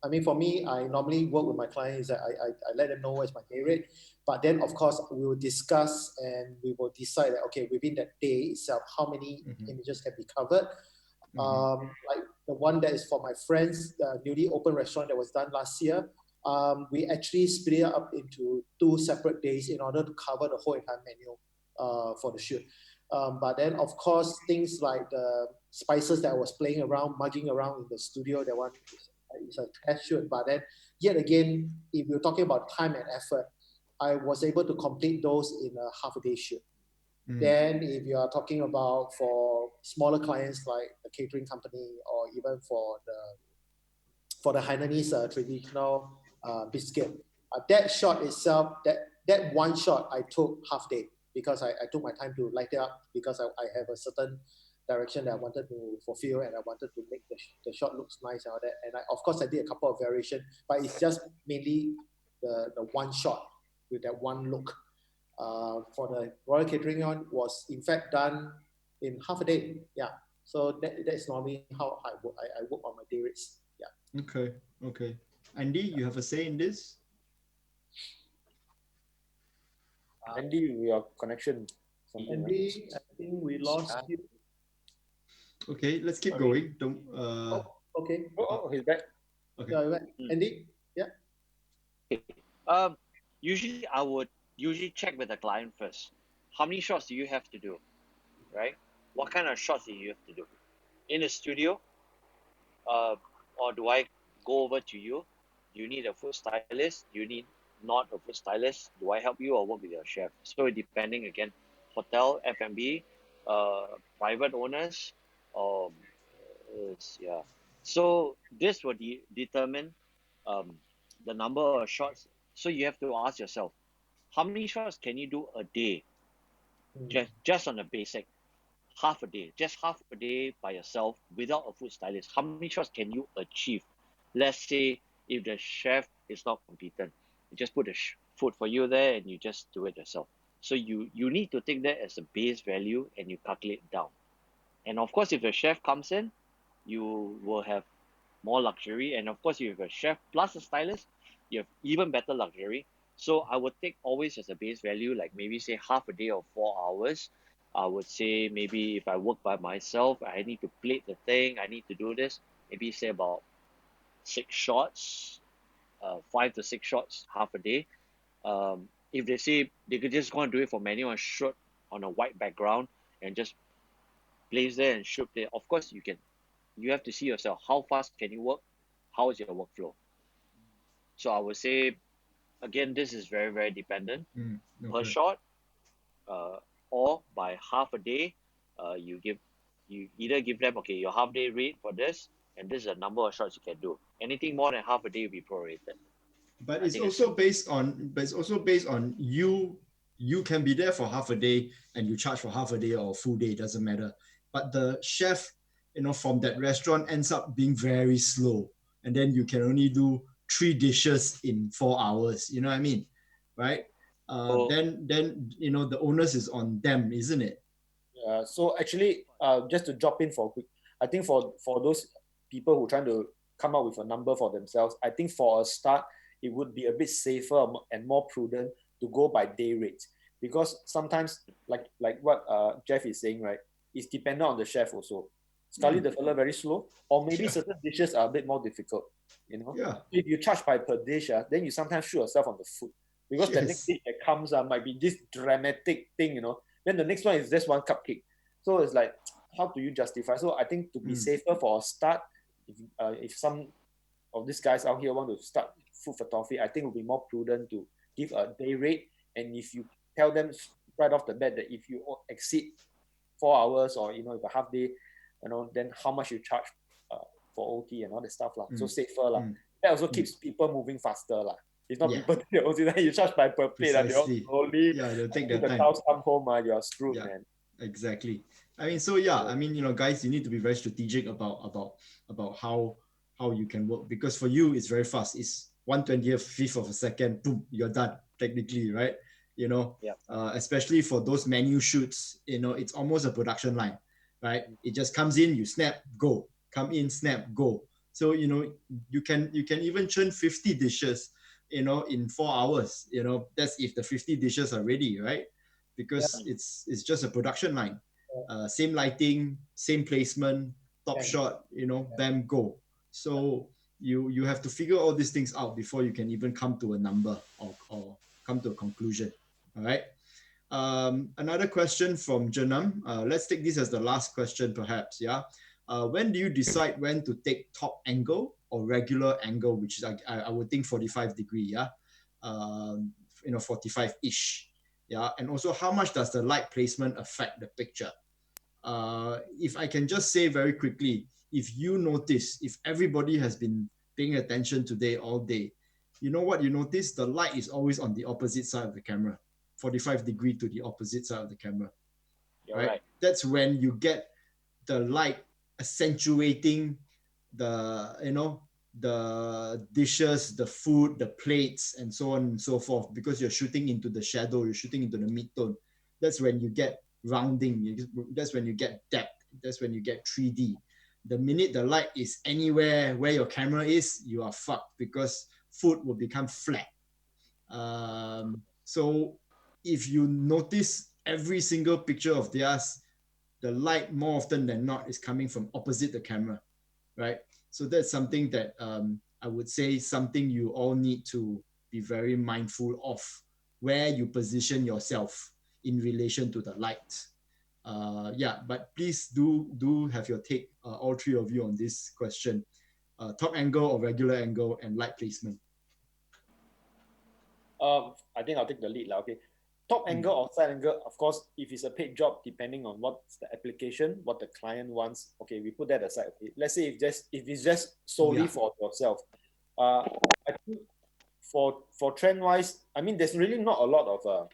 I mean, for me, I normally work with my clients that I let them know what's my day rate. But then, of course, we will discuss and we will decide that, okay, within that day itself, how many Mhm, images can be covered. mhm, Like the one that is for my friends, the newly open restaurant that was done last year. We actually split it up into two separate days in order to cover the whole entire menu for the shoot. But then, of course, things like the spices that I was playing around, mugging around in the studio, that one is a test shoot. But then, yet again, if you're talking about time and effort, I was able to complete those in a half a day shoot. mm, Then, if you are talking about for smaller clients like the catering company or even for the Hainanese traditional biscuit, that shot itself, that one shot I took half day because I took my time to light it up because I have a certain direction that I wanted to fulfill and I wanted to make the shot looks nice and all that. And of course I did a couple of variation, but it's just mainly the one shot with that one look. For the Royal Catering one was in fact done in half a day. Yeah. So that's normally how I work on my day rates. Yeah. okay, okay. Andy, you have a say in this? Andy, your connection something. Andy, I think we lost you. Okay, let's keep Sorry. going. Don't. Oh, okay. He's back. Okay. Yeah, right. Mm. Andy? Yeah. Usually I would usually check with the client first. How many shots do you have to do, right? What kind of shots do you have to do in the studio? Or do I go over to you? Do you need a food stylist? Do you need not a food stylist? Do I help you or work with your chef? So depending again, hotel, F&B, private owners, um, yeah. So this will determine um, the number of shots. So you have to ask yourself, how many shots can you do a day? Just on the basic, half a day, just half a day by yourself without a food stylist. How many shots can you achieve? Let's say if the chef it's not competent. You just put the food for you there and you just do it yourself. So you need to take that as a base value and you calculate down. And of course, if the chef comes in, you will have more luxury. And of course, if you have a chef plus a stylist, you have even better luxury. So I would take always as a base value, like maybe say half a day or 4 hours. I would say maybe if I work by myself, I need to plate the thing, I need to do this. Maybe say about 6 shots, 5 to 6 shots, half a day. If they say they could just go and do it for manual and shoot on a white background and just place there and shoot there, of course you can. You have to see yourself how fast can you work, how is your workflow. So I would say again, this is very very dependent per Okay. shot, uh, or by half a day. You either give them, okay, your half day rate for this, and this is the number of shots you can do. Anything more than half a day will be prorated. But I it's think it's also based on you. You can be there for half a day and you charge for half a day or a full day, doesn't matter. But the chef, from that restaurant ends up being very slow, and then you can only do 3 dishes in 4 hours. You know what I mean, right? so. Then the onus is on them, isn't it? So actually, just to drop in for a quick, I think for those people who are trying to come up with a number for themselves, I think for a start, it would be a bit safer and more prudent to go by day rates, because sometimes, like what Jeff is saying, right, it's dependent on the chef also. Sekali the fella very slow, or maybe Yeah. certain dishes are a bit more difficult. Yeah. If you charge by per dish, then you sometimes shoot yourself on the foot, because the next Yes. dish that comes might be this dramatic thing, then the next one is just one cupcake. So it's like, how do you justify? So I think to be safer for a start, if some of these guys out here want to start food photography, I think it would be more prudent to give a day rate. And if you tell them right off the bat that if you exceed 4 hours, or if a half day, then how much you charge for OT and all that stuff lah. So safer lah. That also keeps people moving faster lah. It's not Yeah. people that OT, then you charge by per plate, they all Precisely. slowly. Yeah, they'll take their the time. cows come home, you're screwed, Yeah. man. Exactly. I mean, so yeah, I mean, guys, you need to be very strategic about how you can work, because for you it's very fast. It's 1/25th of a second, boom, you're done technically, right? Yeah. Especially for those menu shoots, it's almost a production line, right? It just comes in, you snap, go, come in, snap, go. So you can even churn 50 dishes, in 4 hours. That's if the 50 dishes are ready, right? Because it's just a production line. Same lighting, same placement, top shot, bam, go. So you have to figure all these things out before you can even come to a number or come to a conclusion. All right. Another question from Janam. Let's take this as the last question, perhaps. Yeah. When do you decide when to take top angle or regular angle, which is I would think 45 degree. Yeah. 45-ish. Yeah. And also, how much does the light placement affect the picture? If I can just say very quickly, if you notice, if everybody has been paying attention today all day, you know what you notice? The light is always on the opposite side of the camera, 45 degree to the opposite side of the camera. You're right. That's when you get the light accentuating the dishes, the food, the plates, and so on and so forth, because you're shooting into the shadow, you're shooting into the mid-tone. That's when you get rounding. That's when you get depth. That's when you get 3D. The minute the light is anywhere where your camera is, you are fucked, because food will become flat. So if you notice every single picture of theirs, the light more often than not is coming from opposite the camera, right? So that's something that I would say something you all need to be very mindful of, where you position yourself in relation to the light. But please do have your take, all three of you, on this question. Top angle or regular angle and light placement. I think I'll take the lead. Okay. Top angle or side angle, of course, if it's a paid job, depending on what's the application, what the client wants, okay, we put that aside. Okay. Let's say if it's just solely for yourself. I think for trend wise, I mean, there's really not a lot of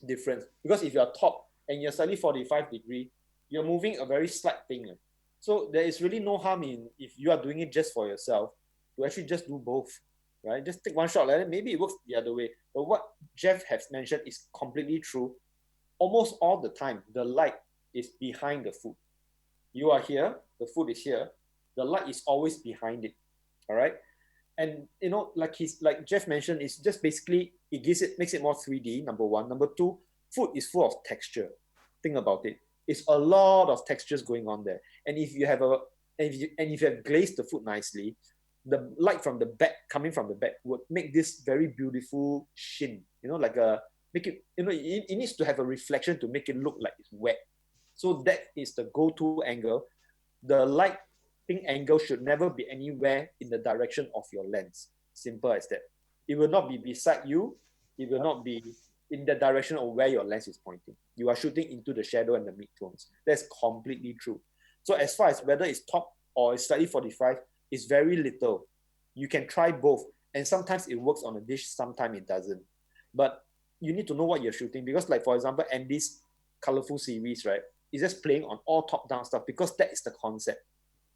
difference, because if you're top and you're slightly 45 degree, you're moving a very slight thing. So there is really no harm in, if you are doing it just for yourself, to actually just do both, right? Just take one shot like that. Maybe it works the other way. But what Jeff has mentioned is completely true. Almost all the time, the light is behind the food. You are here, the food is here, the light is always behind it. All right. And like Jeff mentioned, it's just basically makes it more 3D, number one. Number two, food is full of texture. Think about it. It's a lot of textures going on there. And if you have glazed the food nicely, the light from the back, coming from the back, would make this very beautiful sheen. Make it, it needs to have a reflection to make it look like it's wet. So that is the go-to angle. The lighting angle should never be anywhere in the direction of your lens. Simple as that. It will not be beside you. It will not be in the direction of where your lens is pointing. You are shooting into the shadow and the mid-tones. That's completely true. So as far as whether it's top or it's slightly 45, it's very little. You can try both. And sometimes it works on a dish, sometimes it doesn't. But you need to know what you're shooting, because like, for example, Andy's colorful series, right? It's just playing on all top-down stuff, because that is the concept.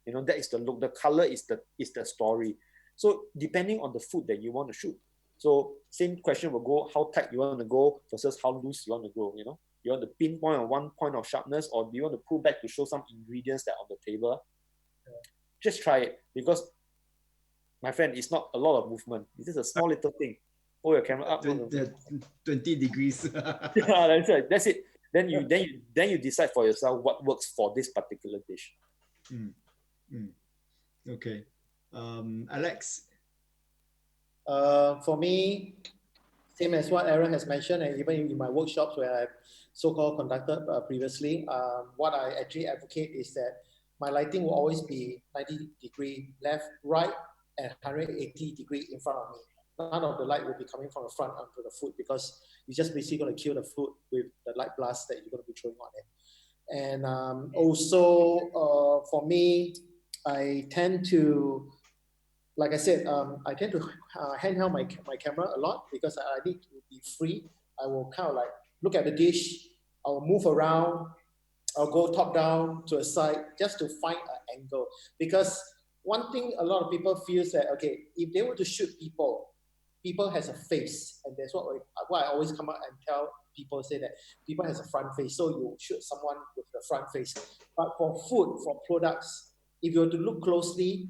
That is the look. The color is the story. So depending on the food that you want to shoot. So same question will go, how tight you want to go versus how loose you want to go. You want to pinpoint on one point of sharpness, or do you want to pull back to show some ingredients that are on the table? Just try it, because my friend, it's not a lot of movement. It's just a small little thing. Hold your camera up. 20 degrees. Yeah, that's right. That's it. Then you decide for yourself what works for this particular dish. Okay. Alex? For me, same as what Aaron has mentioned, and even in my workshops where I've so-called conducted previously, what I actually advocate is that my lighting will always be 90-degree left, right, and 180-degree in front of me. None of the light will be coming from the front onto the food, because you're just basically going to kill the food with the light blast that you're going to be throwing on it. And also, for me, I tend to, like I said, I tend to handheld my camera a lot, because I need to be free. I will kind of like look at the dish, I'll move around, I'll go top down to a side just to find an angle. Because one thing a lot of people feels that, okay, if they were to shoot people has a face, and that's what I always come out and tell people, say that people has a front face, so you shoot someone with the front face. But for food, for products, if you were to look closely,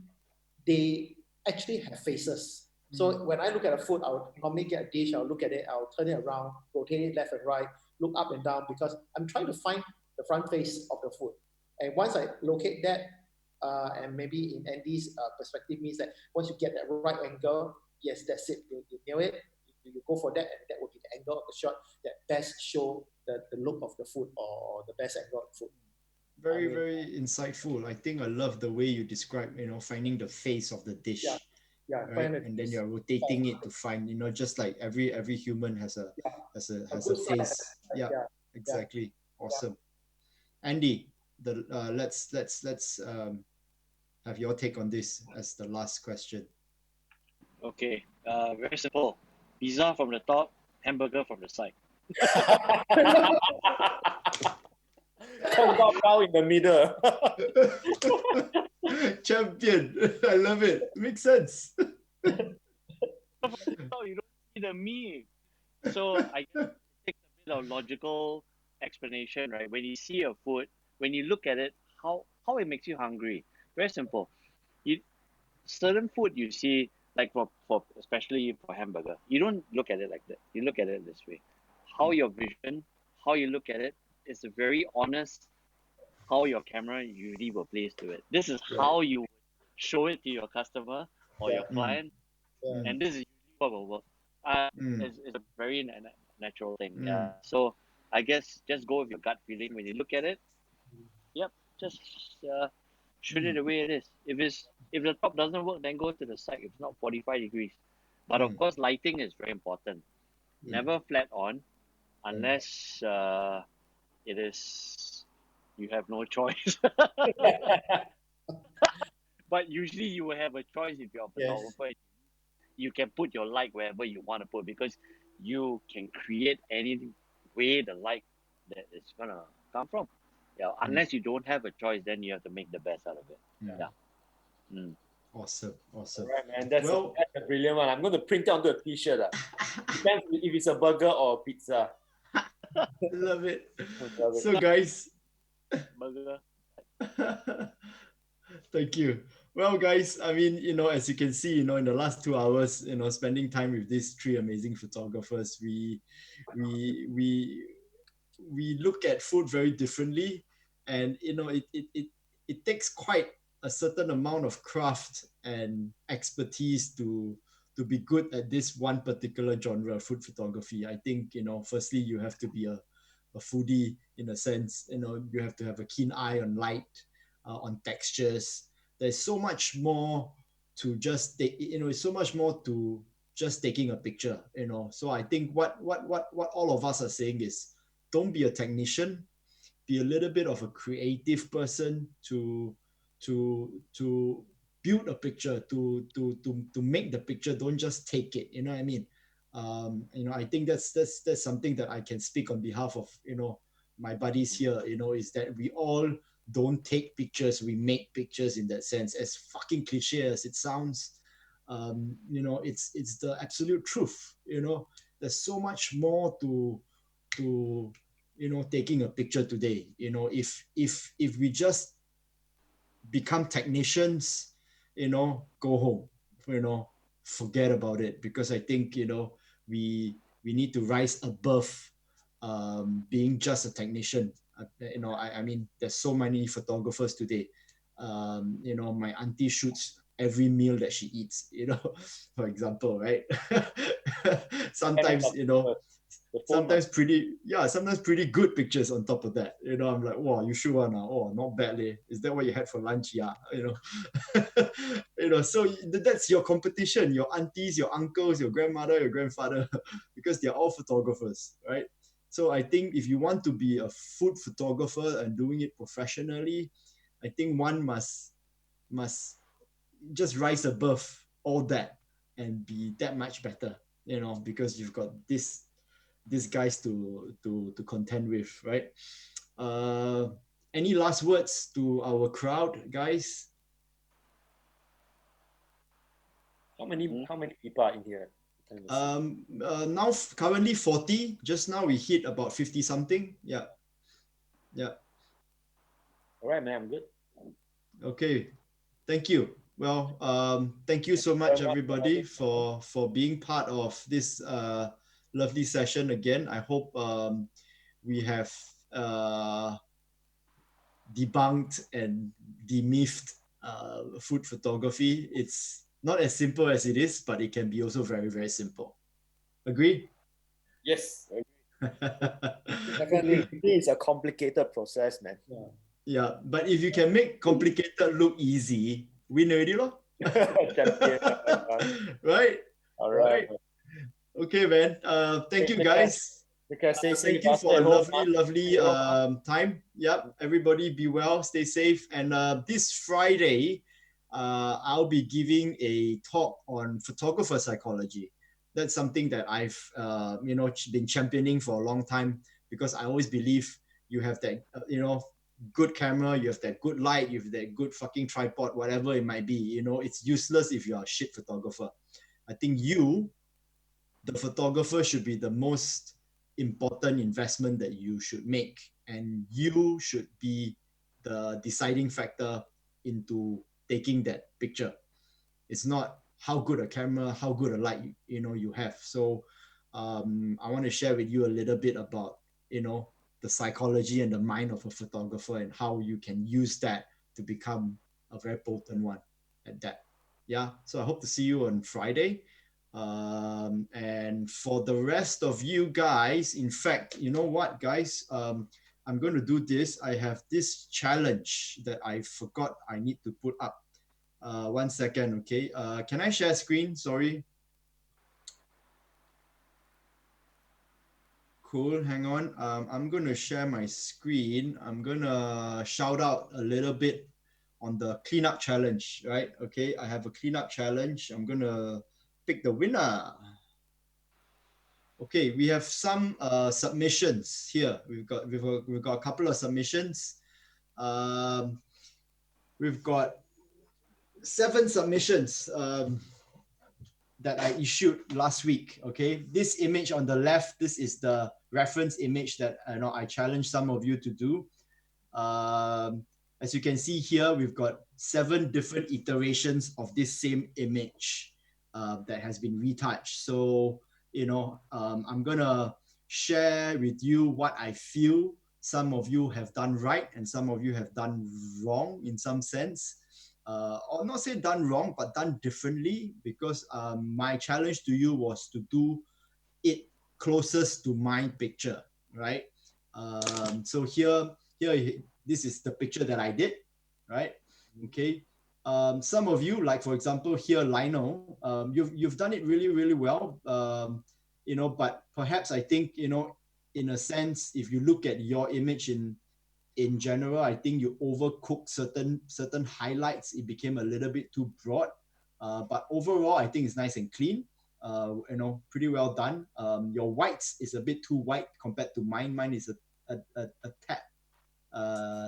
they actually have faces. So when I look at a food, I'll normally get a dish, I'll look at it, I'll turn it around, rotate it left and right, look up and down, because I'm trying to find the front face of the food. And once I locate that, and maybe in Andy's perspective means that once you get that right angle, yes, that's it. You nail it. You go for that, and that will be the angle of the shot that best show the look of the food, or the best angle of the food. Very insightful. I think I love the way you describe, finding the face of the dish. Yeah, right? And then you're rotating it to find, just like every human has a face. Yeah, exactly. Awesome. Andy, let's have your take on this as the last question. Okay, very simple. Pizza from the top, hamburger from the side. Kong Bao in the middle. Champion. I love it. Makes sense. You don't see the meat. So I guess it takes a bit of logical explanation, right? When you see a food, when you look at it, how it makes you hungry. Very simple. Certain food you see, like for especially for hamburger, you don't look at it like that. You look at it this way. How your vision, how you look at it, is a very honest how your camera usually will place to it. This is how you show it to your customer or your client, and this is usually what will work. It's a very natural thing. So I guess just go with your gut feeling when you look at it. Yep, just shoot it the way it is. If the top doesn't work, then go to the side. If it's not 45 degrees. But of course, lighting is very important. Never flat on, unless it is you have no choice. But usually you will have a choice if you're a photographer. Yes. You can put your light wherever you want to put, because you can create any way the light that is gonna come from. Yeah, unless you don't have a choice, then you have to make the best out of it. Yeah. Awesome. All right, man. That's Well, a brilliant one. I'm going to print it onto a T-shirt. Depends if it's a burger or a pizza. love it. Love it. So, guys, Burger. thank you. Well, guys, I mean, as you can see, in the last 2 hours, spending time with these three amazing photographers, we we we look at food very differently, and it takes quite a certain amount of craft and expertise to be good at this one particular genre, food photography. I think, firstly, you have to be a foodie in a sense. You have to have a keen eye on light, on textures. There's so much more to just take. It's so much more to just taking a picture. So I think what all of us are saying is, don't be a technician, be a little bit of a creative person to build a picture, to make the picture. Don't just take it. You know what I mean? I think that's something that I can speak on behalf of my buddies here. Is that we all don't take pictures, we make pictures in that sense. As fucking cliche as it sounds, it's the absolute truth. There's so much more to taking a picture today. If we just become technicians, go home, forget about it. Because I think we need to rise above being just a technician. I mean, there's so many photographers today. My auntie shoots every meal that she eats, for example, right? Sometimes, sometimes pretty good pictures on top of that. I'm like, wow, you sure wanna? Oh, not bad, leh. Is that what you had for lunch? Yeah, so that's your competition, your aunties, your uncles, your grandmother, your grandfather, because they're all photographers, right? So I think if you want to be a food photographer and doing it professionally, I think one must just rise above all that and be that much better, because you've got these guys to contend with, right? Uh, any last words to our crowd, guys? How many people are in here? Now currently 40. Just now we hit about 50 something. Yeah. All right, man. I'm good. Okay. Thank you. Well, thank you so much, everybody, for being part of this lovely session again. I hope we have debunked and demythed food photography. It's not as simple as it is, but it can be also very, very simple. Agree? Yes. Definitely. It's a complicated process, man. Yeah, but if you can make complicated look easy, win already, lor. Right? All right. Okay, man. Thank you, guys. Stay safe. Thank you for a lovely time. Yep. Everybody be well, stay safe. And this Friday, I'll be giving a talk on photographer psychology. That's something that I've been championing for a long time, because I always believe you have that good camera, you have that good light, you have that good fucking tripod, whatever it might be. It's useless if you're a shit photographer. I think the photographer, should be the most important investment that you should make, and you should be the deciding factor into taking that picture. It's not how good a camera, how good a light you have. So I want to share with you a little bit about the psychology and the mind of a photographer, and how you can use that to become a very potent one at that. Yeah, so I hope to see you on Friday. And for the rest of you guys, in fact, you know what, guys? I'm going to do this. I have this challenge that I forgot I need to put up. 1 second, okay? Can I share screen? Sorry. Cool, hang on. I'm going to share my screen. I'm going to shout out a little bit on the cleanup challenge, right? Okay, I have a cleanup challenge. I'm going to pick the winner. Okay, we have some submissions here. We've got a couple of submissions. We've got 7 submissions that I issued last week. Okay, this image on the left, this is the reference image that I challenged some of you to do. As you can see here, we've got 7 different iterations of this same image that has been retouched. So, I'm gonna share with you what I feel some of you have done right and some of you have done wrong in some sense. Or not say done wrong, but done differently, because my challenge to you was to do it closest to my picture, right? So here, this is the picture that I did, right? Okay. Some of you, like for example here, Lionel, you've done it really, really well. But perhaps I think, in a sense, if you look at your image in general, I think you overcooked certain highlights. It became a little bit too broad. But overall, I think it's nice and clean. Pretty well done. Your whites is a bit too white compared to mine. Mine is a tad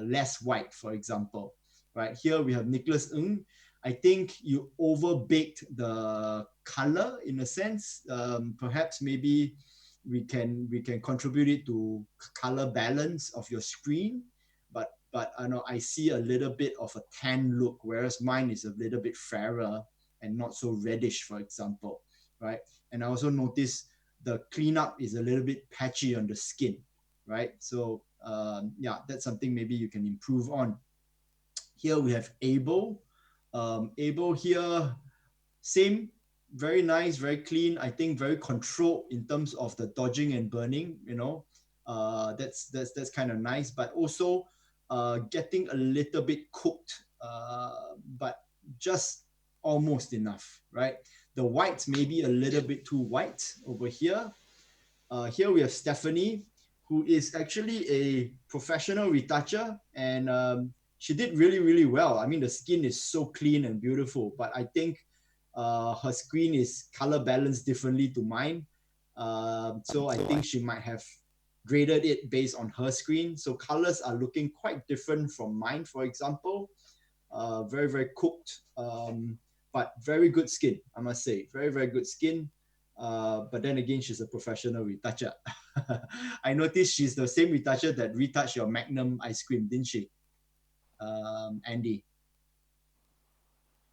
less white, for example. Right here we have Nicholas Ng. I think you overbaked the color in a sense. Perhaps maybe we can contribute it to color balance of your screen. But I know I see a little bit of a tan look, whereas mine is a little bit fairer and not so reddish, for example, right? And I also noticed the cleanup is a little bit patchy on the skin, right? So yeah, that's something maybe you can improve on. Here we have Abel. Abel here, same, very nice, very clean. I think very controlled in terms of the dodging and burning. That's kind of nice, but also getting a little bit cooked, but just almost enough, right? The whites maybe a little bit too white over here. Here we have Stephanie, who is actually a professional retoucher, and she did really, really well. I mean, the skin is so clean and beautiful, but I think her screen is color balanced differently to mine. So I think she might have graded it based on her screen. So colors are looking quite different from mine, for example. Very, very cooked, but very good skin, I must say. Very, very good skin. But then again, she's a professional retoucher. I noticed she's the same retoucher that retouched your Magnum ice cream, didn't she, Andy?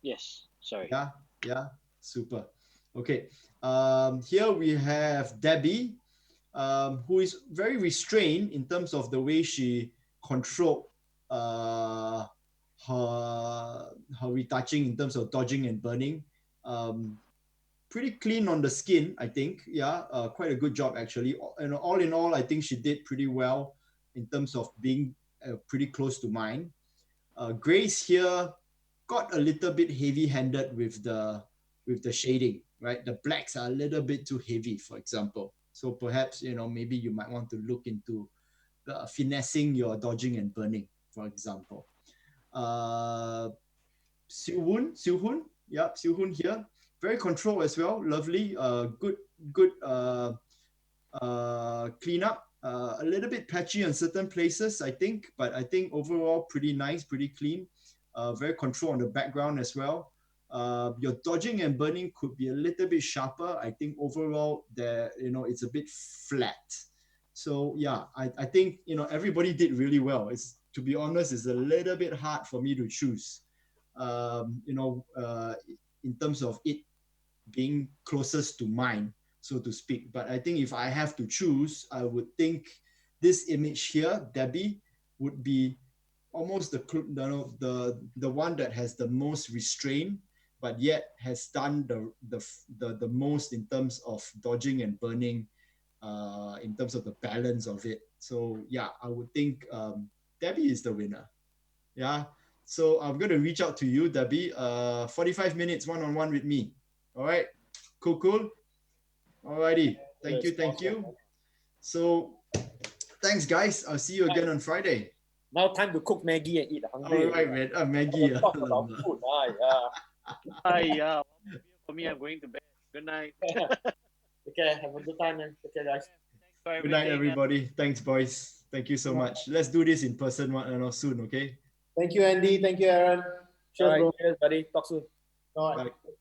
Yes, sorry. Yeah, super. Okay, here we have Debbie, who is very restrained in terms of the way she controlled her retouching in terms of dodging and burning. Pretty clean on the skin, I think. Yeah, quite a good job actually. And all in all, I think she did pretty well in terms of being pretty close to mine. Grace here got a little bit heavy-handed with the shading, right? The blacks are a little bit too heavy, for example. So perhaps maybe you might want to look into finessing your dodging and burning, for example. Siu Hun, yeah, Siu Hun here, very controlled as well. Lovely, good cleanup. A little bit patchy on certain places, I think, but I think overall pretty nice, pretty clean. Very controlled on the background as well. Your dodging and burning could be a little bit sharper. I think overall there, it's a bit flat. So yeah, I think everybody did really well. It's, to be honest, it's a little bit hard for me to choose. In terms of it being closest to mine, so to speak. But I think if I have to choose, I would think this image here, Debbie, would be almost the one that has the most restraint, but yet has done the most in terms of dodging and burning, in terms of the balance of it. So yeah, I would think Debbie is the winner. Yeah. So I'm going to reach out to you, Debbie. 45 minutes one-on-one with me. All right. Cool. Alrighty. Thank you. So thanks, guys. I'll see you again on Friday. Now time to cook Maggie and eat. Hungry. All right, man. Maggie. Talk about food. Hi, for me, I'm going to bed. Good night. Okay, have a good time, man. Okay, guys. Thanks for Good night, everything. everybody. Thanks, boys. Thank you so much. Let's do this in person soon, okay? Thank you, Andy. Thank you, Aaron. Cheers, All right, bro. cheers, buddy. Talk soon. All right. Bye.